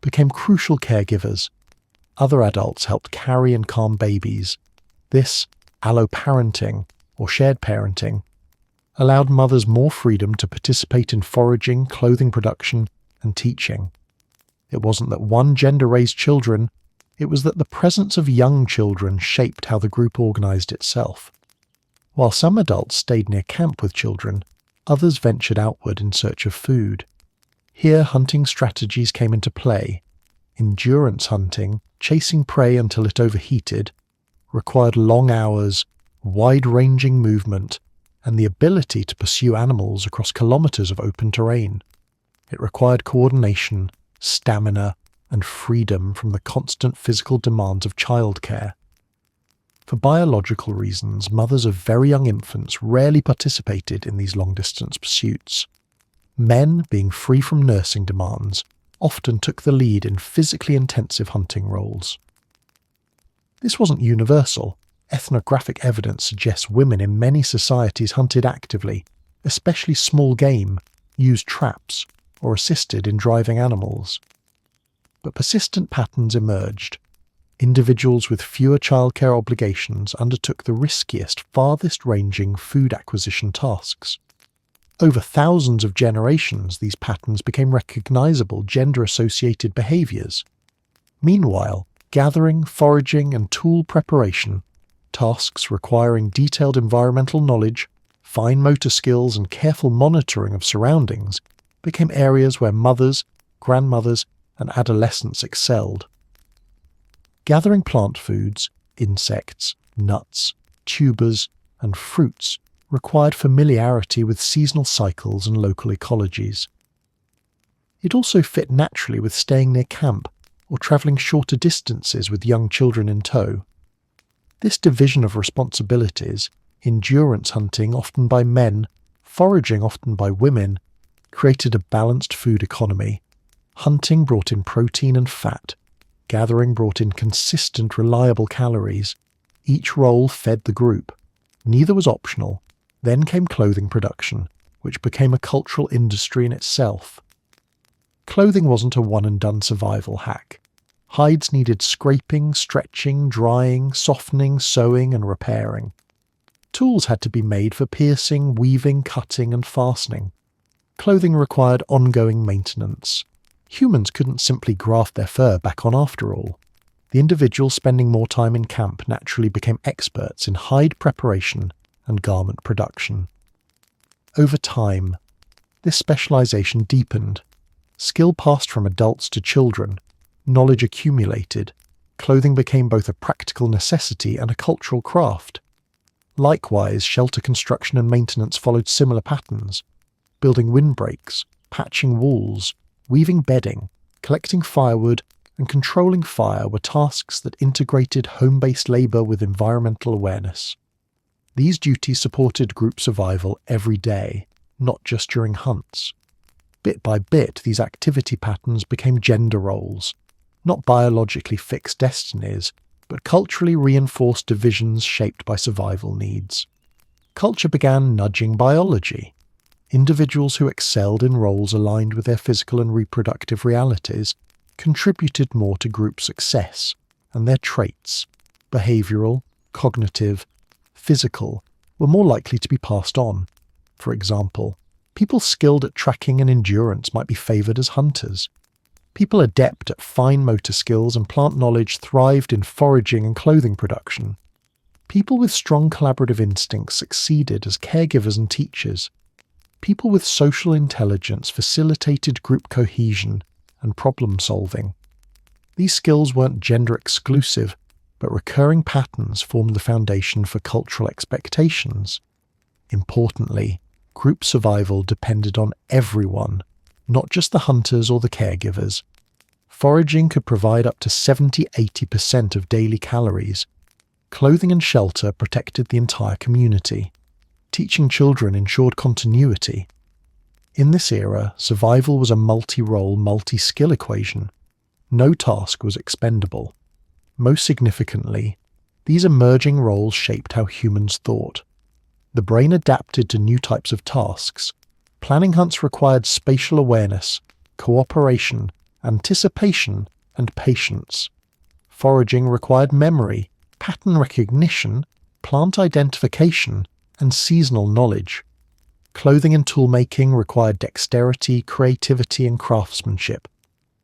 became crucial caregivers. Other adults helped carry and calm babies. This alloparenting, or shared parenting, allowed mothers more freedom to participate in foraging, clothing production, and teaching. It wasn't that one gender raised children, it was that the presence of young children shaped how the group organized itself. While some adults stayed near camp with children, others ventured outward in search of food. Here hunting strategies came into play. Endurance hunting, chasing prey until it overheated, required long hours, wide-ranging movement, and the ability to pursue animals across kilometers of open terrain. It required coordination, stamina, and freedom from the constant physical demands of childcare. For biological reasons, mothers of very young infants rarely participated in these long-distance pursuits. Men, being free from nursing demands, often took the lead in physically intensive hunting roles. This wasn't universal. Ethnographic evidence suggests women in many societies hunted actively, especially small game, used traps, or assisted in driving animals. But persistent patterns emerged. Individuals with fewer childcare obligations undertook the riskiest, farthest-ranging food acquisition tasks. Over thousands of generations, these patterns became recognizable gender-associated behaviors. Meanwhile, gathering, foraging, and tool preparation, tasks requiring detailed environmental knowledge, fine motor skills, and careful monitoring of surroundings, became areas where mothers, grandmothers, and adolescents excelled. Gathering plant foods, insects, nuts, tubers, and fruits required familiarity with seasonal cycles and local ecologies. It also fit naturally with staying near camp or travelling shorter distances with young children in tow. This division of responsibilities, endurance hunting often by men, foraging often by women, created a balanced food economy. Hunting brought in protein and fat. Gathering brought in consistent, reliable calories. Each role fed the group. Neither was optional. Then came clothing production, which became a cultural industry in itself. Clothing wasn't a one-and-done survival hack. Hides needed scraping, stretching, drying, softening, sewing, and repairing. Tools had to be made for piercing, weaving, cutting, and fastening. Clothing required ongoing maintenance. Humans couldn't simply graft their fur back on after all. The individuals spending more time in camp naturally became experts in hide preparation and garment production. Over time, this specialization deepened. Skill passed from adults to children. Knowledge accumulated. Clothing became both a practical necessity and a cultural craft. Likewise, shelter construction and maintenance followed similar patterns. Building windbreaks, patching walls, weaving bedding, collecting firewood, and controlling fire were tasks that integrated home-based labor with environmental awareness. These duties supported group survival every day, not just during hunts. Bit by bit, these activity patterns became gender roles, not biologically fixed destinies, but culturally reinforced divisions shaped by survival needs. Culture began nudging biology. Individuals who excelled in roles aligned with their physical and reproductive realities contributed more to group success, and their traits, behavioral, cognitive, physical, were more likely to be passed on. For example, people skilled at tracking and endurance might be favored as hunters. People adept at fine motor skills and plant knowledge thrived in foraging and clothing production. People with strong collaborative instincts succeeded as caregivers and teachers. people with social intelligence facilitated group cohesion and problem solving. These skills weren't gender exclusive, but recurring patterns formed the foundation for cultural expectations. Importantly, group survival depended on everyone, not just the hunters or the caregivers. Foraging could provide up to 70–80% of daily calories. Clothing and shelter protected the entire community. Teaching children ensured continuity. In this era, survival was a multi-role, multi-skill equation. No task was expendable. Most significantly, these emerging roles shaped how humans thought. The brain adapted to new types of tasks. Planning hunts required spatial awareness, cooperation, anticipation, and patience. Foraging required memory, pattern recognition, plant identification, and seasonal knowledge. Clothing and toolmaking required dexterity, creativity, and craftsmanship.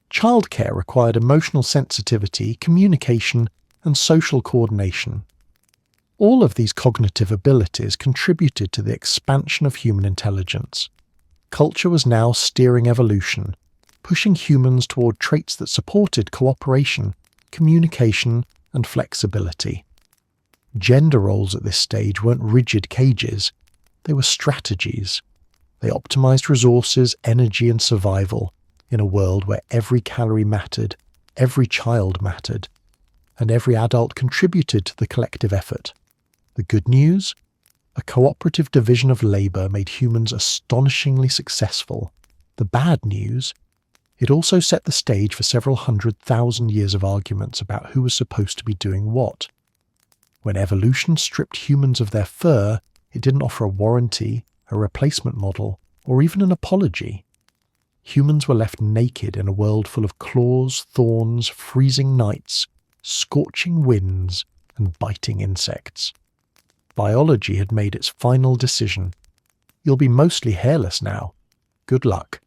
Childcare required emotional sensitivity, communication, and social coordination. All of these cognitive abilities contributed to the expansion of human intelligence. Culture was now steering evolution, pushing humans toward traits that supported cooperation, communication, and flexibility. Gender roles at this stage weren't rigid cages, they were strategies. They optimized resources, energy, and survival in a world where every calorie mattered, every child mattered, and every adult contributed to the collective effort. The good news? A cooperative division of labour made humans astonishingly successful. The bad news? It also set the stage for several 100,000 years of arguments about who was supposed to be doing what. When evolution stripped humans of their fur, it didn't offer a warranty, a replacement model, or even an apology. Humans were left naked in a world full of claws, thorns, freezing nights, scorching winds, and biting insects. Biology had made its final decision. You'll be mostly hairless now. Good luck.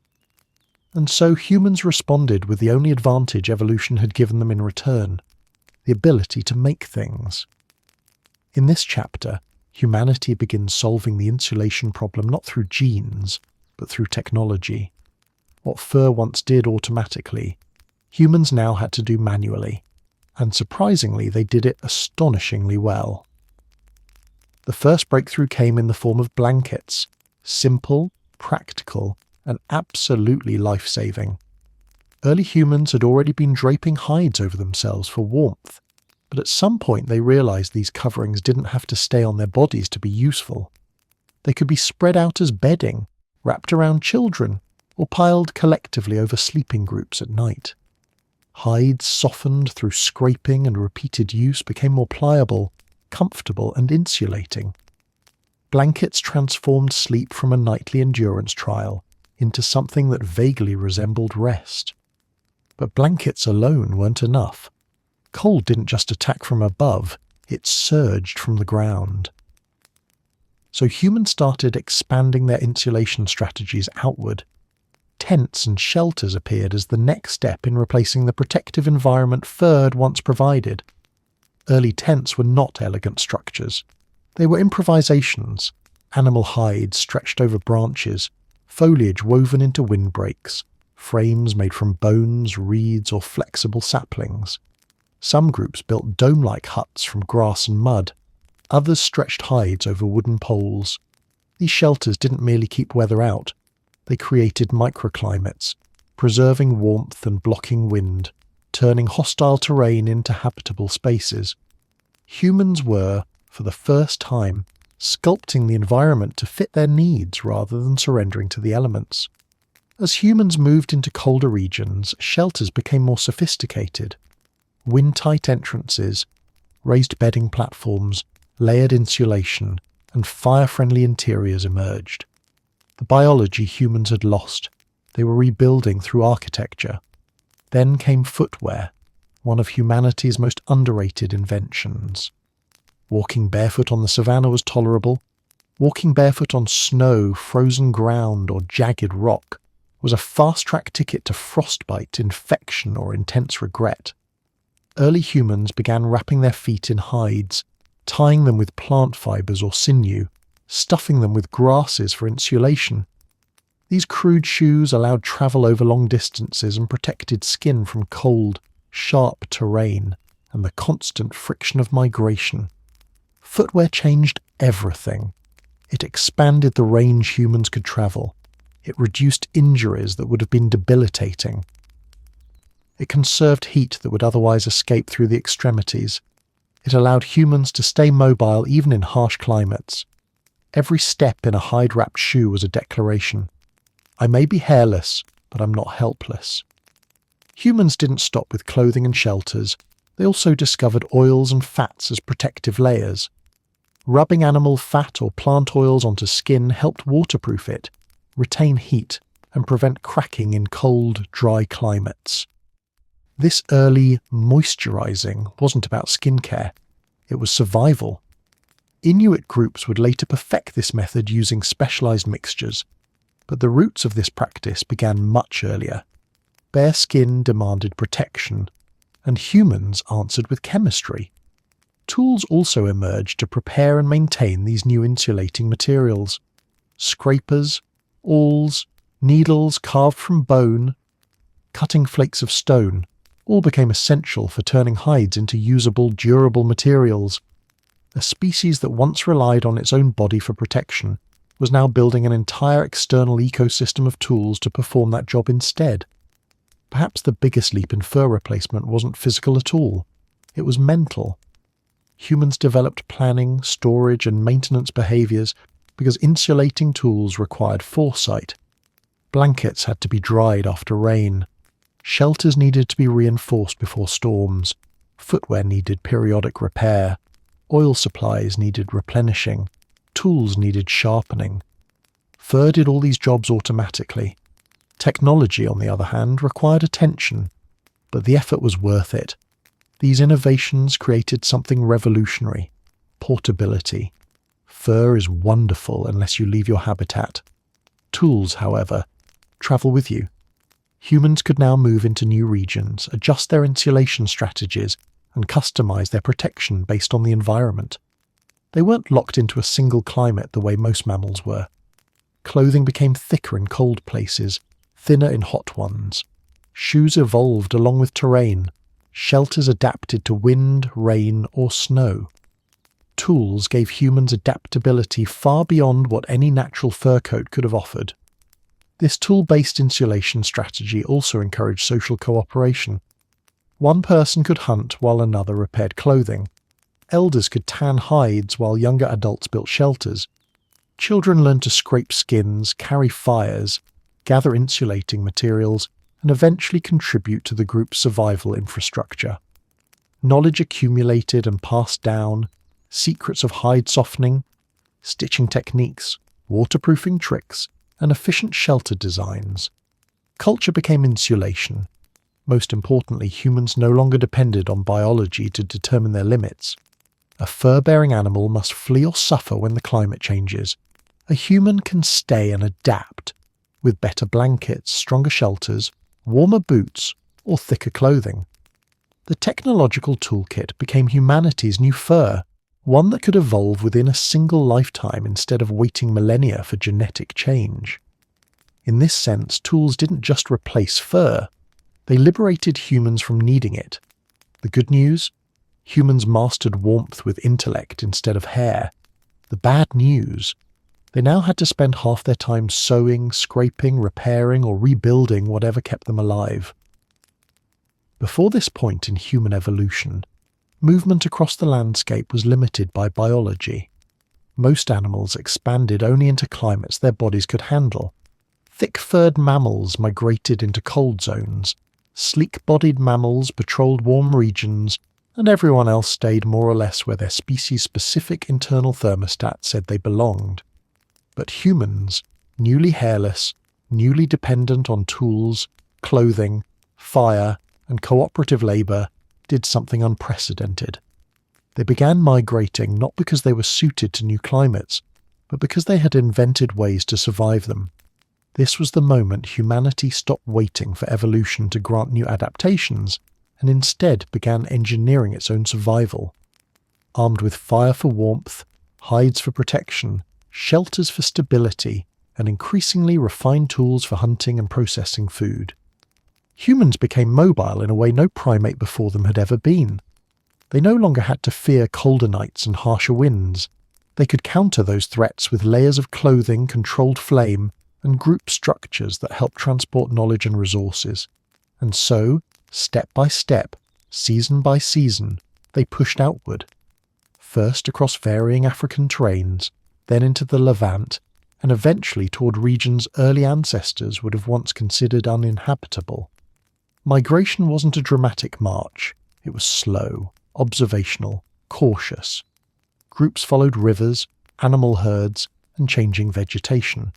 And so humans responded with the only advantage evolution had given them in return, the ability to make things. In this chapter, humanity begins solving the insulation problem not through genes, but through technology. What fur once did automatically, humans now had to do manually, and surprisingly they did it astonishingly well. The first breakthrough came in the form of blankets, simple, practical, and absolutely life-saving. Early humans had already been draping hides over themselves for warmth, but at some point they realized these coverings didn't have to stay on their bodies to be useful. They could be spread out as bedding, wrapped around children, or piled collectively over sleeping groups at night. Hides softened through scraping and repeated use became more pliable, comfortable, and insulating. Blankets transformed sleep from a nightly endurance trial into something that vaguely resembled rest. But blankets alone weren't enough. Cold didn't just attack from above, it surged from the ground. So humans started expanding their insulation strategies outward. Tents and shelters appeared as the next step in replacing the protective environment fur had once provided. Early tents were not elegant structures. They were improvisations, animal hides stretched over branches, foliage woven into windbreaks, frames made from bones, reeds, or flexible saplings. Some groups built dome-like huts from grass and mud. Others stretched hides over wooden poles. These shelters didn't merely keep weather out. They created microclimates, preserving warmth and blocking wind, turning hostile terrain into habitable spaces. Humans were, for the first time, sculpting the environment to fit their needs rather than surrendering to the elements. As humans moved into colder regions, shelters became more sophisticated. Wind-tight entrances, raised bedding platforms, layered insulation, and fire-friendly interiors emerged. The biology humans had lost, they were rebuilding through architecture. Then came footwear, one of humanity's most underrated inventions. Walking barefoot on the savannah was tolerable. Walking barefoot on snow, frozen ground, or jagged rock was a fast-track ticket to frostbite, infection, or intense regret. Early humans began wrapping their feet in hides, tying them with plant fibers or sinew, stuffing them with grasses for insulation, These crude shoes allowed travel over long distances and protected skin from cold, sharp terrain and the constant friction of migration. Footwear changed everything. It expanded the range humans could travel. It reduced injuries that would have been debilitating. It conserved heat that would otherwise escape through the extremities. It allowed humans to stay mobile even in harsh climates. Every step in a hide-wrapped shoe was a declaration. I may be hairless, but I'm not helpless. Humans didn't stop with clothing and shelters. They also discovered oils and fats as protective layers. Rubbing animal fat or plant oils onto skin helped waterproof it, retain heat, and prevent cracking in cold, dry climates. This early moisturizing wasn't about skincare. It was survival. Inuit groups would later perfect this method using specialized mixtures, but the roots of this practice began much earlier. Bare skin demanded protection, and humans answered with chemistry. Tools also emerged to prepare and maintain these new insulating materials. Scrapers, awls, needles carved from bone, cutting flakes of stone, all became essential for turning hides into usable, durable materials. A species that once relied on its own body for protection was now building an entire external ecosystem of tools to perform that job instead. Perhaps the biggest leap in fur replacement wasn't physical at all. It was mental. Humans developed planning, storage, and maintenance behaviors because insulating tools required foresight. Blankets had to be dried after rain. Shelters needed to be reinforced before storms. Footwear needed periodic repair. Oil supplies needed replenishing. Tools needed sharpening. Fur did all these jobs automatically. Technology, on the other hand, required attention, but the effort was worth it. These innovations created something revolutionary: portability. Fur is wonderful unless you leave your habitat. Tools, however, travel with you. Humans could now move into new regions, adjust their insulation strategies, and customize their protection based on the environment. They weren't locked into a single climate the way most mammals were. Clothing became thicker in cold places, thinner in hot ones. Shoes evolved along with terrain. Shelters adapted to wind, rain, or snow. Tools gave humans adaptability far beyond what any natural fur coat could have offered. This tool-based insulation strategy also encouraged social cooperation. One person could hunt while another repaired clothing. Elders could tan hides while younger adults built shelters. Children learned to scrape skins, carry fires, gather insulating materials, and eventually contribute to the group's survival infrastructure. Knowledge accumulated and passed down, secrets of hide softening, stitching techniques, waterproofing tricks, and efficient shelter designs. Culture became insulation. Most importantly, humans no longer depended on biology to determine their limits. A fur-bearing animal must flee or suffer when the climate changes. A human can stay and adapt, with better blankets, stronger shelters, warmer boots, or thicker clothing. The technological toolkit became humanity's new fur, one that could evolve within a single lifetime instead of waiting millennia for genetic change. In this sense, tools didn't just replace fur, they liberated humans from needing it. The good news? Humans mastered warmth with intellect instead of hair. The bad news? They now had to spend half their time sewing, scraping, repairing, or rebuilding whatever kept them alive. Before this point in human evolution, movement across the landscape was limited by biology. Most animals expanded only into climates their bodies could handle. Thick-furred mammals migrated into cold zones. Sleek-bodied mammals patrolled warm regions, and everyone else stayed more or less where their species-specific internal thermostat said they belonged. But humans, newly hairless, newly dependent on tools, clothing, fire, and cooperative labour, did something unprecedented. They began migrating not because they were suited to new climates, but because they had invented ways to survive them. This was the moment humanity stopped waiting for evolution to grant new adaptations, and instead began engineering its own survival. Armed with fire for warmth, hides for protection, shelters for stability, and increasingly refined tools for hunting and processing food. Humans became mobile in a way no primate before them had ever been. They no longer had to fear colder nights and harsher winds. They could counter those threats with layers of clothing, controlled flame, and group structures that helped transport knowledge and resources. And so, step by step, season by season, they pushed outward. First across varying African terrains, then into the Levant, and eventually toward regions early ancestors would have once considered uninhabitable. Migration wasn't a dramatic march. It was slow, observational, cautious. Groups followed rivers, animal herds, and changing vegetation.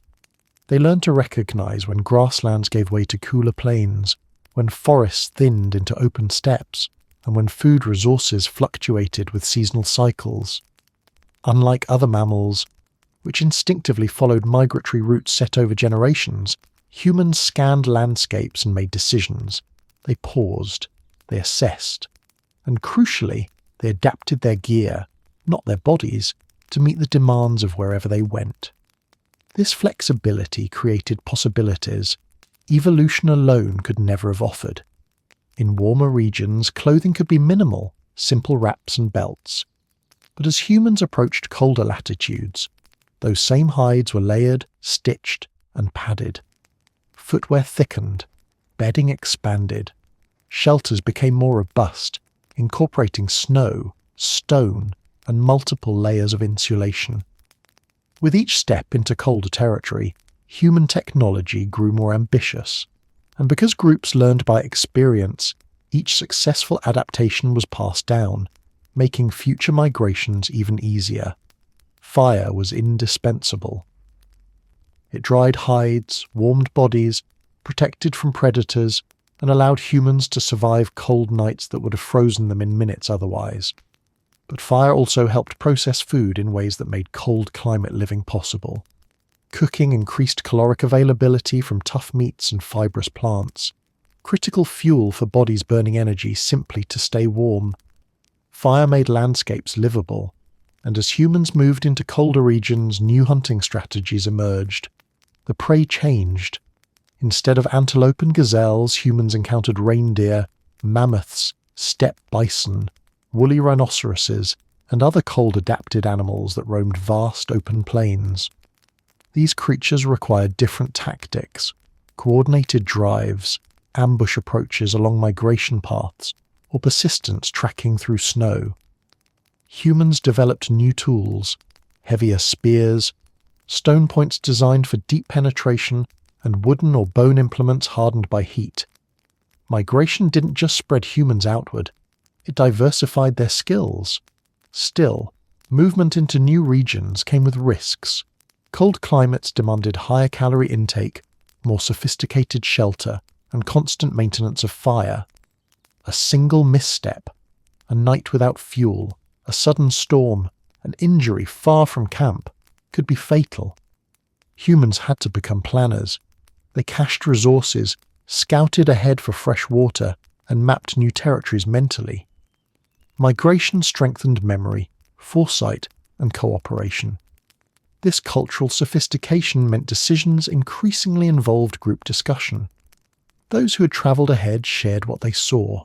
They learned to recognize when grasslands gave way to cooler plains, when forests thinned into open steppes, and when food resources fluctuated with seasonal cycles. Unlike other mammals, which instinctively followed migratory routes set over generations, humans scanned landscapes and made decisions. They paused, they assessed, and crucially, they adapted their gear, not their bodies, to meet the demands of wherever they went. This flexibility created possibilities evolution alone could never have offered. In warmer regions, clothing could be minimal, simple wraps and belts. But as humans approached colder latitudes, those same hides were layered, stitched, and padded. Footwear thickened, bedding expanded, shelters became more robust, incorporating snow, stone, and multiple layers of insulation. With each step into colder territory, human technology grew more ambitious, and because groups learned by experience, each successful adaptation was passed down, making future migrations even easier. Fire was indispensable. It dried hides, warmed bodies, protected from predators, and allowed humans to survive cold nights that would have frozen them in minutes otherwise. But fire also helped process food in ways that made cold climate living possible. Cooking increased caloric availability from tough meats and fibrous plants, critical fuel for bodies burning energy simply to stay warm. Fire made landscapes livable, and as humans moved into colder regions, new hunting strategies emerged. The prey changed. Instead of antelope and gazelles, humans encountered reindeer, mammoths, steppe bison, woolly rhinoceroses, and other cold-adapted animals that roamed vast open plains. These creatures required different tactics, coordinated drives, ambush approaches along migration paths, or persistence tracking through snow. Humans developed new tools, heavier spears, stone points designed for deep penetration, and wooden or bone implements hardened by heat. Migration didn't just spread humans outward, it diversified their skills. Still, movement into new regions came with risks. Cold climates demanded higher calorie intake, more sophisticated shelter, and constant maintenance of fire. A single misstep, a night without fuel, a sudden storm, an injury far from camp, could be fatal. Humans had to become planners. They cached resources, scouted ahead for fresh water, and mapped new territories mentally. Migration strengthened memory, foresight, and cooperation. This cultural sophistication meant decisions increasingly involved group discussion. Those who had travelled ahead shared what they saw.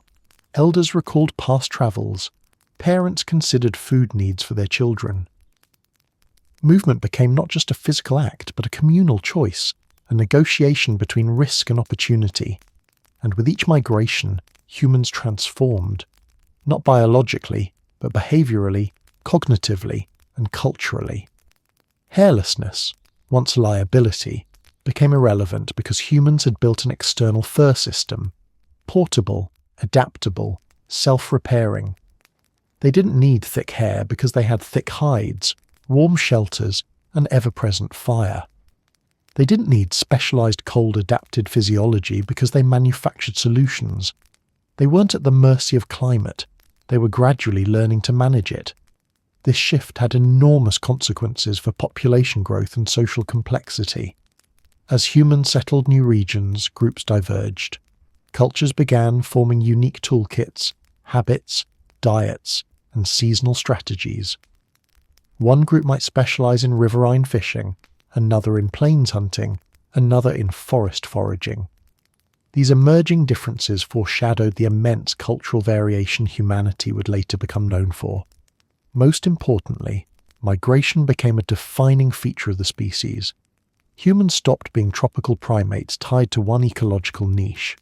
Elders recalled past travels. Parents considered food needs for their children. Movement became not just a physical act, but a communal choice, a negotiation between risk and opportunity. And with each migration, humans transformed, not biologically, but behaviourally, cognitively, and culturally. Hairlessness, once a liability, became irrelevant because humans had built an external fur system, portable, adaptable, self-repairing. They didn't need thick hair because they had thick hides, warm shelters, and ever-present fire. They didn't need specialised cold-adapted physiology because they manufactured solutions. They weren't at the mercy of climate. They were gradually learning to manage it. This shift had enormous consequences for population growth and social complexity. As humans settled new regions, groups diverged. Cultures began forming unique toolkits, habits, diets, and seasonal strategies. One group might specialize in riverine fishing, another in plains hunting, another in forest foraging. These emerging differences foreshadowed the immense cultural variation humanity would later become known for. Most importantly, migration became a defining feature of the species. Humans stopped being tropical primates tied to one ecological niche.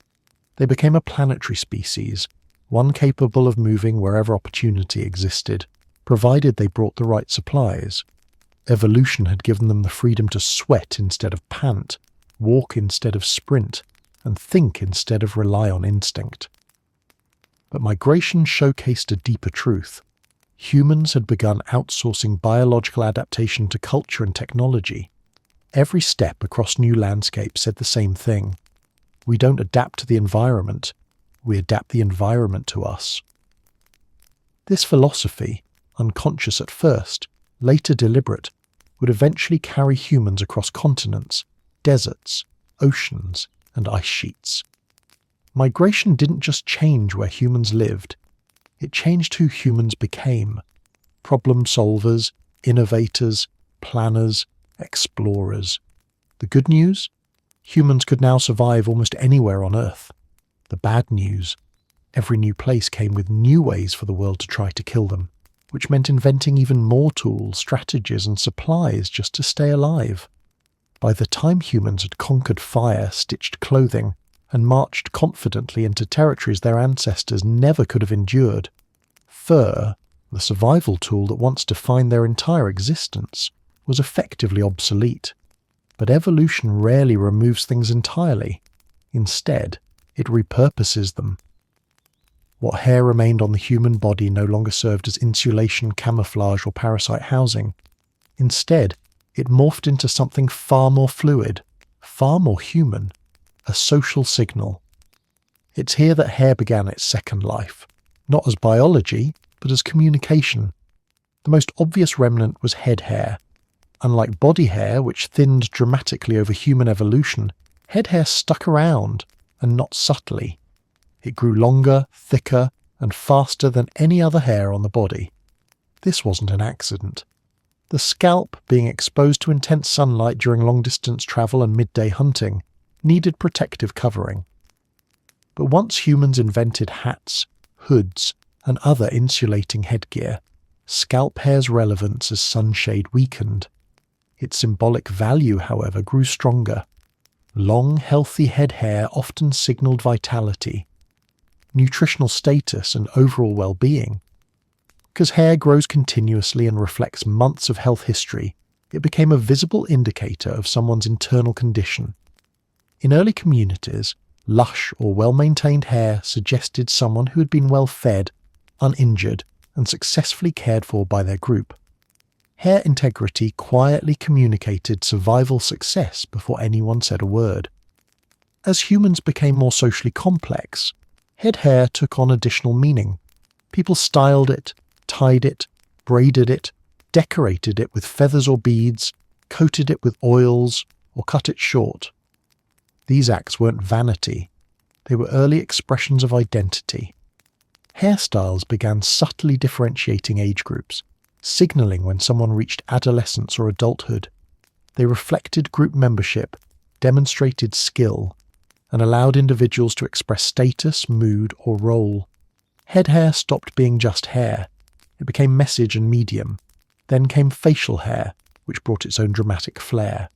They became a planetary species, one capable of moving wherever opportunity existed, provided they brought the right supplies. Evolution had given them the freedom to sweat instead of pant, walk instead of sprint, and think instead of rely on instinct. But migration showcased a deeper truth. Humans had begun outsourcing biological adaptation to culture and technology. Every step across new landscapes said the same thing. We don't adapt to the environment, we adapt the environment to us. This philosophy, unconscious at first, later deliberate, would eventually carry humans across continents, deserts, oceans, and ice sheets. Migration didn't just change where humans lived, it changed who humans became. Problem solvers, innovators, planners, explorers. The good news? Humans could now survive almost anywhere on Earth. The bad news? Every new place came with new ways for the world to try to kill them, which meant inventing even more tools, strategies, and supplies just to stay alive. By the time humans had conquered fire, stitched clothing, and marched confidently into territories their ancestors never could have endured, fur, the survival tool that once defined their entire existence, was effectively obsolete. But evolution rarely removes things entirely. Instead, it repurposes them. What hair remained on the human body no longer served as insulation, camouflage, or parasite housing. Instead, it morphed into something far more fluid, far more human, a social signal. It's here that hair began its second life, not as biology, but as communication. The most obvious remnant was head hair. Unlike body hair, which thinned dramatically over human evolution, head hair stuck around, and not subtly. It grew longer, thicker, and faster than any other hair on the body. This wasn't an accident. The scalp, being exposed to intense sunlight during long-distance travel and midday hunting, needed protective covering. But once humans invented hats, hoods, and other insulating headgear, scalp hair's relevance as sunshade weakened. Its symbolic value, however, grew stronger. Long, healthy head hair often signaled vitality, nutritional status, and overall well-being. Because hair grows continuously and reflects months of health history, it became a visible indicator of someone's internal condition. In early communities, lush or well-maintained hair suggested someone who had been well-fed, uninjured, and successfully cared for by their group. Hair integrity quietly communicated survival success before anyone said a word. As humans became more socially complex, head hair took on additional meaning. People styled it, tied it, braided it, decorated it with feathers or beads, coated it with oils, or cut it short. These acts weren't vanity, they were early expressions of identity. Hairstyles began subtly differentiating age groups, signalling when someone reached adolescence or adulthood. They reflected group membership, demonstrated skill, and allowed individuals to express status, mood, or role. Head hair stopped being just hair. It became message and medium. Then came facial hair, which brought its own dramatic flair.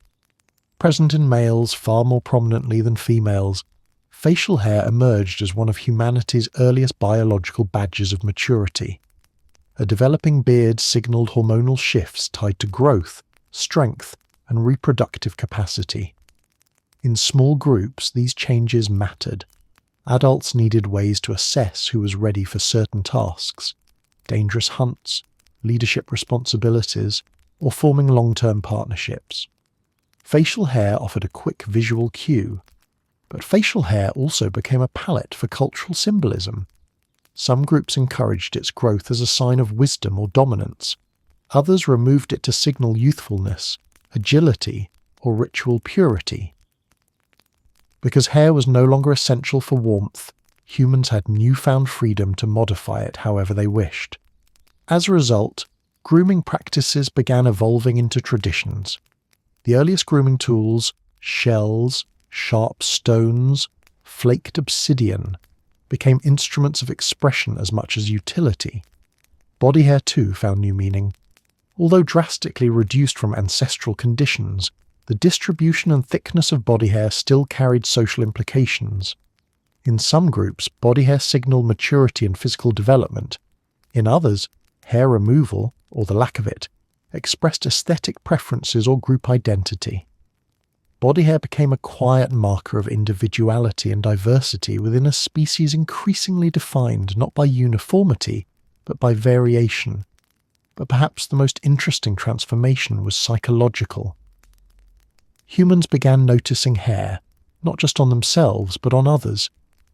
Present in males far more prominently than females, facial hair emerged as one of humanity's earliest biological badges of maturity. A developing beard signaled hormonal shifts tied to growth, strength, and reproductive capacity. In small groups, these changes mattered. Adults needed ways to assess who was ready for certain tasks, dangerous hunts, leadership responsibilities, or forming long-term partnerships. Facial hair offered a quick visual cue, but facial hair also became a palette for cultural symbolism. Some groups encouraged its growth as a sign of wisdom or dominance. Others removed it to signal youthfulness, agility, or ritual purity. Because hair was no longer essential for warmth, humans had newfound freedom to modify it however they wished. As a result, grooming practices began evolving into traditions. The earliest grooming tools, shells, sharp stones, flaked obsidian, became instruments of expression as much as utility. Body hair too found new meaning. Although drastically reduced from ancestral conditions, the distribution and thickness of body hair still carried social implications. In some groups, body hair signaled maturity and physical development. In others, hair removal, or the lack of it, expressed aesthetic preferences or group identity. Body hair became a quiet marker of individuality and diversity within a species increasingly defined not by uniformity, but by variation. But perhaps the most interesting transformation was psychological. Humans began noticing hair, not just on themselves, but on others.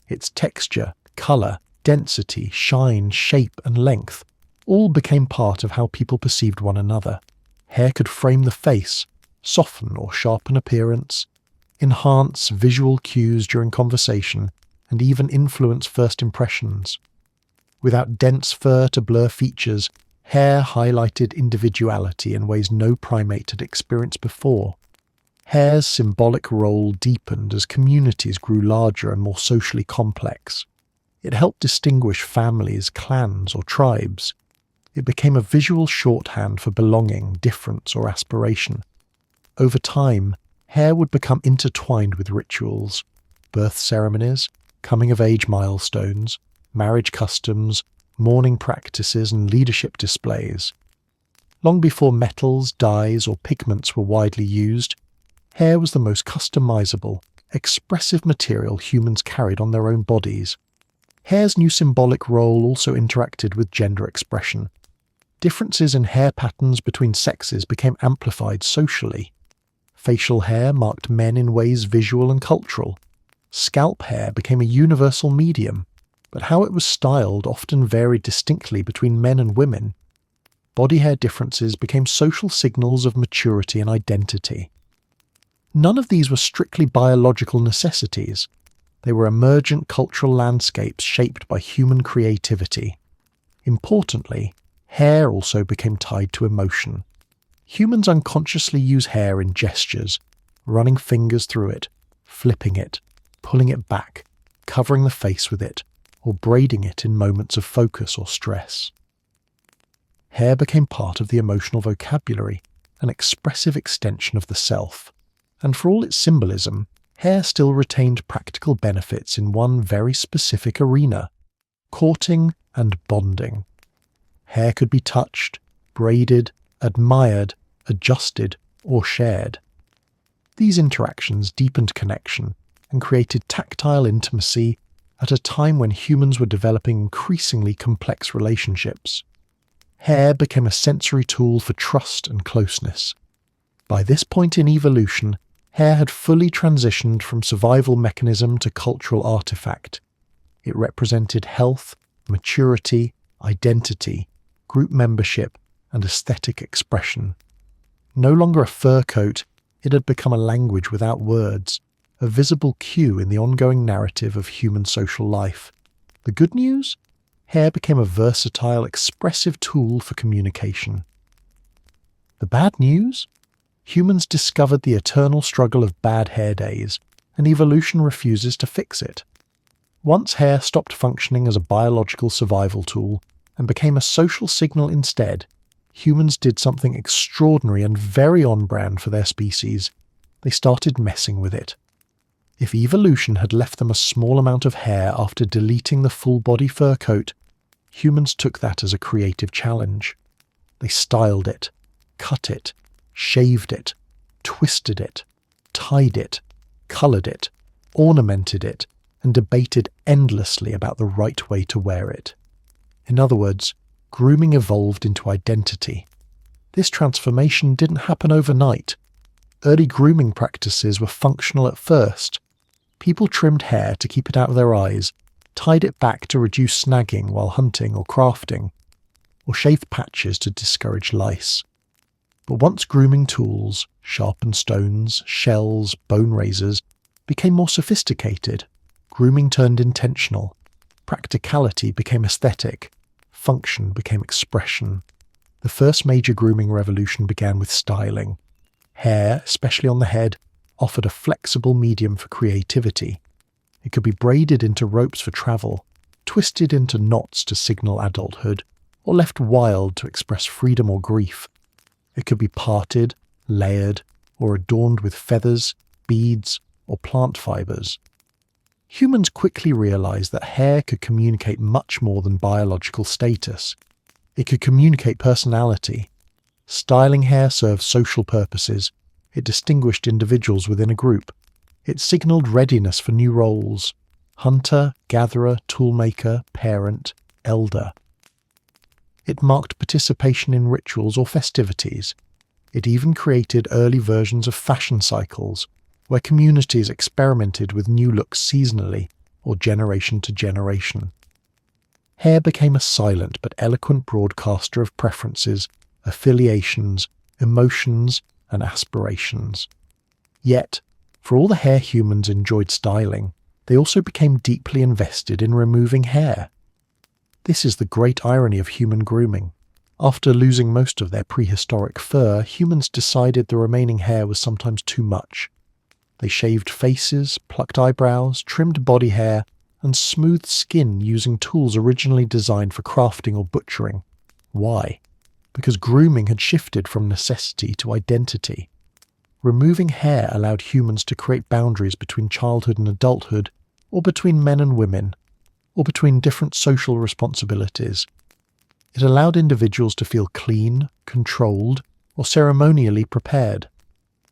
Its texture, colour, density, shine, shape, and length all became part of how people perceived one another. Hair could frame the face, soften or sharpen appearance, enhance visual cues during conversation, and even influence first impressions. Without dense fur to blur features, hair highlighted individuality in ways no primate had experienced before. Hair's symbolic role deepened as communities grew larger and more socially complex. It helped distinguish families, clans, or tribes. It became a visual shorthand for belonging, difference, or aspiration. Over time, hair would become intertwined with rituals, birth ceremonies, coming-of-age milestones, marriage customs, mourning practices, and leadership displays. Long before metals, dyes, or pigments were widely used, hair was the most customizable, expressive material humans carried on their own bodies. Hair's new symbolic role also interacted with gender expression. Differences in hair patterns between sexes became amplified socially. Facial hair marked men in ways visual and cultural. Scalp hair became a universal medium, but how it was styled often varied distinctly between men and women. Body hair differences became social signals of maturity and identity. None of these were strictly biological necessities. They were emergent cultural landscapes shaped by human creativity. Importantly, hair also became tied to emotion. Humans unconsciously use hair in gestures, running fingers through it, flipping it, pulling it back, covering the face with it, or braiding it in moments of focus or stress. Hair became part of the emotional vocabulary, an expressive extension of the self. And for all its symbolism, hair still retained practical benefits in one very specific arena: courting and bonding. Hair could be touched, braided, admired, adjusted, or shared. These interactions deepened connection and created tactile intimacy at a time when humans were developing increasingly complex relationships. Hair became a sensory tool for trust and closeness. By this point in evolution, hair had fully transitioned from survival mechanism to cultural artifact. It represented health, maturity, identity, group membership, and aesthetic expression. No longer a fur coat, it had become a language without words, a visible cue in the ongoing narrative of human social life. The good news? Hair became a versatile, expressive tool for communication. The bad news? Humans discovered the eternal struggle of bad hair days, and evolution refuses to fix it. Once hair stopped functioning as a biological survival tool and became a social signal instead, humans did something extraordinary and very on-brand for their species. They started messing with it. If evolution had left them a small amount of hair after deleting the full-body fur coat, humans took that as a creative challenge. They styled it, cut it, shaved it, twisted it, tied it, coloured it, ornamented it, and debated endlessly about the right way to wear it. In other words, grooming evolved into identity. This transformation didn't happen overnight. Early grooming practices were functional at first. People trimmed hair to keep it out of their eyes, tied it back to reduce snagging while hunting or crafting, or shaved patches to discourage lice. But once grooming tools, sharpened stones, shells, bone razors, became more sophisticated, grooming turned intentional. Practicality became aesthetic. Function became expression. The first major grooming revolution began with styling. Hair, especially on the head, offered a flexible medium for creativity. It could be braided into ropes for travel, twisted into knots to signal adulthood, or left wild to express freedom or grief. It could be parted, layered, or adorned with feathers, beads, or plant fibers. Humans quickly realized that hair could communicate much more than biological status. It could communicate personality. Styling hair served social purposes. It distinguished individuals within a group. It signaled readiness for new roles: hunter, gatherer, toolmaker, parent, elder. It marked participation in rituals or festivities. It even created early versions of fashion cycles, where communities experimented with new looks seasonally or generation to generation. Hair became a silent but eloquent broadcaster of preferences, affiliations, emotions, and aspirations. Yet, for all the hair humans enjoyed styling, they also became deeply invested in removing hair. This is the great irony of human grooming. After losing most of their prehistoric fur, humans decided the remaining hair was sometimes too much. They shaved faces, plucked eyebrows, trimmed body hair, and smoothed skin using tools originally designed for crafting or butchering. Why? Because grooming had shifted from necessity to identity. Removing hair allowed humans to create boundaries between childhood and adulthood, or between men and women, or between different social responsibilities. It allowed individuals to feel clean, controlled, or ceremonially prepared.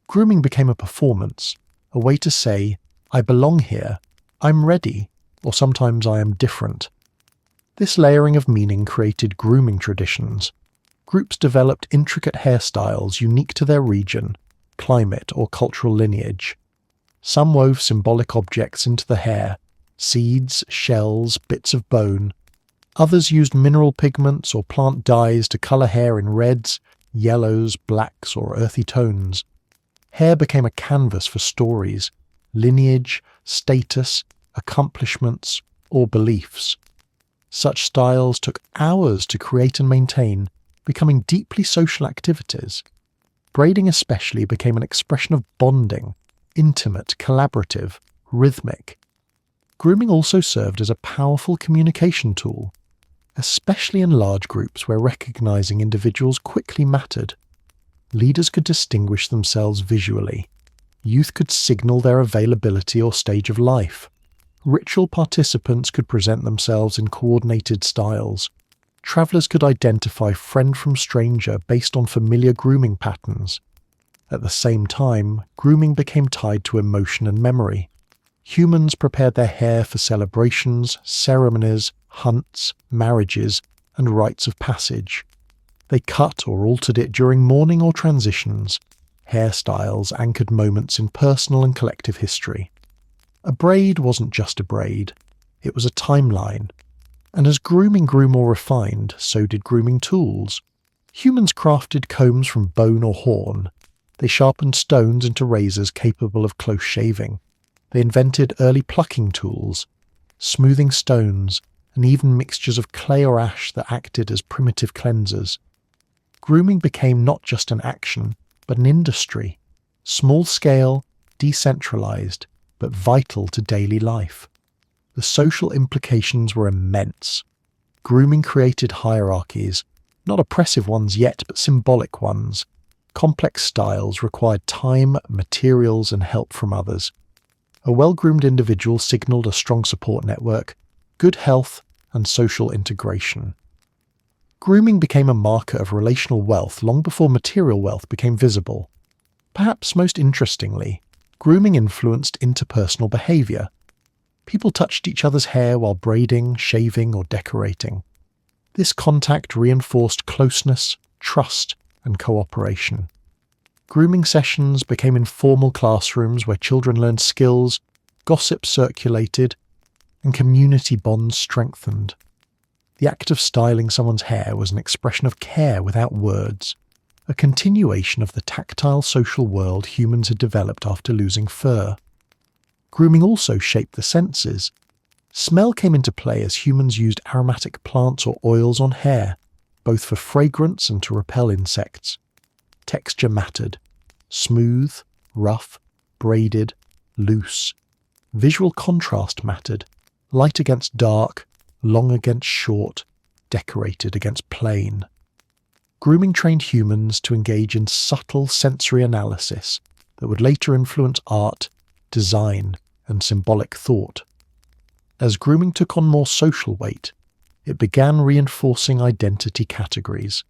Grooming became a performance, a way to say, I belong here, I'm ready, or sometimes I am different. This layering of meaning created grooming traditions. Groups developed intricate hairstyles unique to their region, climate, or cultural lineage. Some wove symbolic objects into the hair: seeds, shells, bits of bone. Others used mineral pigments or plant dyes to colour hair in reds, yellows, blacks, or earthy tones. Hair became a canvas for stories, lineage, status, accomplishments, or beliefs. Such styles took hours to create and maintain, becoming deeply social activities. Braiding especially became an expression of bonding, intimate, collaborative, rhythmic. Grooming also served as a powerful communication tool, especially in large groups where recognizing individuals quickly mattered. Leaders could distinguish themselves visually. Youth could signal their availability or stage of life. Ritual participants could present themselves in coordinated styles. Travelers could identify friend from stranger based on familiar grooming patterns. At the same time, grooming became tied to emotion and memory. Humans prepared their hair for celebrations, ceremonies, hunts, marriages, and rites of passage. They cut or altered it during mourning or transitions. Hairstyles anchored moments in personal and collective history. A braid wasn't just a braid, it was a timeline. And as grooming grew more refined, so did grooming tools. Humans crafted combs from bone or horn. They sharpened stones into razors capable of close shaving. They invented early plucking tools, smoothing stones, and even mixtures of clay or ash that acted as primitive cleansers. Grooming became not just an action, but an industry, small-scale, decentralized, but vital to daily life. The social implications were immense. Grooming created hierarchies, not oppressive ones yet, but symbolic ones. Complex styles required time, materials, and help from others. A well-groomed individual signaled a strong support network, good health, and social integration. Grooming became a marker of relational wealth long before material wealth became visible. Perhaps most interestingly, grooming influenced interpersonal behavior. People touched each other's hair while braiding, shaving, or decorating. This contact reinforced closeness, trust, and cooperation. Grooming sessions became informal classrooms where children learned skills, gossip circulated, and community bonds strengthened. The act of styling someone's hair was an expression of care without words, a continuation of the tactile social world humans had developed after losing fur. Grooming also shaped the senses. Smell came into play as humans used aromatic plants or oils on hair, both for fragrance and to repel insects. Texture mattered. Smooth, rough, braided, loose. Visual contrast mattered. Light against dark, long against short, decorated against plain. Grooming trained humans to engage in subtle sensory analysis that would later influence art, design, and symbolic thought. As grooming took on more social weight, it began reinforcing identity categories.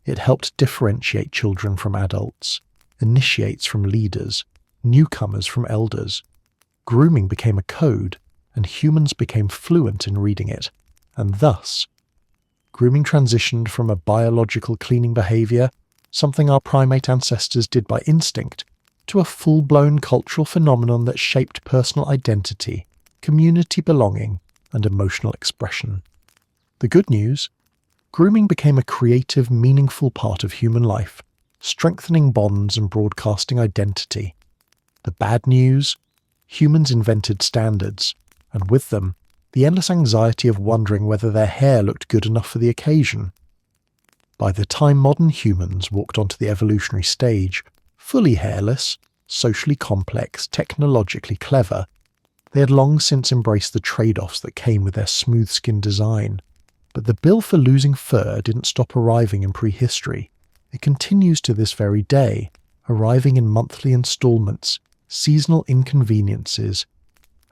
It helped differentiate children from adults, initiates from leaders, newcomers from elders. Grooming became a code, and humans became fluent in reading it, and thus, grooming transitioned from a biological cleaning behavior, something our primate ancestors did by instinct, to a full-blown cultural phenomenon that shaped personal identity, community belonging, and emotional expression. The good news? Grooming became a creative, meaningful part of human life, strengthening bonds and broadcasting identity. The bad news? Humans invented standards, and with them, the endless anxiety of wondering whether their hair looked good enough for the occasion. By the time modern humans walked onto the evolutionary stage, fully hairless, socially complex, technologically clever, they had long since embraced the trade-offs that came with their smooth-skinned design. But the bill for losing fur didn't stop arriving in prehistory. It continues to this very day, arriving in monthly installments, seasonal inconveniences,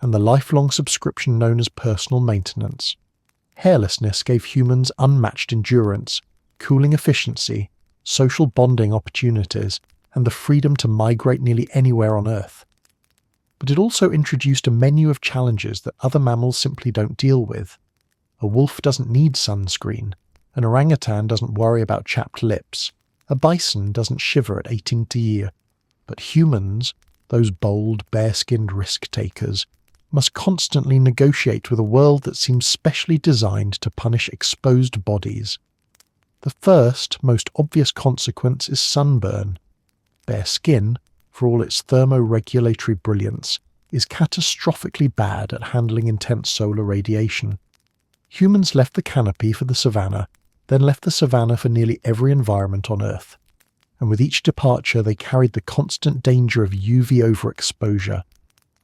and the lifelong subscription known as personal maintenance. Hairlessness gave humans unmatched endurance, cooling efficiency, social bonding opportunities, and the freedom to migrate nearly anywhere on Earth. But it also introduced a menu of challenges that other mammals simply don't deal with. A wolf doesn't need sunscreen, an orangutan doesn't worry about chapped lips, a bison doesn't shiver at 18th year, but humans, those bold, bare-skinned risk-takers, must constantly negotiate with a world that seems specially designed to punish exposed bodies. The first, most obvious consequence is sunburn. Bare skin, for all its thermoregulatory brilliance, is catastrophically bad at handling intense solar radiation. Humans left the canopy for the savanna, then left the savanna for nearly every environment on Earth. And with each departure they carried the constant danger of UV overexposure.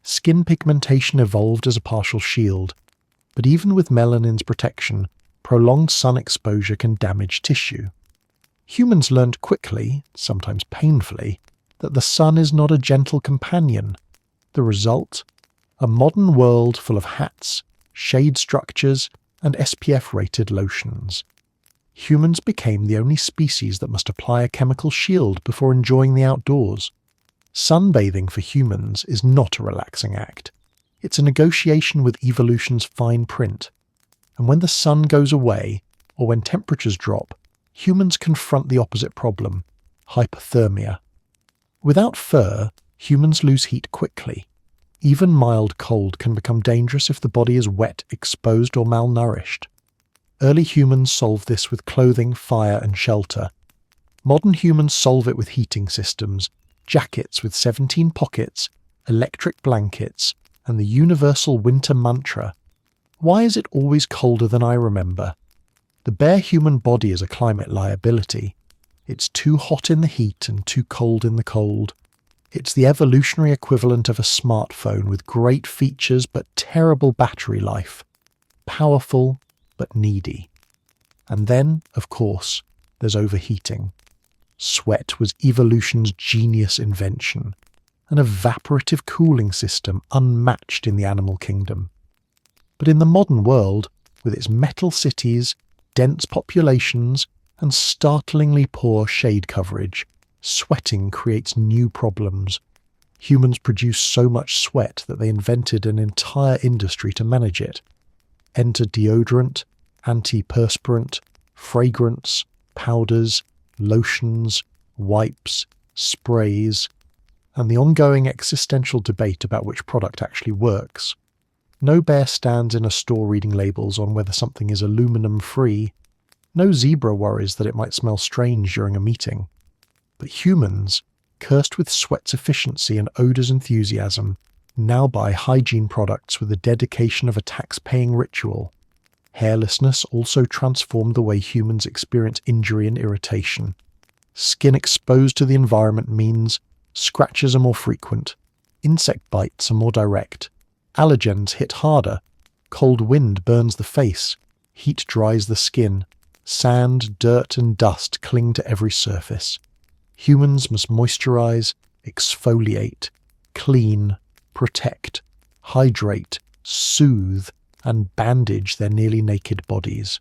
Skin pigmentation evolved as a partial shield, but even with melanin's protection, prolonged sun exposure can damage tissue. Humans learned quickly, sometimes painfully, that the sun is not a gentle companion. The result? A modern world full of hats, shade structures, and SPF-rated lotions. Humans became the only species that must apply a chemical shield before enjoying the outdoors. Sunbathing for humans is not a relaxing act. It's a negotiation with evolution's fine print. And when the sun goes away, or when temperatures drop, humans confront the opposite problem: hypothermia. Without fur, humans lose heat quickly. Even mild cold can become dangerous if the body is wet, exposed, or malnourished. Early humans solved this with clothing, fire, and shelter. Modern humans solve it with heating systems, jackets with 17 pockets, electric blankets, and the universal winter mantra: why is it always colder than I remember? The bare human body is a climate liability. It's too hot in the heat and too cold in the cold. It's the evolutionary equivalent of a smartphone with great features but terrible battery life. Powerful but needy. And then, of course, there's overheating. Sweat was evolution's genius invention, an evaporative cooling system unmatched in the animal kingdom. But in the modern world, with its metal cities, dense populations, and startlingly poor shade coverage, sweating creates new problems. Humans produce so much sweat that they invented an entire industry to manage it. Enter deodorant, antiperspirant, fragrance, powders, lotions, wipes, sprays, and the ongoing existential debate about which product actually works. No bear stands in a store reading labels on whether something is aluminum-free. No zebra worries that it might smell strange during a meeting. But humans, cursed with sweat's efficiency and odour's enthusiasm, now buy hygiene products with the dedication of a tax-paying ritual. Hairlessness also transformed the way humans experience injury and irritation. Skin exposed to the environment means Scratches are more frequent. Insect bites are more direct. Allergens hit harder. Cold wind burns the face. Heat dries the skin. Sand, dirt, and dust cling to every surface. Humans must moisturize, exfoliate, clean, protect, hydrate, soothe, and bandage their nearly naked bodies.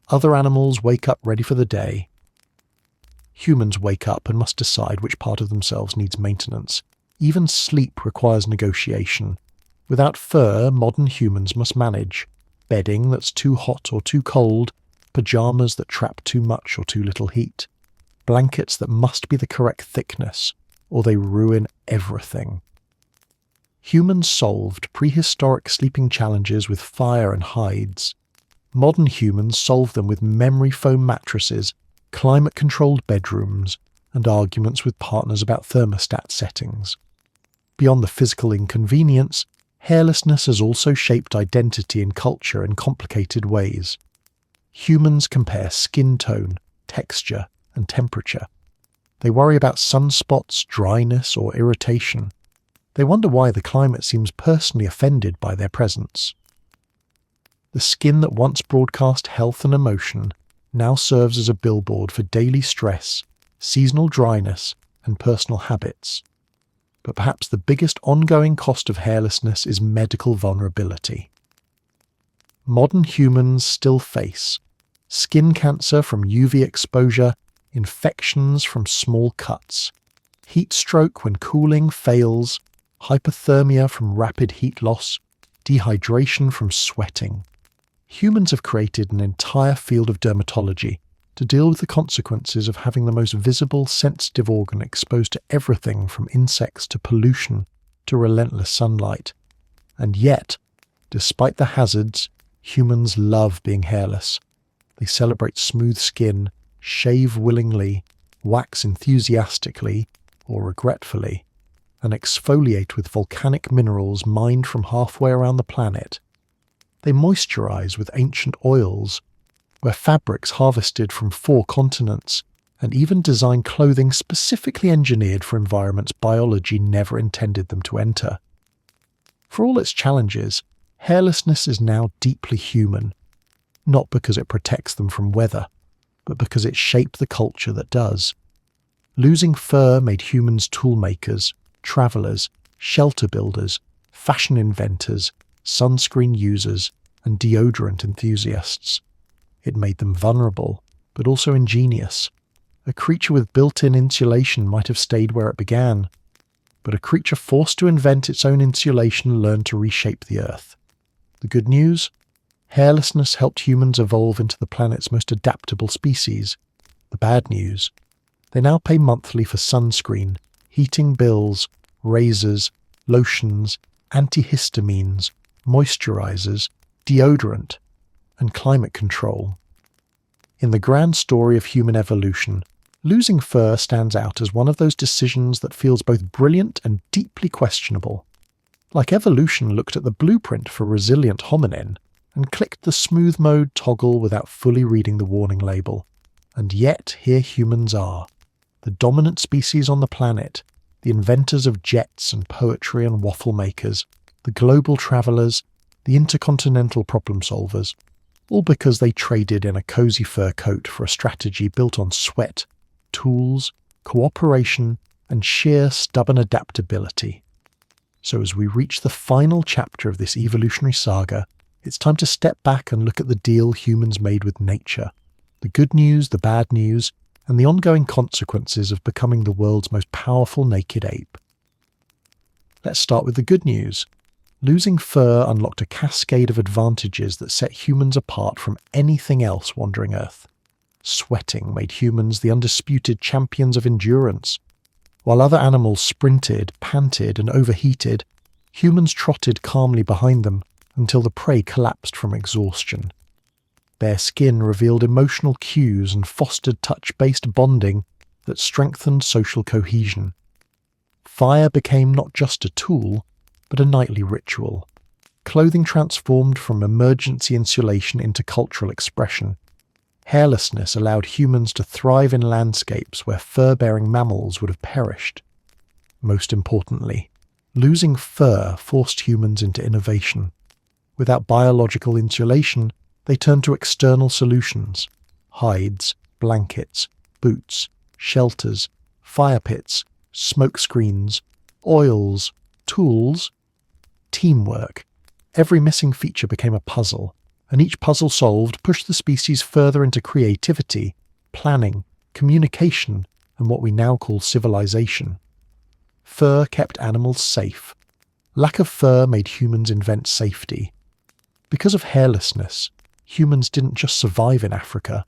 Other animals wake up ready for the day. Humans wake up and must decide which part of themselves needs maintenance. Even sleep requires negotiation. Without fur, modern humans must manage bedding that's too hot or too cold, pajamas that trap too much or too little heat, blankets that must be the correct thickness, or they ruin everything. Humans solved prehistoric sleeping challenges with fire and hides. Modern humans solve them with memory foam mattresses, climate-controlled bedrooms, and arguments with partners about thermostat settings. Beyond the physical inconvenience, hairlessness has also shaped identity and culture in complicated ways. Humans compare skin tone, texture, and temperature. They worry about sunspots, dryness, or irritation. They wonder why the climate seems personally offended by their presence. The skin that once broadcast health and emotion now serves as a billboard for daily stress, seasonal dryness, and personal habits. But perhaps the biggest ongoing cost of hairlessness is medical vulnerability. Modern humans still face skin cancer from UV exposure, infections from small cuts, heat stroke when cooling fails, hypothermia from rapid heat loss, dehydration from sweating. Humans have created an entire field of dermatology to deal with the consequences of having the most visible sensitive organ exposed to everything from insects to pollution to relentless sunlight. And yet, despite the hazards, humans love being hairless. They celebrate smooth skin, shave willingly, wax enthusiastically or regretfully, and exfoliate with volcanic minerals mined from halfway around the planet. They moisturize with ancient oils, wear fabrics harvested from 4 continents, and even design clothing specifically engineered for environments biology never intended them to enter. For all its challenges, hairlessness is now deeply human, not because it protects them from weather, but because it shaped the culture that does. Losing fur made humans toolmakers, travelers, shelter builders, fashion inventors, sunscreen users, and deodorant enthusiasts. It made them vulnerable, but also ingenious. A creature with built-in insulation might have stayed where it began, but a creature forced to invent its own insulation learned to reshape the earth. The good news? Hairlessness helped humans evolve into the planet's most adaptable species. The bad news? They now pay monthly for sunscreen, heating bills, razors, lotions, antihistamines, moisturizers, deodorant, and climate control. In the grand story of human evolution, losing fur stands out as one of those decisions that feels both brilliant and deeply questionable. Like evolution looked at the blueprint for resilient hominin and clicked the smooth mode toggle without fully reading the warning label. And yet here humans are, the dominant species on the planet, the inventors of jets and poetry and waffle makers, the global travelers, the intercontinental problem solvers, all because they traded in a cozy fur coat for a strategy built on sweat, tools, cooperation, and sheer stubborn adaptability. So as we reach the final chapter of this evolutionary saga, it's time to step back and look at the deal humans made with nature, the good news, the bad news, and the ongoing consequences of becoming the world's most powerful naked ape. Let's start with the good news. Losing fur unlocked a cascade of advantages that set humans apart from anything else wandering Earth. Sweating made humans the undisputed champions of endurance. While other animals sprinted, panted, and overheated, humans trotted calmly behind them until the prey collapsed from exhaustion. Bare skin revealed emotional cues and fostered touch-based bonding that strengthened social cohesion. Fire became not just a tool, but a nightly ritual. Clothing transformed from emergency insulation into cultural expression. Hairlessness allowed humans to thrive in landscapes where fur-bearing mammals would have perished. most importantly, losing fur forced humans into innovation. Without biological insulation, they turned to external solutions: hides, blankets, boots, shelters, fire pits, smoke screens, oils, tools, teamwork. Every missing feature became a puzzle, and each puzzle solved pushed the species further into creativity, planning, communication, and what we now call civilization. Fur kept animals safe. Lack of fur made humans invent safety. Because of hairlessness, humans didn't just survive in Africa.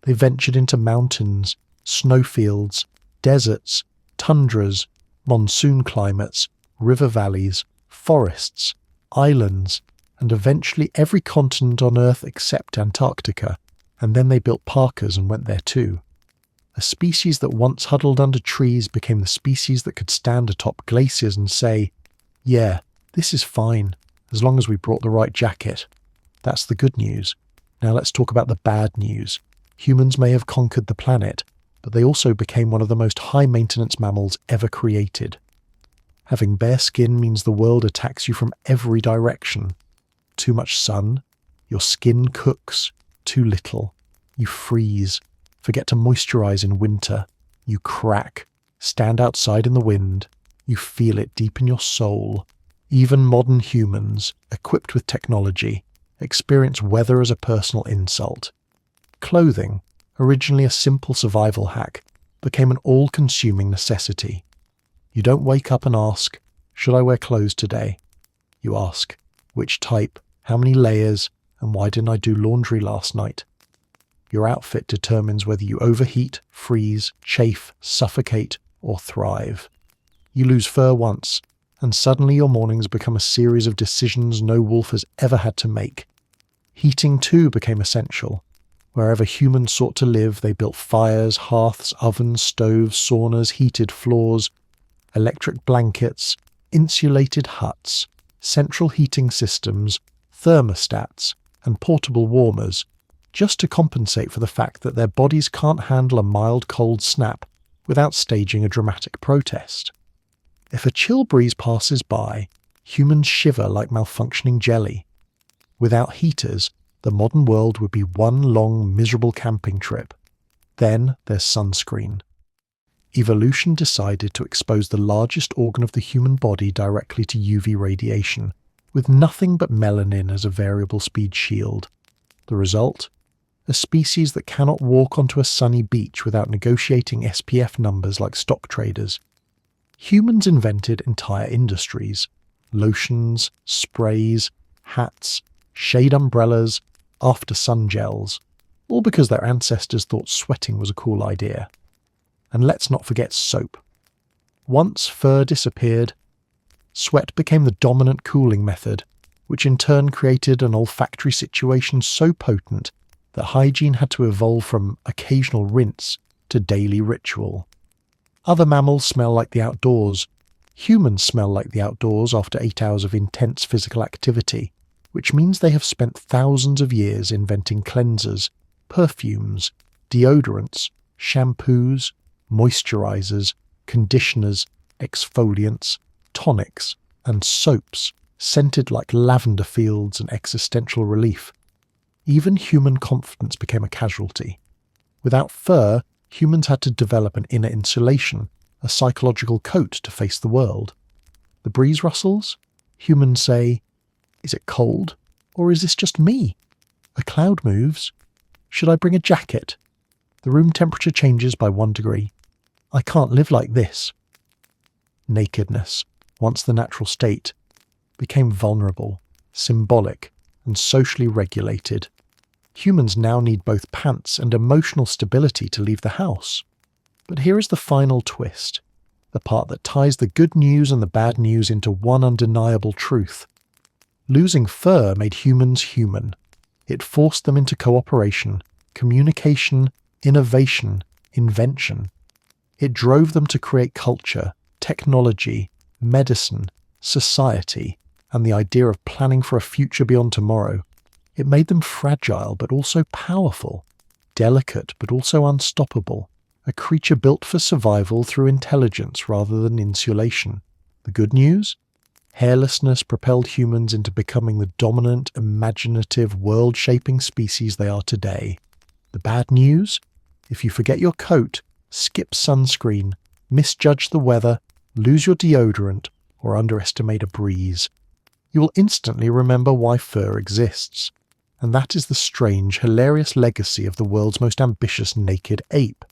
They ventured into mountains, snowfields, deserts, tundras, monsoon climates, river valleys, forests, islands, and eventually every continent on Earth except Antarctica, and then they built parkas and went there too. A species that once huddled under trees became the species that could stand atop glaciers and say, "Yeah, this is fine, as long as we brought the right jacket." That's the good news. Now let's talk about the bad news. Humans may have conquered the planet, but they also became one of the most high-maintenance mammals ever created. Having bare skin means the world attacks you from every direction. Too much sun, your skin cooks. Too little, you freeze. Forget to moisturize in winter, you crack. Stand outside in the wind, you feel it deep in your soul. Even modern humans, equipped with technology, experience weather as a personal insult. Clothing, originally a simple survival hack, became an all-consuming necessity. You don't wake up and ask, "Should I wear clothes today?" You ask, "Which type, how many layers, and why didn't I do laundry last night?" Your outfit determines whether you overheat, freeze, chafe, suffocate, or thrive. You lose fur once, and suddenly your mornings become a series of decisions no wolf has ever had to make. Heating too became essential. Wherever humans sought to live, they built fires, hearths, ovens, stoves, saunas, heated floors, electric blankets, insulated huts, central heating systems, thermostats, and portable warmers, just to compensate for the fact that their bodies can't handle a mild cold snap without staging a dramatic protest. If a chill breeze passes by, humans shiver like malfunctioning jelly. Without heaters, the modern world would be one long, miserable camping trip. Then there's sunscreen. Evolution decided to expose the largest organ of the human body directly to UV radiation, with nothing but melanin as a variable speed shield. The result? A species that cannot walk onto a sunny beach without negotiating SPF numbers like stock traders. Humans invented entire industries: lotions, sprays, hats, shade umbrellas, after-sun gels, all because their ancestors thought sweating was a cool idea. And let's not forget soap. Once fur disappeared, sweat became the dominant cooling method, which in turn created an olfactory situation so potent that hygiene had to evolve from occasional rinse to daily ritual. Other mammals smell like the outdoors. Humans smell like the outdoors after 8 hours of intense physical activity, which means they have spent thousands of years inventing cleansers, perfumes, deodorants, shampoos, moisturizers, conditioners, exfoliants, tonics, and soaps, scented like lavender fields and existential relief. Even human confidence became a casualty. Without fur, humans had to develop an inner insulation, a psychological coat to face the world. The breeze rustles? Humans say, "Is it cold? Or is this just me? A cloud moves. Should I bring a jacket? The room temperature changes by 1 degree. I can't live like this." Nakedness, once the natural state, became vulnerable, symbolic, and socially regulated. Humans now need both pants and emotional stability to leave the house. But here is the final twist, the part that ties the good news and the bad news into one undeniable truth. Losing fur made humans human. It forced them into cooperation, communication, innovation, invention. It drove them to create culture, technology, medicine, society, and the idea of planning for a future beyond tomorrow. It made them fragile but also powerful, delicate but also unstoppable. a creature built for survival through intelligence rather than insulation. The good news? Hairlessness propelled humans into becoming the dominant, imaginative, world-shaping species they are today. The bad news? If you forget your coat, skip sunscreen, misjudge the weather, lose your deodorant, or underestimate a breeze, you will instantly remember why fur exists. And that is the strange, hilarious legacy of the world's most ambitious naked ape.